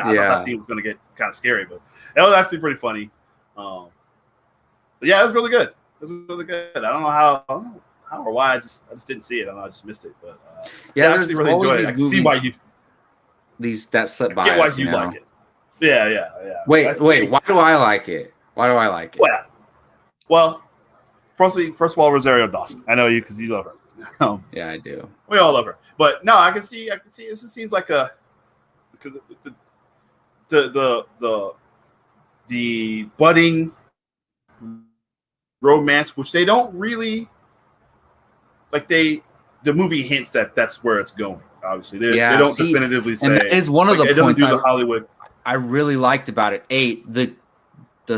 thought that scene was going to get kind of scary, but it was actually pretty funny. But yeah, it was really good. It was really good. I don't know how or why. I just didn't see it. I don't know. I just missed it. But I actually really enjoyed it. I can see why you. That slip by. Get why you like it. Yeah. Wait. Why do I like it? Well, first of all, Rosario Dawson. I know you because you love her. Yeah, I do. We all love her. But no, I can see. This seems like because the budding romance, which they don't really like. The movie hints that that's where it's going. Obviously, they don't definitively say. And that is one of the points. It doesn't do the Hollywood. I really liked about it. The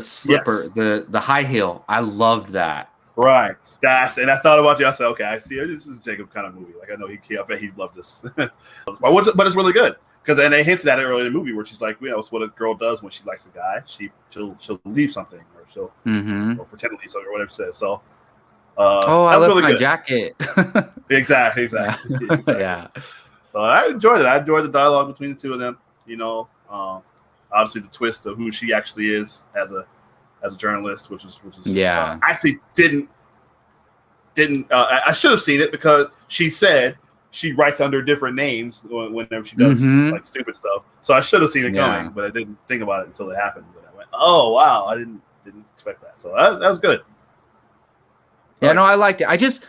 slipper, the high heel. I loved that. Right. And I thought about you. I said, okay, I see. This is a Jacob kind of movie. Like I know I bet he'd love this. But it's really good because they hinted at it early in the movie where she's like, it's what a girl does when she likes a guy. She'll leave something or she'll or pretend to leave something or whatever it says. So. I left really my good. jacket. Exactly. Yeah. So I enjoyed it. I enjoyed the dialogue between the two of them. Obviously the twist of who she actually is as a journalist, which is I actually didn't. I should have seen it because she said she writes under different names whenever she does like stupid stuff. So I should have seen it coming, but I didn't think about it until it happened. But I went, "Oh wow, I didn't expect that." So that was good. Yeah, no, I liked it. I just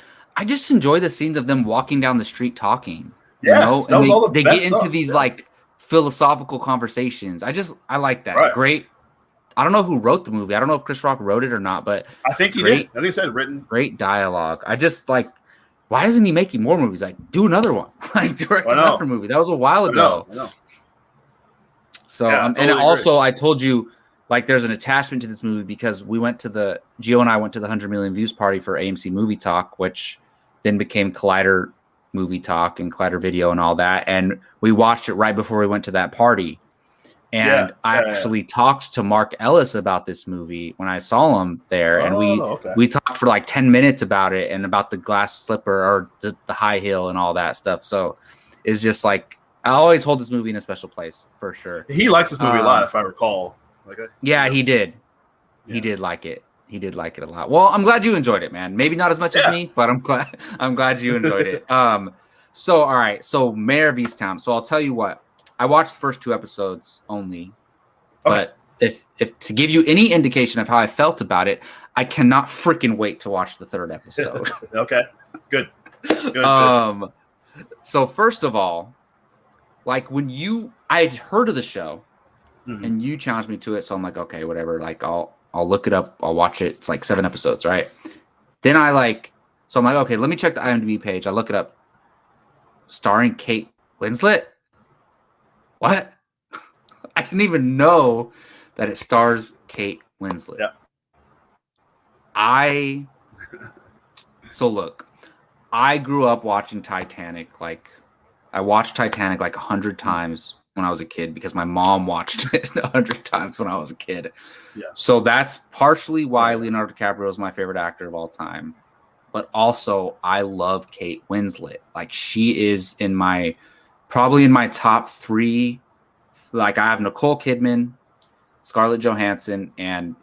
enjoy the scenes of them walking down the street talking. Yes, that was all the best get into stuff. these like philosophical conversations. I like that. Right. Great. I don't know who wrote the movie. I don't know if Chris Rock wrote it or not, but I think he did. I think it said written. Great dialogue. I just like, why isn't he making more movies? Like, do another one. Like, direct another movie. That was a while ago. I know. So, and also I told you, like, there's an attachment to this movie because Gio and I went to the 100 million views party for AMC Movie Talk, which then became Collider Movie Talk and Collider Video and all that. And we watched it right before we went to that party. And I actually talked to Mark Ellis about this movie when I saw him there. And we talked for like 10 minutes about it and about the glass slipper or the high heel and all that stuff. So it's just like, I always hold this movie in a special place for sure. He likes this movie a lot, if I recall. Yeah, he did. Yeah. He did like it. He did like it a lot. Well, I'm glad you enjoyed it, man. Maybe not as much as me, but I'm glad you enjoyed it. So all right. So Mayor of Easttown. So I'll tell you what. I watched the first 2 episodes only, but if to give you any indication of how I felt about it, I cannot freaking wait to watch the 3rd episode. Okay, good. So first of all, like when I had heard of the show, and you challenged me to it, so I'm like, okay, whatever. Like I'll look it up, I'll watch it. It's like 7 episodes, right? Then I'm like, okay, let me check the IMDb page. I look it up. Starring Kate Winslet. What? I didn't even know that it stars Kate Winslet. Yeah. So look, I grew up watching Titanic. Like, I watched Titanic like 100 times when I was a kid because my mom watched it 100 times when I was a kid. Yeah. So that's partially why Leonardo DiCaprio is my favorite actor of all time. But also, I love Kate Winslet. Like, she is probably in my top 3. Like, I have Nicole Kidman, Scarlett Johansson, and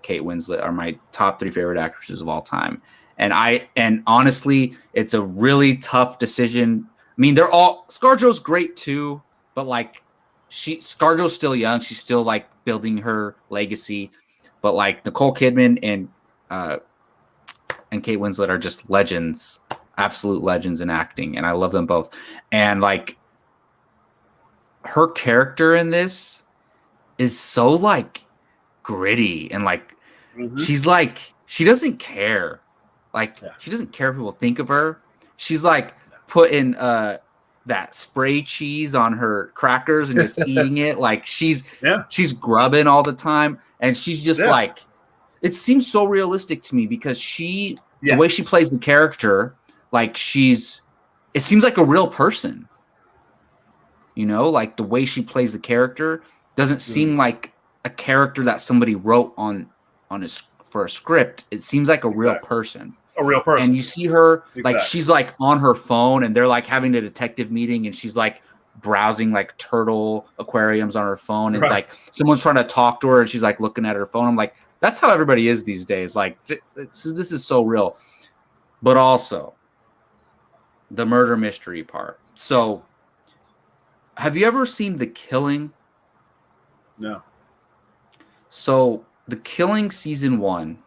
Kate Winslet are my top 3 favorite actresses of all time. And honestly, it's a really tough decision. I mean, ScarJo's great too, but like ScarJo's still young. She's still like building her legacy. But like Nicole Kidman and Kate Winslet are just legends, absolute legends in acting, and I love them both. And like her character in this is so like gritty and like she's like she doesn't care. Like she doesn't care if people think of her. She's like putting that spray cheese on her crackers and just eating it. Like she's grubbing all the time, and she's just like, it seems so realistic to me because the way she plays the character, like it seems like a real person. You know, like the way she plays the character doesn't seem like a character that somebody wrote for a script. It seems like a real person. A real person. And you see her, like, she's like on her phone and they're like having a detective meeting and she's like browsing like turtle aquariums on her phone. It's like someone's trying to talk to her and she's like looking at her phone. I'm like, that's how everybody is these days. Like, this is so real. But also the murder mystery part. So, have you ever seen The Killing? No. So, The Killing season 1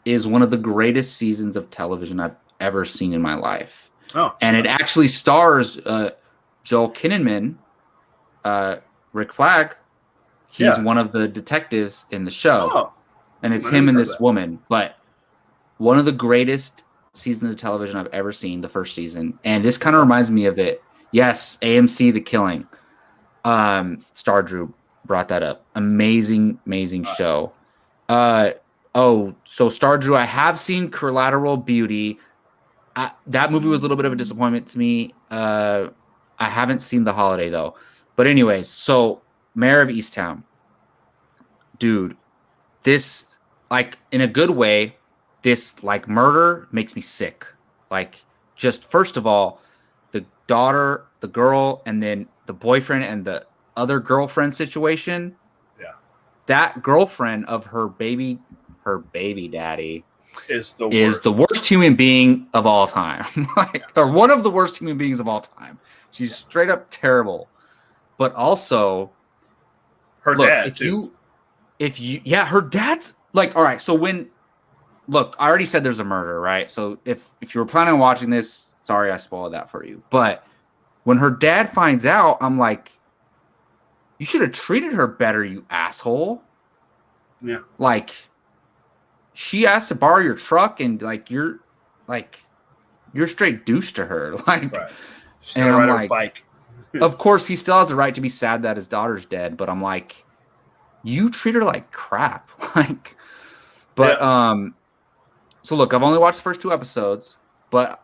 is one of the greatest seasons of television I've ever seen in my life. Oh. And it actually stars Joel Kinnaman, Rick Flag. He's one of the detectives in the show. Oh. And it's him and this woman. But one of the greatest seasons of television I've ever seen, the first season. And this kind of reminds me of it. Yes, AMC The Killing. Star Drew brought that up. Amazing show. So Star Drew, I have seen Collateral Beauty. That movie was a little bit of a disappointment to me. I haven't seen The Holiday though. But anyways, so Mayor of Easttown. Dude, this, like, in a good way, this like murder makes me sick. Like, just first of all, the daughter, the girl, and then the boyfriend and the other girlfriend situation. Yeah. That girlfriend of her baby daddy is the worst human being of all time. Or one of the worst human beings of all time. She's straight up terrible. But also her dad too. Her dad's like, all right, so I already said there's a murder, right? So if you were planning on watching this, sorry I spoiled that for you. But when her dad finds out, I'm like, you should have treated her better, you asshole. Yeah. Like, she asked to borrow your truck and you're straight douche to her. Like, and I'm like, bike. Of course he still has the right to be sad that his daughter's dead, but I'm like, you treat her like crap. So look, I've only watched the first 2 episodes, but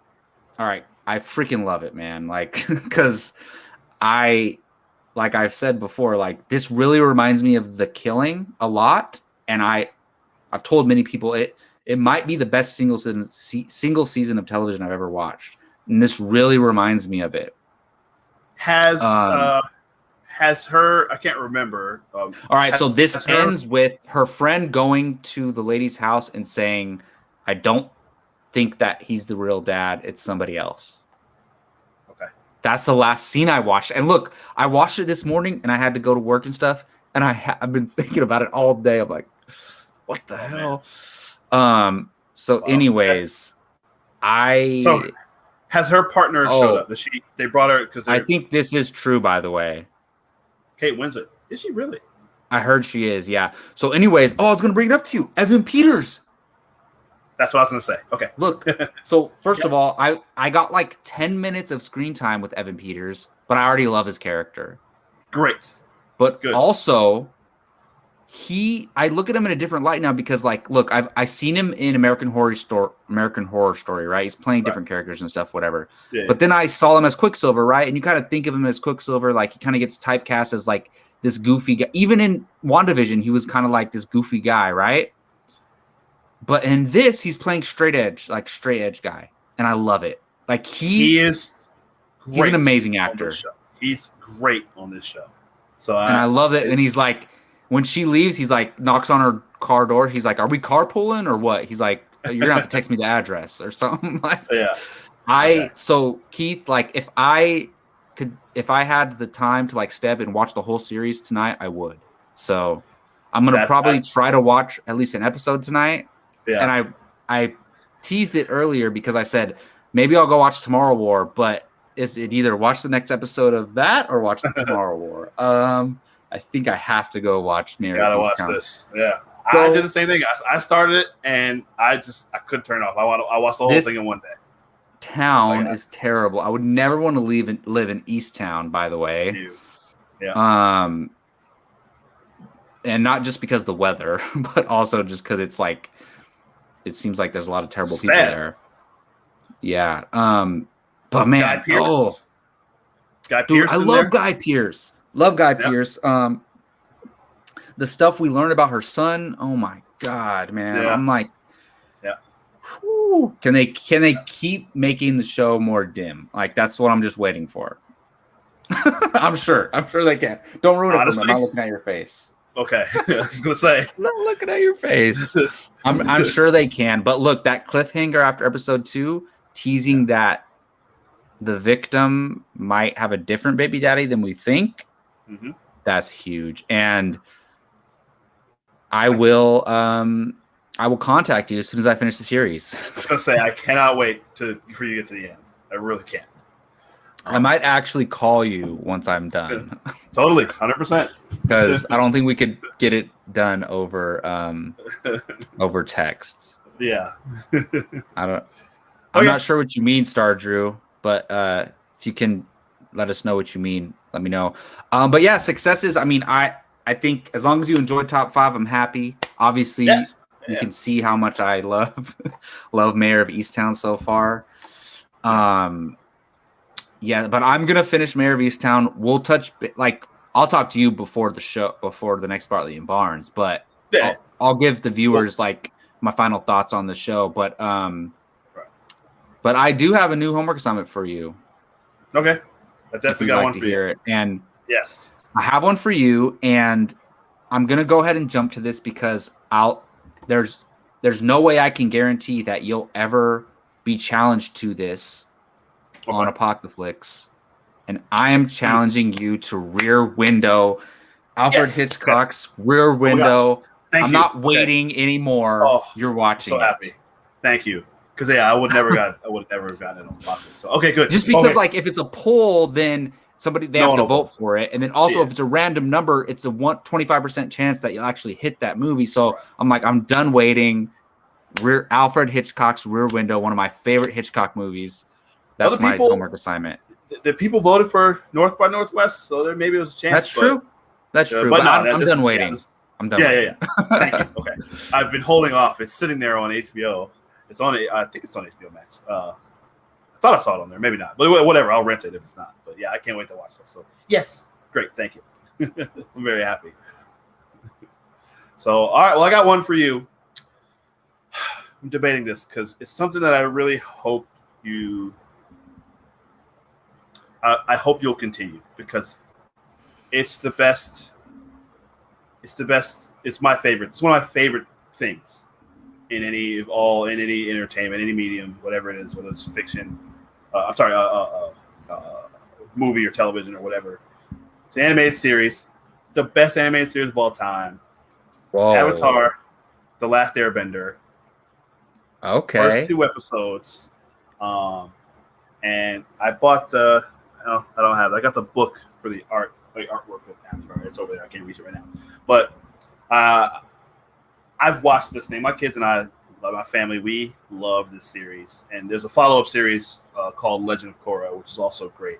all right, I freaking love it, man. Like, because like I've said before, like, this really reminds me of The Killing a lot, and I've told many people it might be the best single season of television I've ever watched, and this really reminds me of it. Has Um, has her? I can't remember. All right, so this has her- ends with her friend going to the lady's house and saying, "I don't think that he's the real dad. It's somebody else." Okay. That's the last scene I watched. And look, I watched it this morning, and I had to go to work and stuff, and I've been thinking about it all day. I'm like, what the hell? So, Wow. anyways, So has her partner showed up? They brought her because I think this is true, by the way. Kate Winslet. Is she really? I heard she is, yeah. So, anyways, I was gonna bring it up to you, Evan Peters. That's what I was gonna say. Okay. Look, so first of all, I got like 10 minutes of screen time with Evan Peters, but I already love his character. Great. But Good. also, I look at him in a different light now because, like, look, I've seen him in American Horror Story, right? He's playing different characters and stuff, whatever. Yeah. But then I saw him as Quicksilver, right? And you kind of think of him as Quicksilver, like he kind of gets typecast as like this goofy guy. Even in WandaVision, he was kind of like this goofy guy, right? But in this, he's playing straight edge guy, and I love it. Like he is. He's an amazing actor. He's great on this show. So and I love it. And he's like, when she leaves, he's like knocks on her car door. He's like, "Are we carpooling or what?" He's like, "You're gonna have to text me the address or something." Like, yeah. So Keith, like, if I had the time to like step and watch the whole series tonight, I would. So I'm gonna probably try to watch at least an episode tonight. Yeah. And I teased it earlier because I said maybe I'll go watch Tomorrow War, but is it either watch the next episode of that or watch the Tomorrow War? I think I have to go watch Mirror. Gotta watch this. Yeah. So, I did the same thing. I started it and I couldn't turn it off. I watched the whole thing in one day. Town is terrible. I would never want to live in East Town, by the way. Yeah. And not just because of the weather, but also just because it's like it seems like there's a lot of terrible people there. Yeah. But man, Guy Pearce. Dude, I love Guy Pearce. Love Guy Pearce. The stuff we learned about her son. Oh my God, man. Yeah. I'm like, whew, can they keep making the show more dim? Like that's what I'm just waiting for. I'm sure they can. Don't ruin it for me. I'm not looking at your face. Okay. I was gonna say. I'm not looking at your face. I'm sure they can. But look, that cliffhanger after episode 2, teasing that the victim might have a different baby daddy than we think. Mm-hmm. That's huge. And I will contact you as soon as I finish the series. I was gonna say I cannot wait for you to get to the end. I really can't. I might actually call you once I'm done. Totally, 100%. Because I don't think we could get it done over texts. Yeah. I'm not sure what you mean, Star Drew, but if you can let us know what you mean, let me know. But yeah, successes. I mean, I think as long as you enjoy top 5, I'm happy. Obviously, you can see how much I love Mayor of Easttown so far. Yeah, but I'm gonna finish Mayor of Easttown. We'll I'll talk to you before the next Bartley and Barnes, but I'll give the viewers like my final thoughts on the show. But I do have a new homework assignment for you. Okay, I definitely got one for you. And yes, I have one for you, and I'm gonna go ahead and jump to this because there's no way I can guarantee that you'll ever be challenged to this on Apocalypse, and I am challenging you to Rear Window, Alfred Hitchcock's Rear Window. I'm not waiting anymore. You're watching. So happy. Thank you. Because I would never have gotten it on Apocalypse. So okay, good. Just because like if it's a poll, then they have to vote for it, and then also if it's a random number, it's a 25% chance that you'll actually hit that movie. So I'm like, I'm done waiting. Alfred Hitchcock's Rear Window, one of my favorite Hitchcock movies. That's my homework assignment. The people voted for North by Northwest, so there maybe was a chance. That's true. That's true. But I'm done waiting. I'm done. Yeah. Thank you. Okay, I've been holding off. It's sitting there on HBO. It's on. I think it's on HBO Max. I thought I saw it on there. Maybe not. But whatever. I'll rent it if it's not. But yeah, I can't wait to watch this. So yes, great. Thank you. I'm very happy. So all right. Well, I got one for you. I'm debating this because it's something that I really hope you. I hope you'll continue because it's the best. It's the best. It's my favorite. It's one of my favorite things in any entertainment, any medium, whatever it is, whether it's fiction. Movie or television or whatever. It's an animated series. It's the best animated series of all time. Whoa. Avatar, The Last Airbender. Okay. First 2 episodes. And I bought I don't have it. I got the book for the artwork of Avatar. It's over there. I can't reach it right now. But I've watched this thing. My kids and I, my family, we love this series. And there's a follow-up series called Legend of Korra, which is also great.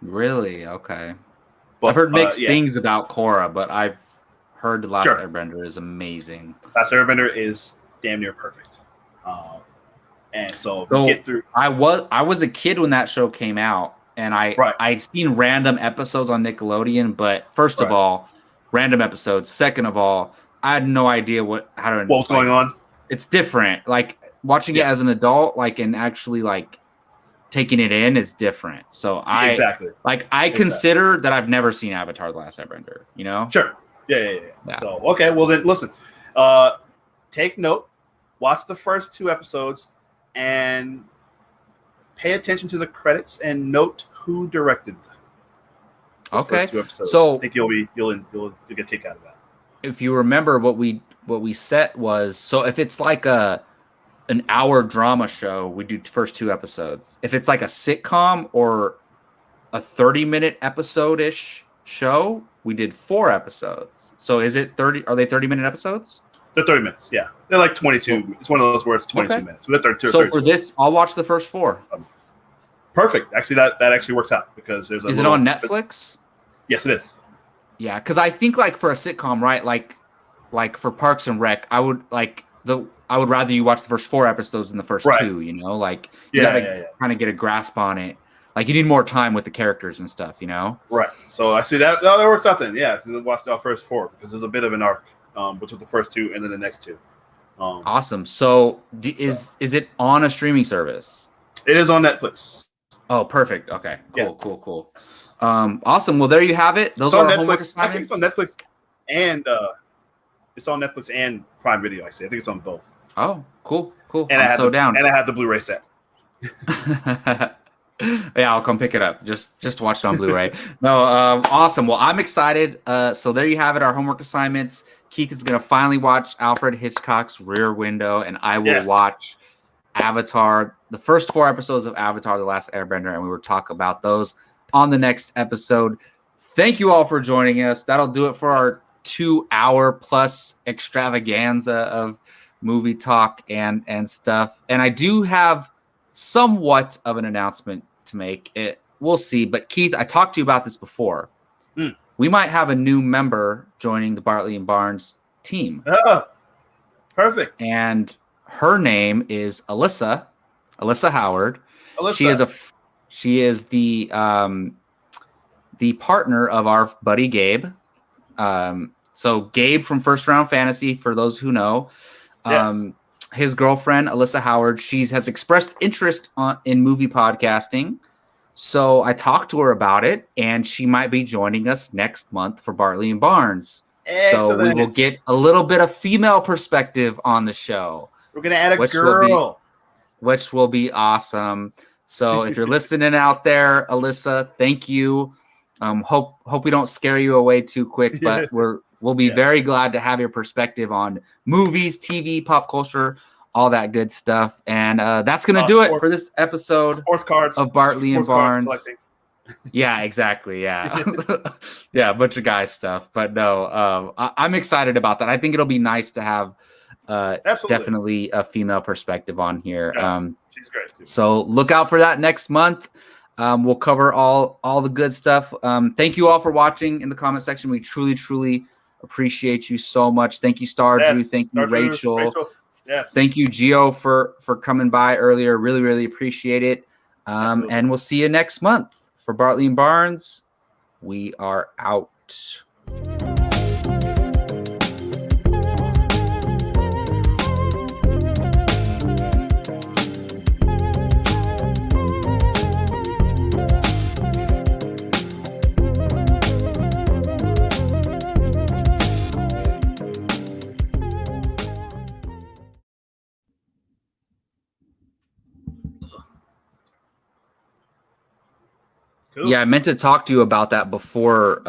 Really? Okay. But, I've heard mixed things about Korra, but I've heard The Last Sure. Airbender is amazing. Last Airbender is damn near perfect. And so we get through. I was a kid when that show came out, and I'd seen random episodes on Nickelodeon. But first of all, random episodes. Second of all, I had no idea what was going on. It's different. Like watching it as an adult, and actually taking it in is different. So I consider that I've never seen Avatar: The Last Airbender. You know? Sure. Yeah. So okay, well then listen. Take note. Watch the first 2 episodes and pay attention to the credits and note who directed those first 2 episodes. So I think you'll get a kick out of that. If you remember what we set was, so if it's like an hour drama show, we do first 2 episodes. If it's like a sitcom or a 30-minute episode-ish show, we did 4 episodes. So is it 30? Are they 30-minute episodes? They're 30 minutes, yeah. They're like 22. It's one of those where it's 22 minutes. So they're 32. So for this, I'll watch the first 4. Perfect. Actually, that actually works out because there's Is it on Netflix? Yes, it is. Yeah, because I think for a sitcom, right? Like for Parks and Rec, I would rather you watch the first 4 episodes than the first 2. You know, you gotta kind of get a grasp on it. Like you need more time with the characters and stuff. You know. Right. So I see that works out then. Yeah, because I watched the first 4 because there's a bit of an arc. Between the first 2 and then the next 2. Awesome. So is it on a streaming service? It is on Netflix. Oh, perfect. Okay. Cool. Awesome. Well, there you have it. Those are homework assignments. I think it's on Netflix and Prime Video. Actually, I think it's on both. Oh, cool. And I had the Blu-ray set. Yeah, I'll come pick it up. Just watch it on Blu-ray. No, awesome. Well, I'm excited. So there you have it. Our homework assignments. Keith is going to finally watch Alfred Hitchcock's Rear Window, and I will watch Avatar, the first 4 episodes of Avatar: The Last Airbender, and we will talk about those on the next episode. Thank you all for joining us. That'll do it for our 2-hour plus extravaganza of movie talk and stuff. And I do have somewhat of an announcement to make. We'll see. But Keith, I talked to you about this before. We might have a new member joining the Bartley and Barnes team. Oh, perfect. And her name is Alyssa Howard. Alyssa. She is the partner of our buddy Gabe. So Gabe from First Round Fantasy, for those who know. His girlfriend, Alyssa Howard, she has expressed interest in movie podcasting. So I talked to her about it, and she might be joining us next month for Bartley and Barnes. Excellent. So we will get a little bit of female perspective on the show. We're going to add a girl. Which will be awesome. So if you're listening out there, Alyssa, thank you. Hope we don't scare you away too quick, but we'll be very glad to have your perspective on movies, TV, pop culture, all that good stuff. And that's going to do it for this episode sports cards of Bartley and Barnes. Yeah, exactly. Yeah. Yeah, a bunch of guys stuff. But no, I'm excited about that. I think it'll be nice to have definitely a female perspective on here. Yeah, she's great too. So look out for that next month. We'll cover all the good stuff. Thank you all for watching in the comment section. We truly appreciate you so much. Thank you, Star Drew. Thank you, Rachel. Yes. Thank you, Gio, for coming by earlier. Really appreciate it. And we'll see you next month. For Bartley and Barnes, we are out. Cool. Yeah, I meant to talk to you about that before